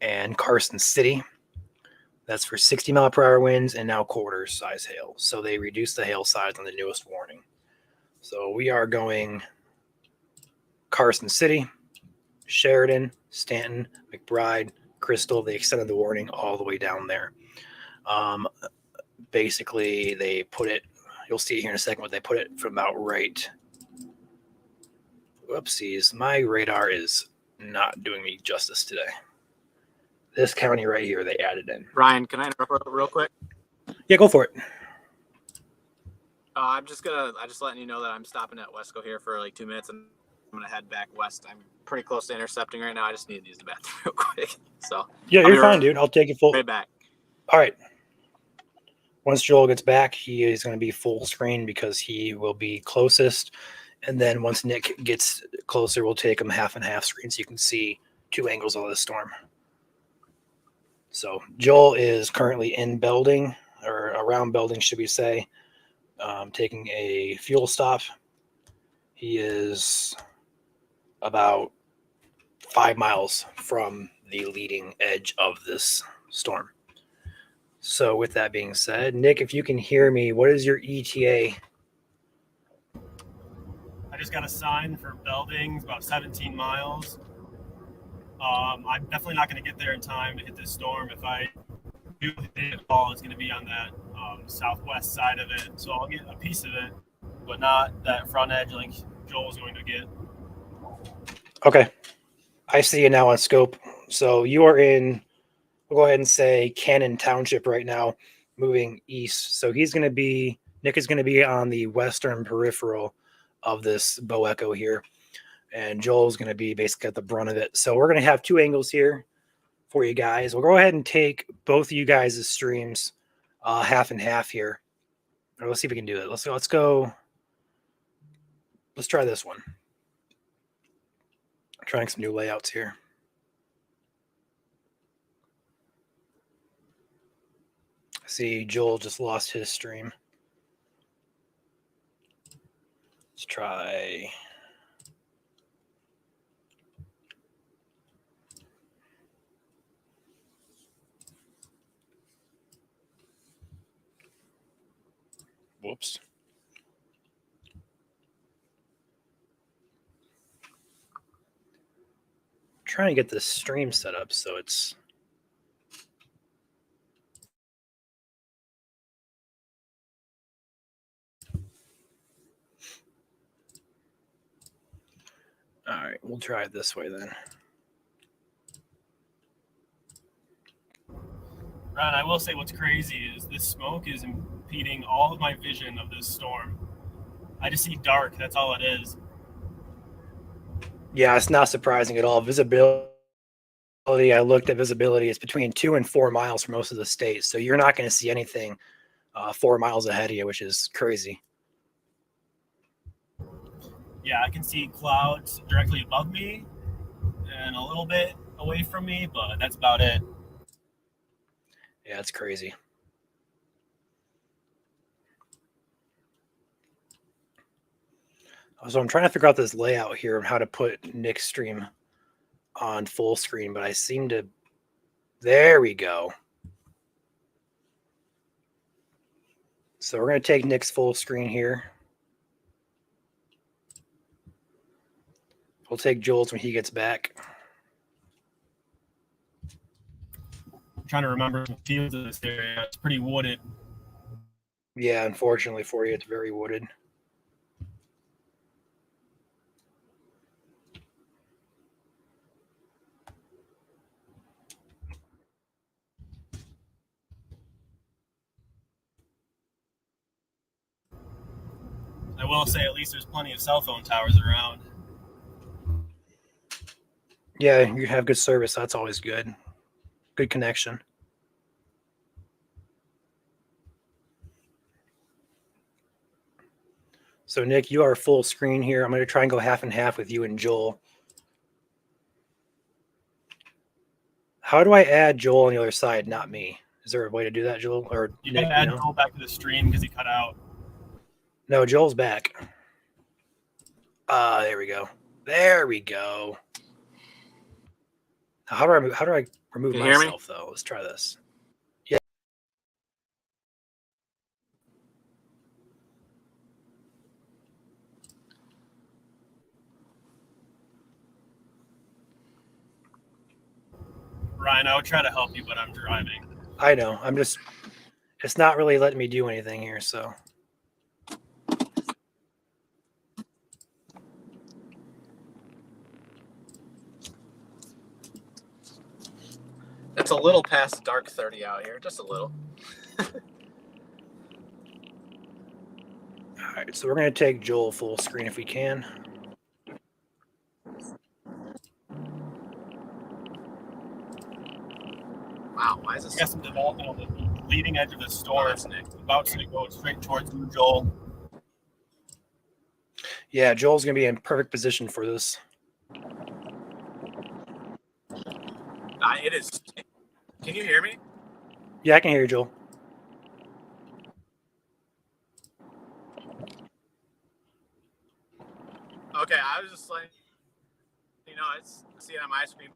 and Carson City. That's for 60-mile-per-hour winds and now quarter size hail. So they reduced the hail size on the newest warning. So we are going Carson City, Sheridan, Stanton, McBride, Crystal. They extended the warning all the way down there. Basically, they put it, you'll see it here in a second, but they put it from about right. Whoopsies, my radar is not doing me justice today. This county right here, they added in. Ryan, can I interrupt real quick? Yeah, go for it. I'm just letting you know that I'm stopping at Wesco here for like 2 minutes, and I'm gonna head back west. I'm pretty close to intercepting right now. I just need to use the bathroom real quick. So Yeah, I'll you're be fine, dude. I'll take it full. right back. All right. Once Joel gets back, he is going to be full screen because he will be closest. And then once Nick gets closer, we'll take him half and half screen so you can see two angles of the storm. So Joel is currently in Belding, or around Belding, should we say, taking a fuel stop. He is about 5 miles from the leading edge of this storm. So with that being said, Nick, if you can hear me, what is your ETA? I just got a sign for Belding, it's about 17 miles. I'm definitely not going to get there in time to hit this storm. If I do hit it at all, it's going to be on that southwest side of it. So I'll get a piece of it, but not that front edge like Joel's going to get. Okay. I see you now on scope. So you are in, we'll go ahead and say Cannon Township right now, moving east. So Nick is going to be on the western peripheral of this bow echo here. And Joel's going to be basically at the brunt of it. So we're going to have two angles here for you guys. We'll go ahead and take both of you guys' streams half and half here. Or let's see if we can do it. Let's go. Let's try this one. Trying some new layouts here. See, Joel just lost his stream. Let's try. Whoops. Trying to get this stream set up so it's. All right, we'll try it this way then. Ryan, I will say what's crazy is this smoke is impeding all of my vision of this storm. I just see dark. That's all it is. Yeah, it's not surprising at all. Visibility, I looked at visibility, it's between 2 and 4 miles for most of the state. So you're not going to see anything 4 miles ahead of you, which is crazy. Yeah, I can see clouds directly above me and a little bit away from me, but that's about it. Yeah, it's crazy. So I'm trying to figure out this layout here of how to put Nick's stream on full screen, but I seem to. There we go. So we're going to take Nick's full screen here. We'll take Joel's when he gets back. I'm trying to remember the fields of this area. It's pretty wooded. Yeah, unfortunately for you, it's very wooded. I will say at least there's plenty of cell phone towers around. Yeah, you have good service. That's always good. Good connection. So, Nick, you are full screen here. I'm going to try and go half and half with you and Joel. How do I add Joel on the other side, not me? Is there a way to do that, Joel? Or You Nick, can add you know? Joel back to the stream because he cut out. No, Joel's back. There we go. There we go. How do I remove Can you hear me? myself though? Let's try this. Ryan, I would try to help you, but I'm driving. I know. It's not really letting me do anything here, so. It's a little past dark 30 out here, just a little. All right, so we're going to take Joel full screen if we can. Wow, why is We this? got some development on the leading edge of the storm. That's Nick. About to go straight towards you, Joel. Yeah, Joel's going to be in perfect position for this. It is. Can you hear me? Yeah, I can hear you, Joel. Okay, I was just like, it's seeing on my screen,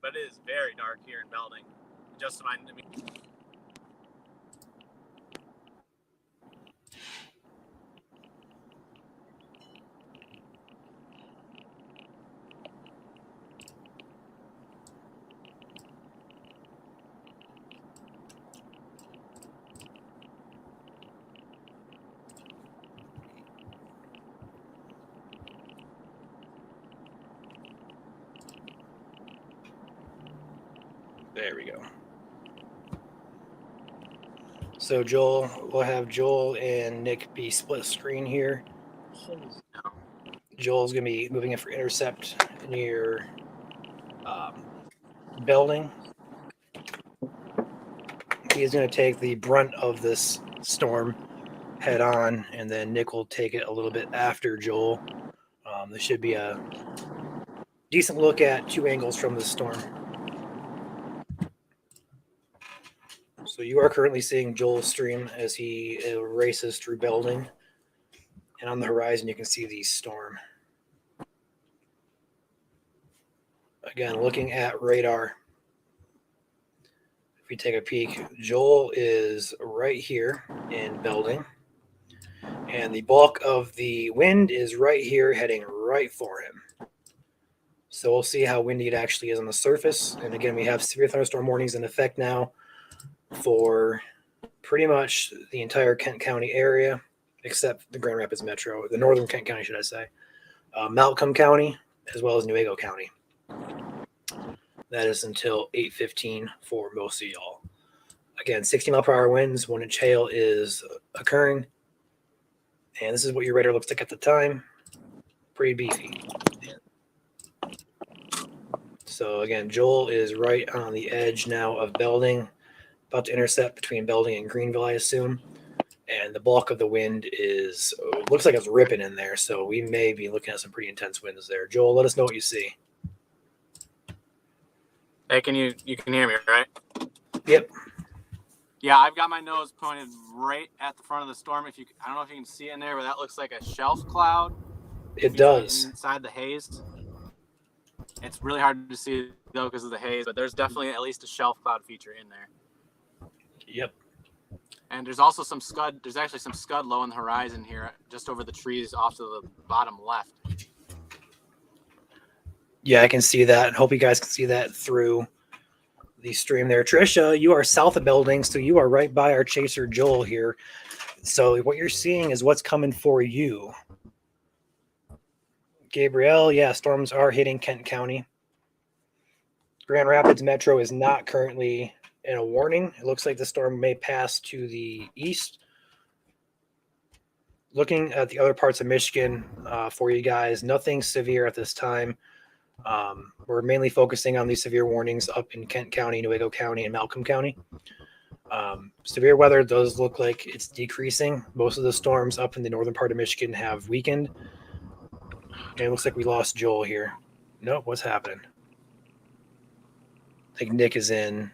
but it is very dark here in Belding. Just reminded me. There we go. So Joel, we'll have Joel and Nick be split screen here. Holy no. Joel's going to be moving in for intercept near Belding. He's going to take the brunt of this storm head on, and then Nick will take it a little bit after Joel. There should be a decent look at two angles from the storm. So you are currently seeing Joel's stream as he races through Belding. And on the horizon, you can see the storm. Again, looking at radar. If we take a peek, Joel is right here in Belding. And the bulk of the wind is right here, heading right for him. So we'll see how windy it actually is on the surface. And again, we have severe thunderstorm warnings in effect now for pretty much the entire Kent County area, except the Grand Rapids Metro, the northern Kent County, should I say, Malcolm County, as well as Newaygo County. That is until 8:15 for most of y'all. Again, 60-mile-per-hour winds, 1-inch hail is occurring. And this is what your radar looks like at the time. Pretty beefy. So again, Joel is right on the edge now of Belding, about to intercept between Belding and Greenville, I assume. And the bulk of the wind is, looks like it's ripping in there. So we may be looking at some pretty intense winds there. Joel, let us know what you see. Hey, you can hear me, right? Yep. Yeah, I've got my nose pointed right at the front of the storm. I don't know if you can see it in there, but that looks like a shelf cloud. It does. Inside the haze. It's really hard to see though because of the haze, but there's definitely at least a shelf cloud feature in there. Yep. And there's also some scud. There's actually some scud low on the horizon here, just over the trees off to the bottom left. Yeah, I can see that. Hope you guys can see that through the stream there. Trisha, you are south of Belding, so you are right by our chaser Joel here. So what you're seeing is what's coming for you. Gabrielle, yeah, storms are hitting Kent County. Grand Rapids Metro is not currently in a warning. It looks like the storm may pass to the east. Looking at the other parts of Michigan for you guys, nothing severe at this time. We're mainly focusing on these severe warnings up in Kent County, Newaygo County, and Malcolm County. Severe weather does look like it's decreasing. Most of the storms up in the northern part of Michigan have weakened. And it looks like we lost Joel here. Nope, what's happening? I think Nick is in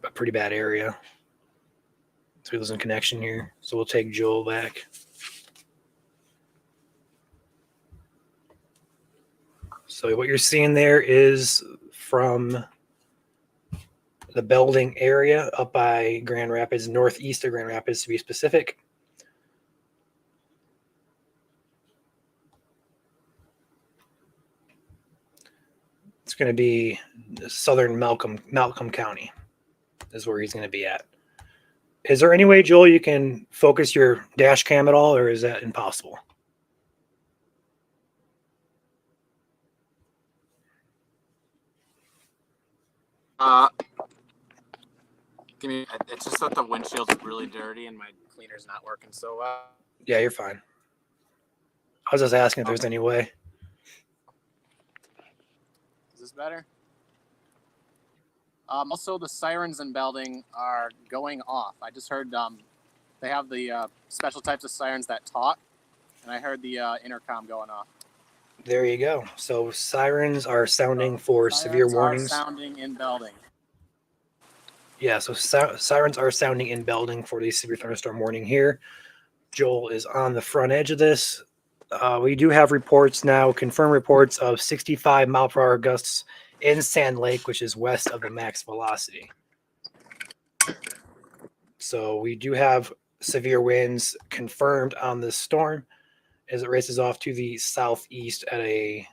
a pretty bad area. So he losing connection here. So we'll take Joel back. So what you're seeing there is from the Belding area up by Grand Rapids, northeast of Grand Rapids to be specific. It's going to be southern Malcolm County is where he's going to be at. Is there any way, Joel, you can focus your dash cam at all, or is that impossible? It's just that the windshield's really dirty and my cleaner's not working so well. Yeah, you're fine. I was just asking if there's any way. Is this better? Also, the sirens in Belding are going off. I just heard they have the special types of sirens that talk, and I heard the intercom going off. There you go. So sirens are sounding for severe warnings. Sounding in Belding. Yeah, so sirens are sounding in Belding for the severe thunderstorm warning here. Joel is on the front edge of this. We do have reports now, confirmed reports of 65 mile per hour gusts in Sand Lake, which is west of the max velocity. So we do have severe winds confirmed on this storm as it races off to the southeast at a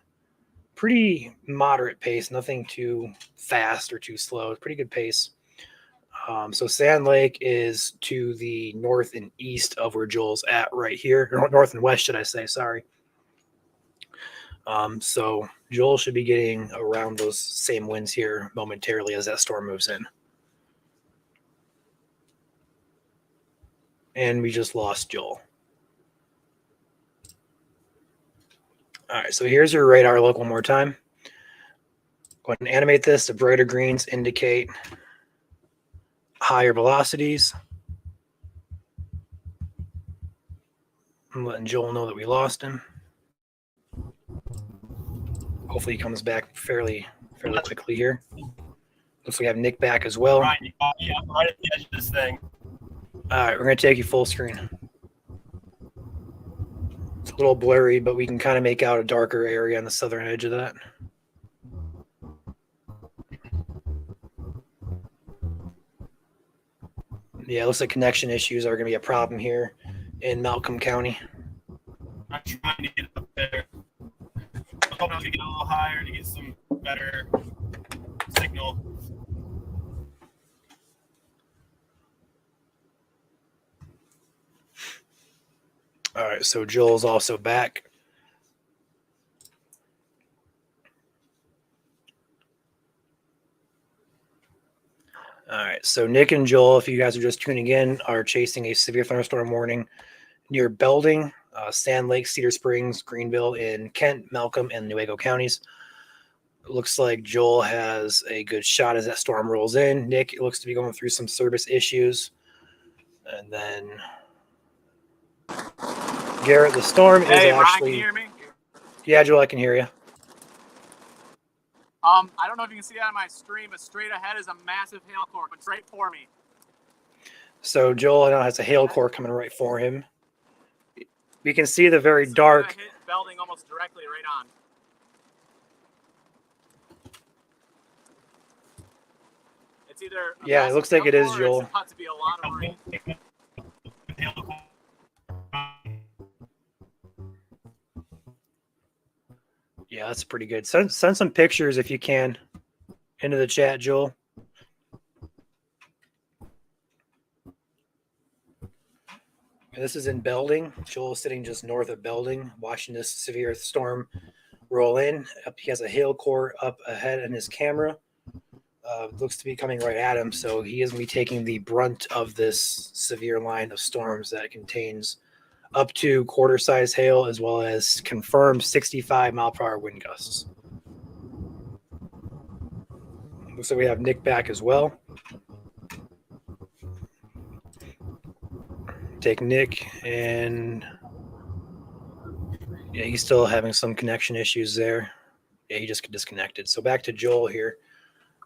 pretty moderate pace, nothing too fast or too slow, pretty good pace. So Sand Lake is to the north and east of where Joel's at right here, or north and west, should I say, sorry. So Joel should be getting around those same winds here momentarily as that storm moves in. And we just lost Joel. All right, so here's your radar look one more time. Go ahead and animate this. The brighter greens indicate higher velocities. I'm letting Joel know that we lost him. Hopefully he comes back fairly quickly here. Looks like we have Nick back as well. Right, yeah, right at the edge of this thing. All right, we're going to take you full screen. It's a little blurry, but we can kind of make out a darker area on the southern edge of that. Yeah, it looks like connection issues are going to be a problem here in Malcolm County. I'm trying to get up there. I'm hoping to get a little higher to get some better signal. All right, so Joel's also back. All right, so Nick and Joel, if you guys are just tuning in, are chasing a severe thunderstorm warning near Belding, Sand Lake, Cedar Springs, Greenville in Kent, Malcolm, and Newaygo counties. It looks like Joel has a good shot as that storm rolls in. Nick, it looks to be going through some service issues. And then Garrett, the storm is Hey, Ryan, actually... can you hear me? Yeah, Joel, I can hear you. I don't know if you can see that on my screen, but straight ahead is a massive hail core, but straight for me. So Joel now has a hail core coming right for him. We can see the very So dark... hit Belding almost directly right on. It's either a Yeah, it massive looks like hail it is, core or Joel. It's about to be a lot of rain. Yeah, that's pretty good. Send some pictures if you can into the chat, Joel. This is in Belding. Joel is sitting just north of Belding, watching this severe storm roll in. He has a hail core up ahead in his camera. Looks to be coming right at him, so he is going to be taking the brunt of this severe line of storms that contains up to quarter-size hail as well as confirmed 65 mile per hour wind gusts. Looks like we have Nick back as well. Take Nick, and yeah, he's still having some connection issues there. Yeah, he just disconnected. So back to Joel here.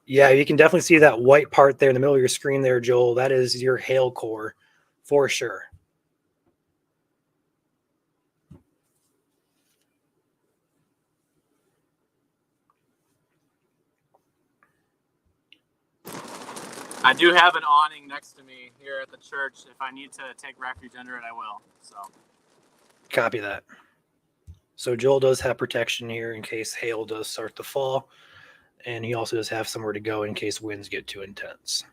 Yeah, you can definitely see that white part there in the middle of your screen there, Joel. That is your hail core for sure. I do have an awning next to me here at the church. If I need to take refuge under it, I will. So Copy that. So Joel does have protection here in case hail does start to fall. And he also does have somewhere to go in case winds get too intense.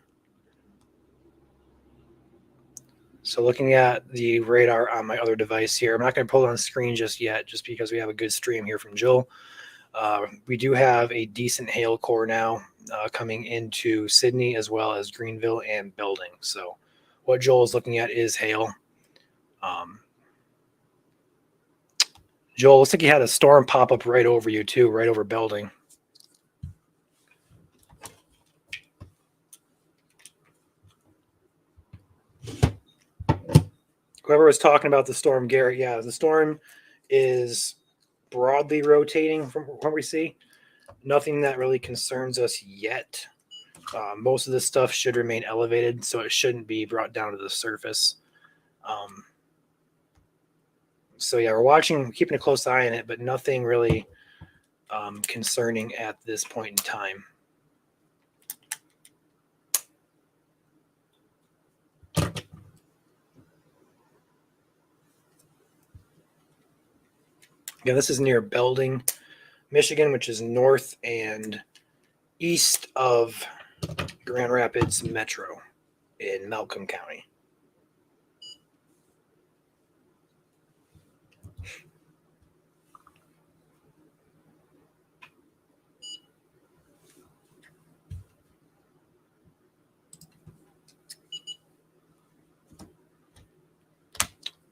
So looking at the radar on my other device here, I'm not going to pull it on screen just yet, just because we have a good stream here from Joel. We do have a decent hail core now coming into Sydney as well as Greenville and Belding. So what Joel is looking at is hail. Joel, looks like you had a storm pop up right over you too, right over Belding. Whoever was talking about the storm, Garrett, yeah, the storm is broadly rotating from what we see. Nothing that really concerns us yet. Most of this stuff should remain elevated, so it shouldn't be brought down to the surface. So yeah, we're watching, keeping a close eye on it, but nothing really concerning at this point in time. Again, this is near Belding, Michigan, which is north and east of Grand Rapids Metro in Malcolm County.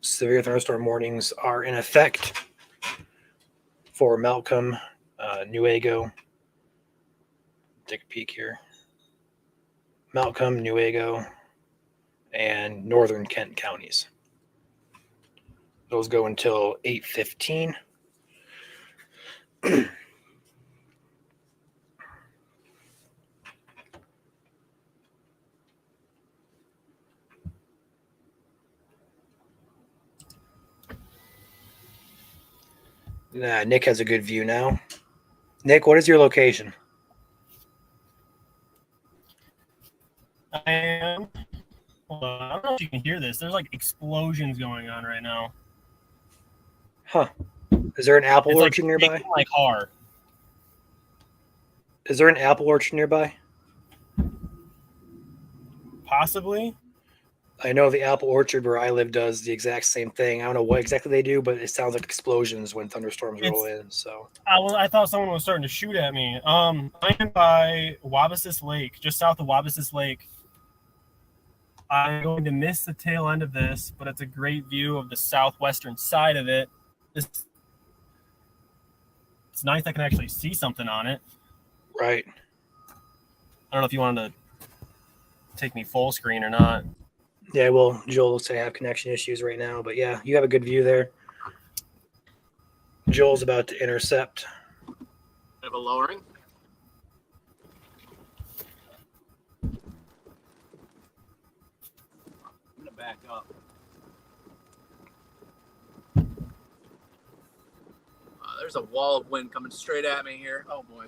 Severe thunderstorm warnings are in effect for Malcolm, Newaygo. Take a peek here. Malcolm, Newaygo, and northern Kent counties. Those go until 8:15. Nick has a good view now. Nick, what is your location? I am. Hold on. I don't know if you can hear this. There's like explosions going on right now. Huh. Is there an apple It's like orchard nearby? shaking my car. Is there an apple orchard nearby? Possibly. I know the apple orchard where I live does the exact same thing. I don't know what exactly they do, but it sounds like explosions when thunderstorms roll in. So I thought someone was starting to shoot at me. I am by Wabasis Lake, just south of Wabasis Lake. I'm going to miss the tail end of this, but it's a great view of the southwestern side of it. It's nice I can actually see something on it. right. I don't know if you wanted to take me full screen or not. Yeah, well, Joel looks to have connection issues right now, but yeah, you have a good view there. Joel's about to intercept. have a lowering. I'm gonna back up. There's a wall of wind coming straight at me here. Oh boy.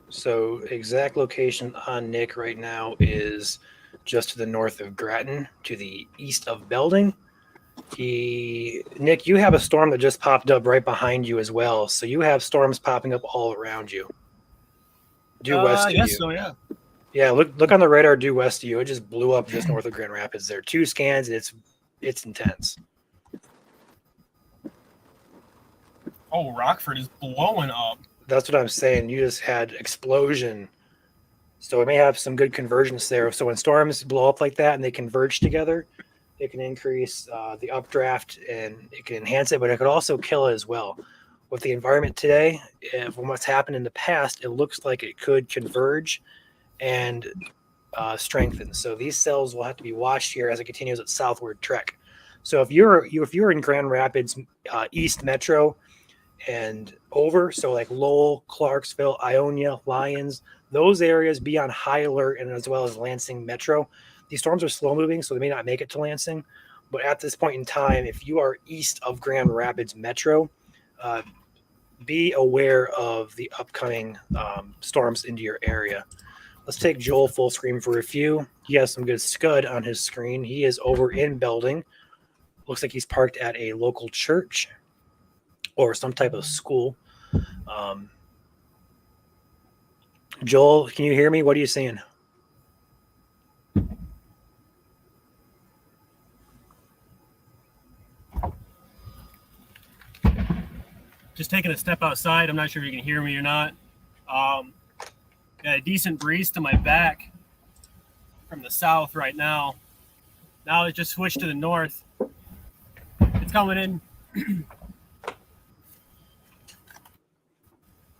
So exact location on Nick right now is just to the north of Grattan, to the east of Belding. Nick, you have a storm that just popped up right behind you as well. So you have storms popping up all around you. Due west of you. So, yeah. Yeah, look on the radar due west of you. It just blew up just north of Grand Rapids there. 2 scans, and it's intense. Oh, Rockford is blowing up. That's what I'm saying. You just had explosion. So we may have some good convergence there. So when storms blow up like that and they converge together, it can increase the updraft and it can enhance it, but it could also kill it as well. With the environment today, from what's happened in the past, it looks like it could converge and strengthen. So these cells will have to be watched here as it continues its southward trek. So if you're in Grand Rapids, East Metro, and over, so like Lowell, Clarksville, Ionia, Lyons, those areas be on high alert, and as well as Lansing Metro. These storms are slow moving, so they may not make it to Lansing. But at this point in time, if you are east of Grand Rapids Metro, be aware of the upcoming storms into your area. Let's take Joel full screen for a few. He has some good scud on his screen. He is over in Belding. Looks like he's parked at a local church or some type of school. Joel, can you hear me? What are you saying? Just taking a step outside. I'm not sure if you can hear me or not. Got a decent breeze to my back from the south right now. Now it just switched to the north. It's coming in.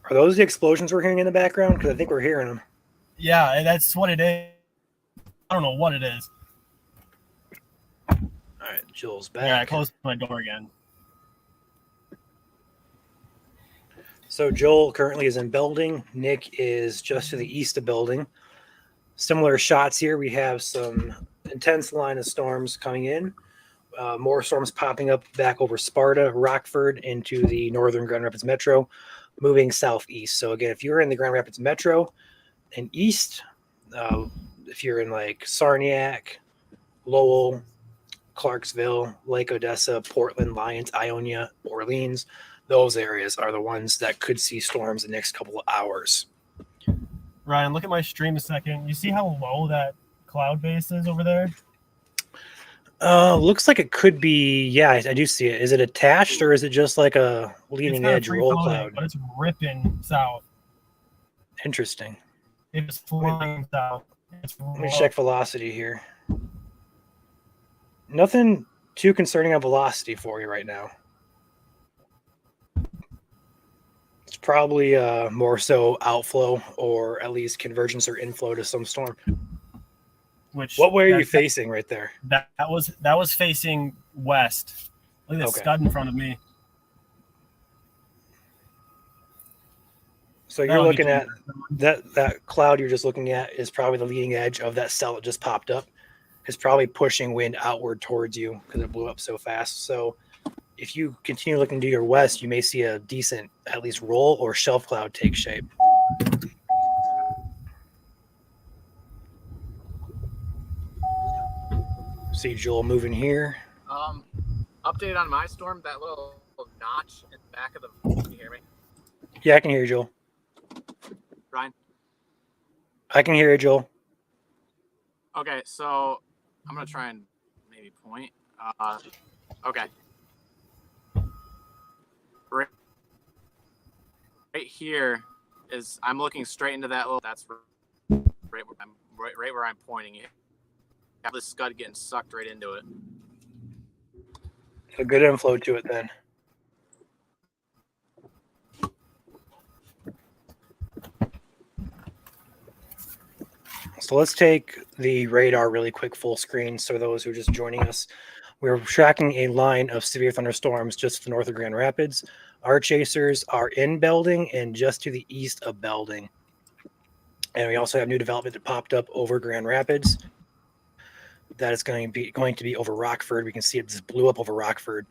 Are those the explosions we're hearing in the background? Because I think we're hearing them. Yeah, that's what it is. I don't know what it is. All right, Joel's back. Yeah, I closed my door again. So Joel currently is in Belding. Nick is just to the east of Belding. Similar shots here. We have some intense line of storms coming in. More storms popping up back over Sparta, Rockford, into the northern Grand Rapids Metro, moving southeast. So again, if you're in the Grand Rapids Metro and east, if you're in like Sarniac, Lowell, Clarksville, Lake Odessa, Portland, Lyons, Ionia, Orleans, those areas are the ones that could see storms the next couple of hours. Ryan, look at my stream a second. You see how low that cloud base is over there? Looks like it could be. Yeah, I do see it. Is it attached or is it just like a leading kinda edge free roll floating, cloud? but it's ripping south. Interesting. It's flying south. It's Let me check velocity here. Nothing too concerning on velocity for you right now. It's probably more so outflow or at least convergence or inflow to some storm. Which What way are you that- facing right there? That was facing west. Look at that Okay. scud in front of me. So you're That'll looking get at that cloud you're just looking at is probably the leading edge of that cell that just popped up. It's probably pushing wind outward towards you because it blew up so fast. So if you continue looking to your west, you may see a decent at least roll or shelf cloud take shape. See Joel moving here. Update on my storm. That little notch in the back of the. Can you hear me, Yeah, I can hear you, Joel. Ryan? I can hear you, Joel. Okay, so I'm gonna try and maybe point. Okay. Right here is I'm looking straight into that little. That's right where I'm pointing it. Have the scud getting sucked right into it. A good inflow to it then. So let's take the radar really quick full screen. So those who are just joining us, we're tracking a line of severe thunderstorms just to the north of Grand Rapids. Our chasers are in Belding and just to the east of Belding. And we also have new development that popped up over Grand Rapids. That is going to be over Rockford. We can see it just blew up over Rockford.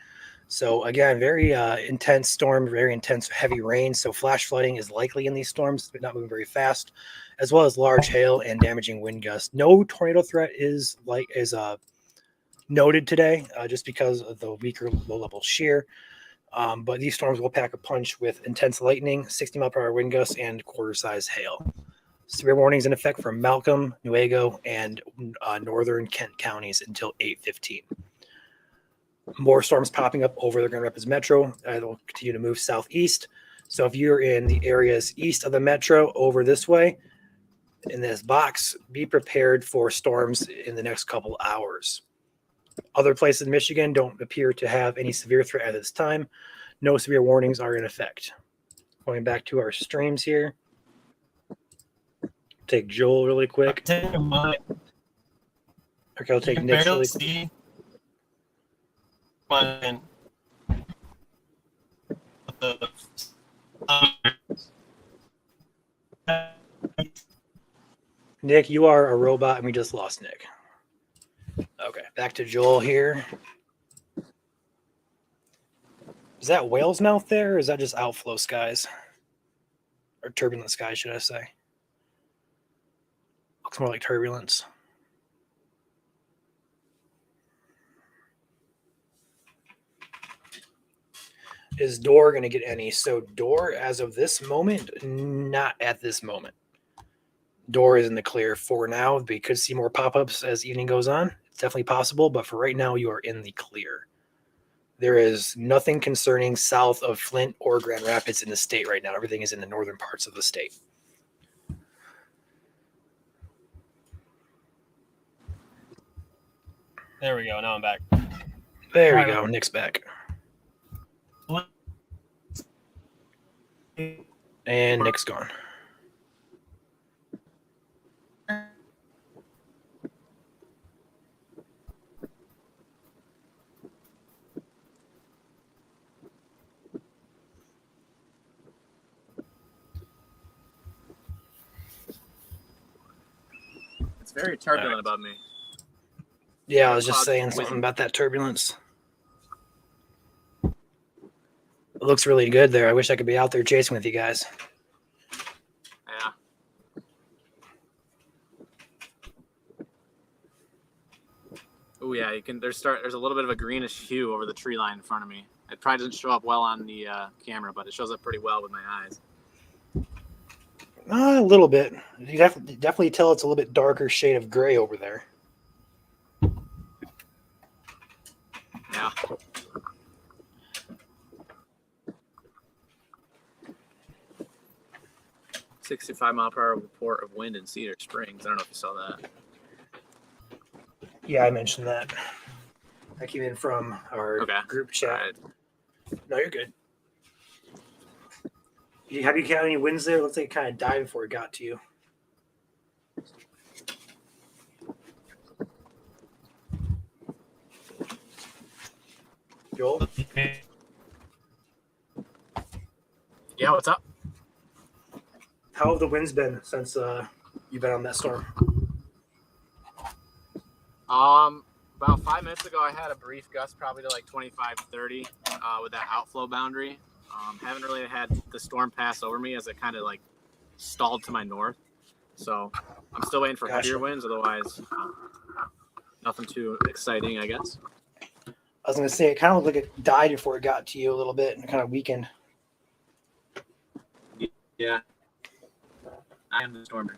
So again, very intense storm, very intense heavy rain. So flash flooding is likely in these storms, but not moving very fast, as well as large hail and damaging wind gusts. No tornado threat is noted today, just because of the weaker low-level shear. But these storms will pack a punch with intense lightning, 60-mile-per-hour wind gusts, and quarter-size hail. Severe warnings in effect for Malcolm, Newaygo, and northern Kent counties until 8:15. More storms popping up over the Grand Rapids Metro. It'll continue to move southeast. So if you're in the areas east of the Metro over this way, in this box, be prepared for storms in the next couple hours. Other places in Michigan don't appear to have any severe threat at this time. No severe warnings are in effect. Going back to our streams here. Take Joel really quick. Take a minute. Okay, I'll take You can Nick barely really quick. see. on the Nick, you are a robot, and we just lost Nick. Okay, back to Joel here. Is that whale's mouth there, or is that just outflow skies? Or turbulent skies, should I say? Looks more like turbulence. Is Door going to get any? So Door, as of this moment, not at this moment. Door is in the clear for now. We could see more pop-ups as evening goes on. It's definitely possible, but for right now, you are in the clear. There is nothing concerning south of Flint or Grand Rapids in the state right now. Everything is in the northern parts of the state. There we go. Now I'm back. There we Alright. go. Nick's back. And Nick's gone. It's very turbulent above me. Yeah, I was just saying something about that turbulence. It looks really good there. I wish I could be out there chasing with you guys. Yeah. Oh yeah, you can. There's a little bit of a greenish hue over the tree line in front of me. It probably doesn't show up well on the camera, but it shows up pretty well with my eyes. A little bit. You definitely tell it's a little bit darker shade of gray over there. Yeah. "65-mile-per-hour report of wind in Cedar Springs." I don't know if you saw that. Yeah, I mentioned that. That came in from our group chat. Right. No, you're good. Have you got any wins there? Looks like it kind of died before it got to you. Joel? Yeah, what's up? How have the winds been since you've been on that storm? About 5 minutes ago, I had a brief gust, probably to like 25, 30, with that outflow boundary. Haven't really had the storm pass over me as it kind of like stalled to my north. So I'm still waiting for heavier winds. Otherwise, nothing too exciting, I guess. I was going to say, it kind of looked like it died before it got to you a little bit and kind of weakened. Yeah. I am the stormer.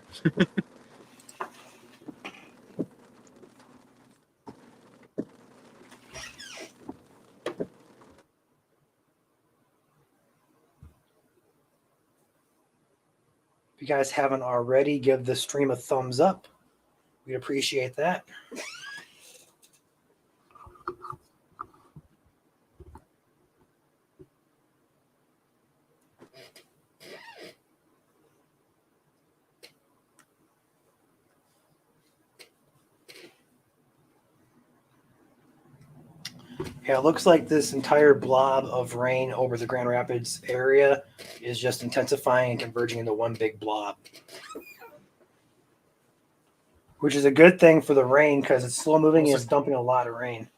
If you guys haven't already, give the stream a thumbs up. We'd appreciate that. Yeah, it looks like this entire blob of rain over the Grand Rapids area is just intensifying and converging into one big blob. Which is a good thing for the rain because it's slow moving and it's dumping a lot of rain.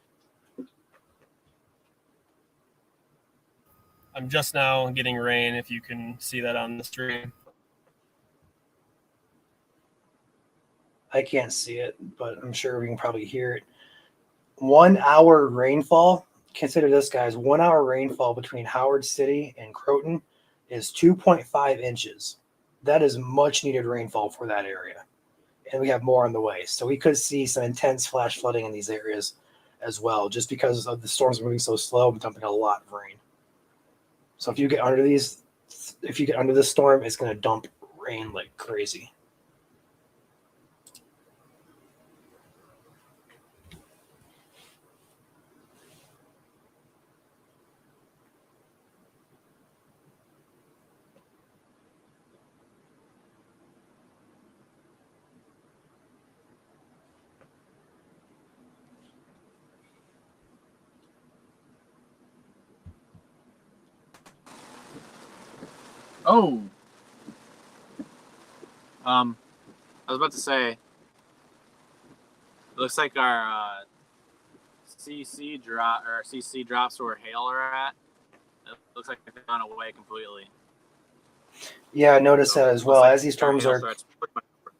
I'm just now getting rain, if you can see that on the stream. I can't see it, but I'm sure we can probably hear it. 1 hour rainfall. Consider this, guys. 1 hour rainfall between Howard City and Croton is 2.5 inches. That is much needed rainfall for that area. And we have more on the way. So we could see some intense flash flooding in these areas as well, just because of the storms moving so slow and dumping a lot of rain. So if you get under this storm, it's going to dump rain like crazy. Oh. I was about to say, it looks like our CC drops where hail are at. It looks like they've gone away completely. Yeah, I noticed So, that as looks well. like As these our storms hail are, threats pretty much over.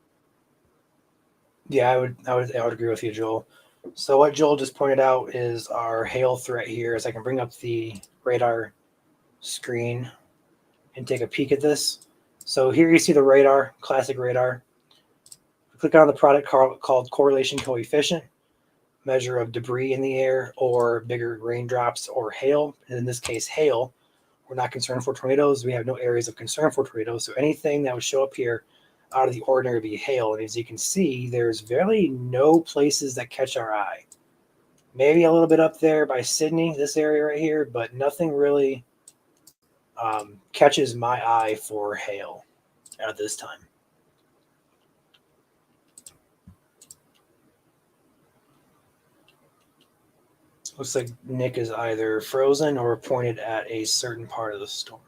yeah, I would agree with you, Joel. So what Joel just pointed out is our hail threat here. Is I can bring up the radar screen and take a peek at this. So here you see the radar, classic radar. Click on the product called correlation coefficient, measure of debris in the air or bigger raindrops or hail. And in this case, hail. We're not concerned for tornadoes. We have no areas of concern for tornadoes. So anything that would show up here out of the ordinary would be hail. And as you can see, there's really no places that catch our eye. Maybe a little bit up there by Sydney, this area right here, but nothing really catches my eye for hail at this time. Looks like Nick is either frozen or pointed at a certain part of the storm.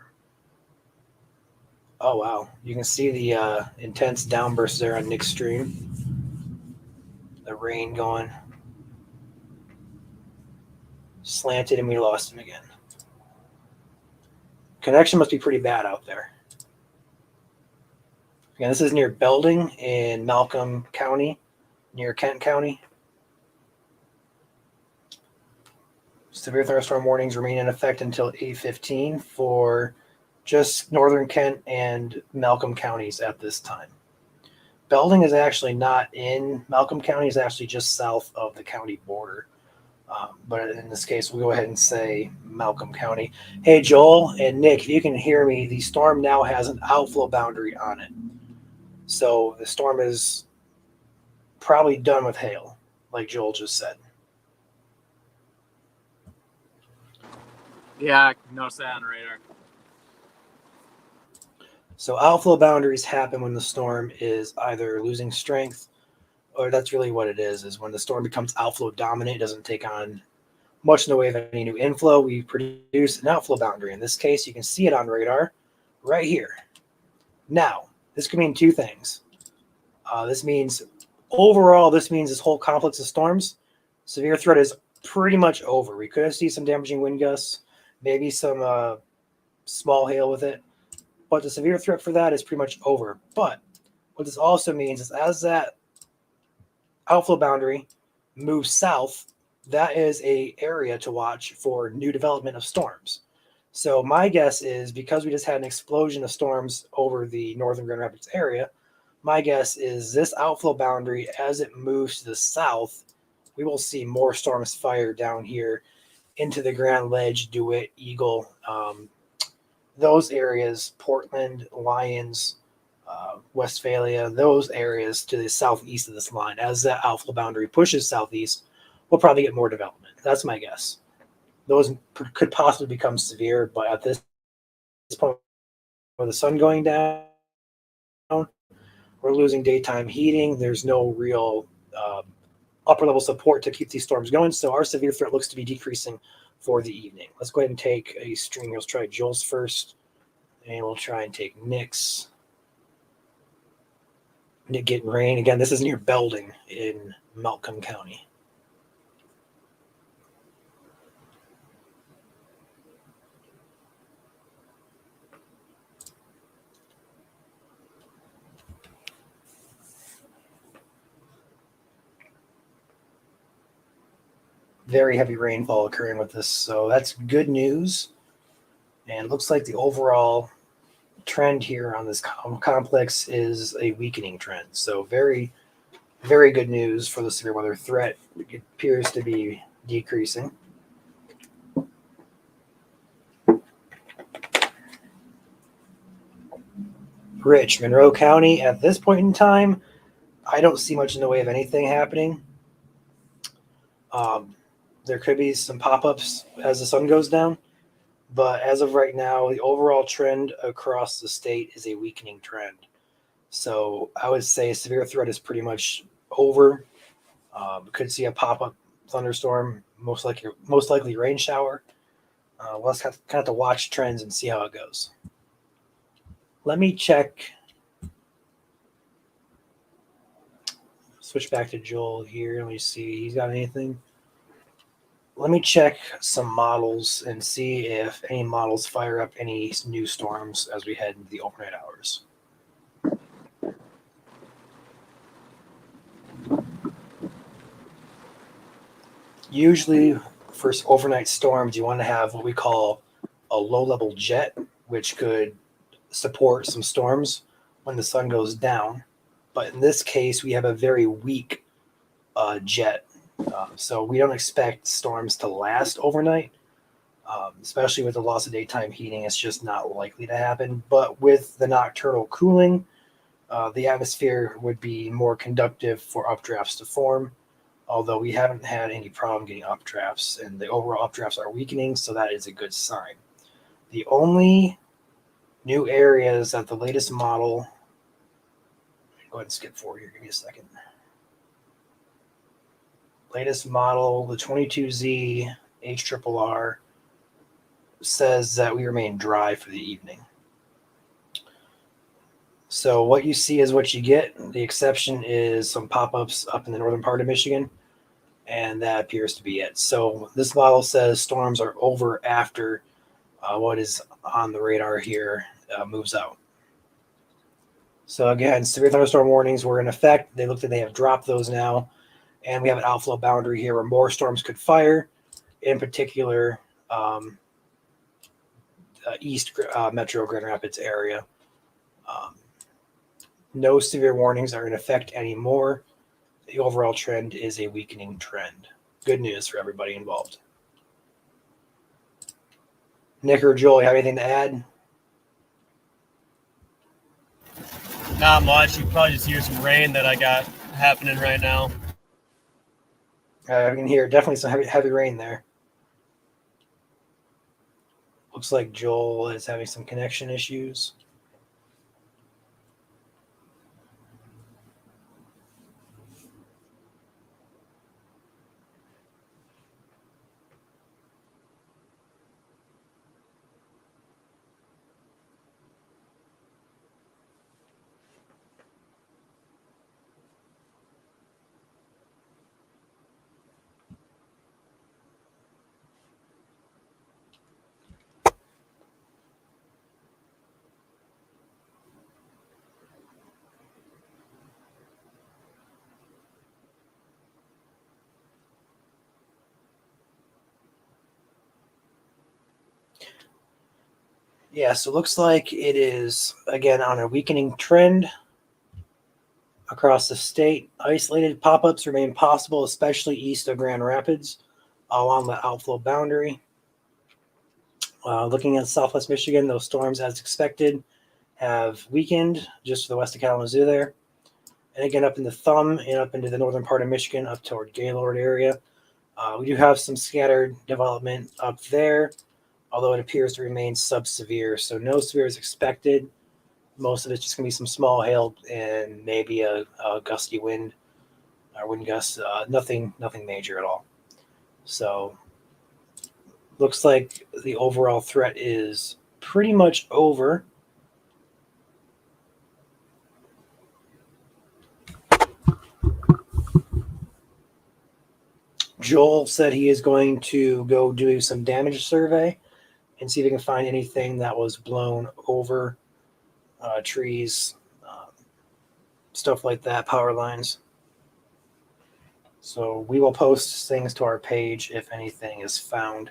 Oh, wow. You can see the intense downbursts there on Nick's stream. The rain going. Slanted and we lost him again. Connection must be pretty bad out there. Again, this is near Belding in Malcolm County, near Kent County. Severe thunderstorm warnings remain in effect until 8:15 for just northern Kent and Malcolm counties at this time. Belding is actually not in Malcolm County; it's actually just south of the county border. But in this case, we'll go ahead and say Malcolm County. Hey, Joel and Nick, if you can hear me, the storm now has an outflow boundary on it. So the storm is probably done with hail, like Joel just said. Yeah, I noticed that on the radar. So outflow boundaries happen when the storm is either losing strength, or that's really what it is when the storm becomes outflow dominant, it doesn't take on much in the way of any new inflow. We produce an outflow boundary. In this case, you can see it on radar right here. Now, this could mean two things. This means this whole complex of storms, severe threat is pretty much over. We could see some damaging wind gusts, maybe some small hail with it, but the severe threat for that is pretty much over. But what this also means is as that outflow boundary moves south, that is a area to watch for new development of storms. So my guess is because we just had an explosion of storms over the northern Grand Rapids area, my guess is this outflow boundary, as it moves to the south, we will see more storms fire down here into the Grand Ledge, DeWitt, Eagle, those areas, Portland, Lyons, Westphalia, those areas to the southeast of this line. As that outflow boundary pushes southeast, we'll probably get more development. That's my guess. Those could possibly become severe, but at this point, with the sun going down, we're losing daytime heating. There's no real upper level support to keep these storms going. So our severe threat looks to be decreasing for the evening. Let's go ahead and take a stream. Let's try Joel's first, and we'll try and take Nick's. Nick getting rain. Again, this is near Belding in Malcolm County. Very heavy rainfall occurring with this, so that's good news. And it looks like the overall trend here on this complex is a weakening trend. So very, very good news for the severe weather threat. It appears to be decreasing. Rich, Monroe County, at this point in time, I don't see much in the way of anything happening. There could be some pop-ups as the sun goes down, but as of right now, the overall trend across the state is a weakening trend. So I would say severe threat is pretty much over. Could see a pop-up thunderstorm, most likely rain shower. We'll just kind of have to watch trends and see how it goes. Let me check. Switch back to Joel here. Let me see. He's got anything? Let me check some models and see if any models fire up any new storms as we head into the overnight hours. Usually, for overnight storms, you want to have what we call a low-level jet, which could support some storms when the sun goes down. But in this case, we have a very weak jet. So we don't expect storms to last overnight, especially with the loss of daytime heating. It's just not likely to happen. But with the nocturnal cooling, the atmosphere would be more conductive for updrafts to form, although we haven't had any problem getting updrafts, and the overall updrafts are weakening, so that is a good sign. The only new areas that the latest model, go ahead and skip forward here, give me a second. Latest model, the 22Z HRRR, says that we remain dry for the evening. So what you see is what you get. The exception is some pop-ups up in the northern part of Michigan, and that appears to be it. So this model says storms are over after what is on the radar here moves out. So again, severe thunderstorm warnings were in effect. They looked like they have dropped those now. And we have an outflow boundary here where more storms could fire, in particular, east metro Grand Rapids area. No severe warnings are in effect anymore. The overall trend is a weakening trend. Good news for everybody involved. Nick or Joel, you have anything to add? Not much. You probably just hear some rain that I got happening right now. I can hear definitely some heavy rain there. Looks like Joel is having some connection issues. Yeah, so it looks like it is, again, on a weakening trend across the state. Isolated pop-ups remain possible, especially east of Grand Rapids along the outflow boundary. Looking at Southwest Michigan, those storms, as expected, have weakened just to the west of Kalamazoo there. And again, up in the Thumb and up into the northern part of Michigan, up toward Gaylord area. We do have some scattered development up there, although it appears to remain sub-severe. So no severe is expected. Most of it's just going to be some small hail and maybe a gusty wind or wind gusts. Nothing major at all. So looks like the overall threat is pretty much over. Joel said he is going to go do some damage survey and see if he can find anything that was blown over, trees, stuff like that, power lines. So we will post things to our page if anything is found.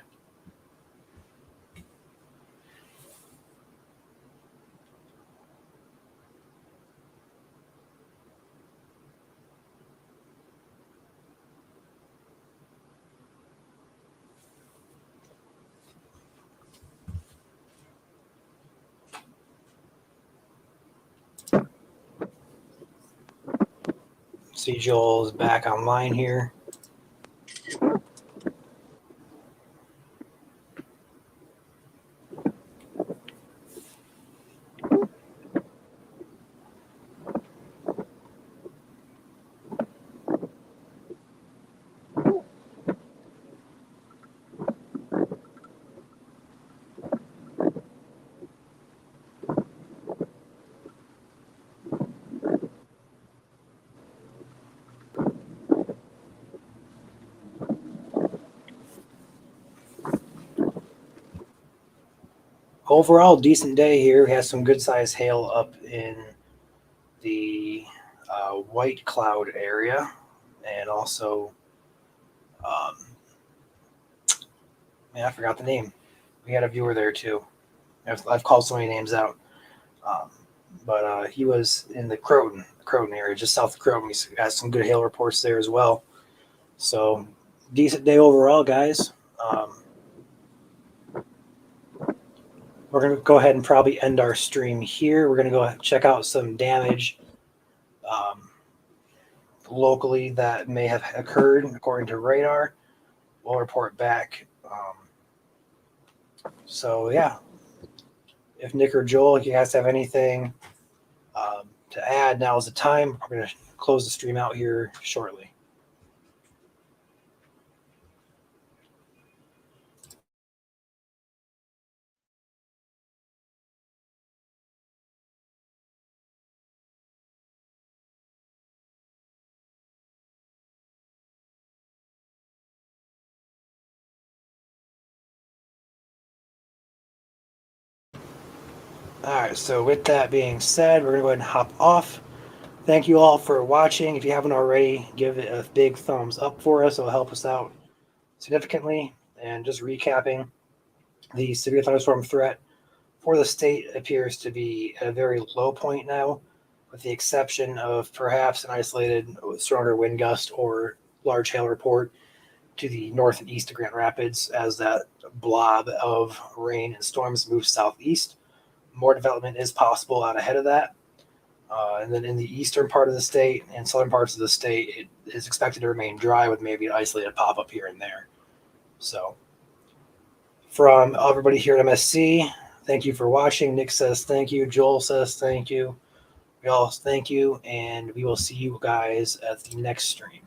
See, Joel's back online here. overall, decent day here. We had some good sized hail up in the White Cloud area, and also, man, I forgot the name. We had a viewer there too. I've called so many names out, but he was in the Croton area, just south of Croton. He has some good hail reports there as well. So decent day overall, guys. We're going to go ahead and probably end our stream here. We're going to go check out some damage locally that may have occurred according to radar. We'll report back. So, yeah. If Nick or Joel, if you guys have anything to add, now is the time. We're going to close the stream out here shortly. All right, so with that being said, we're going to go ahead and hop off. Thank you all for watching. If you haven't already, give it a big thumbs up for us. It'll help us out significantly. And just recapping, the severe thunderstorm threat for the state appears to be at a very low point now, with the exception of perhaps an isolated stronger wind gust or large hail report to the north and east of Grand Rapids as that blob of rain and storms moves southeast. More development is possible out ahead of that. And then in the eastern part of the state and southern parts of the state, it is expected to remain dry with maybe an isolated pop-up here and there. So from everybody here at MSC, thank you for watching. Nick says thank you. Joel says thank you. We all thank you. And we will see you guys at the next stream.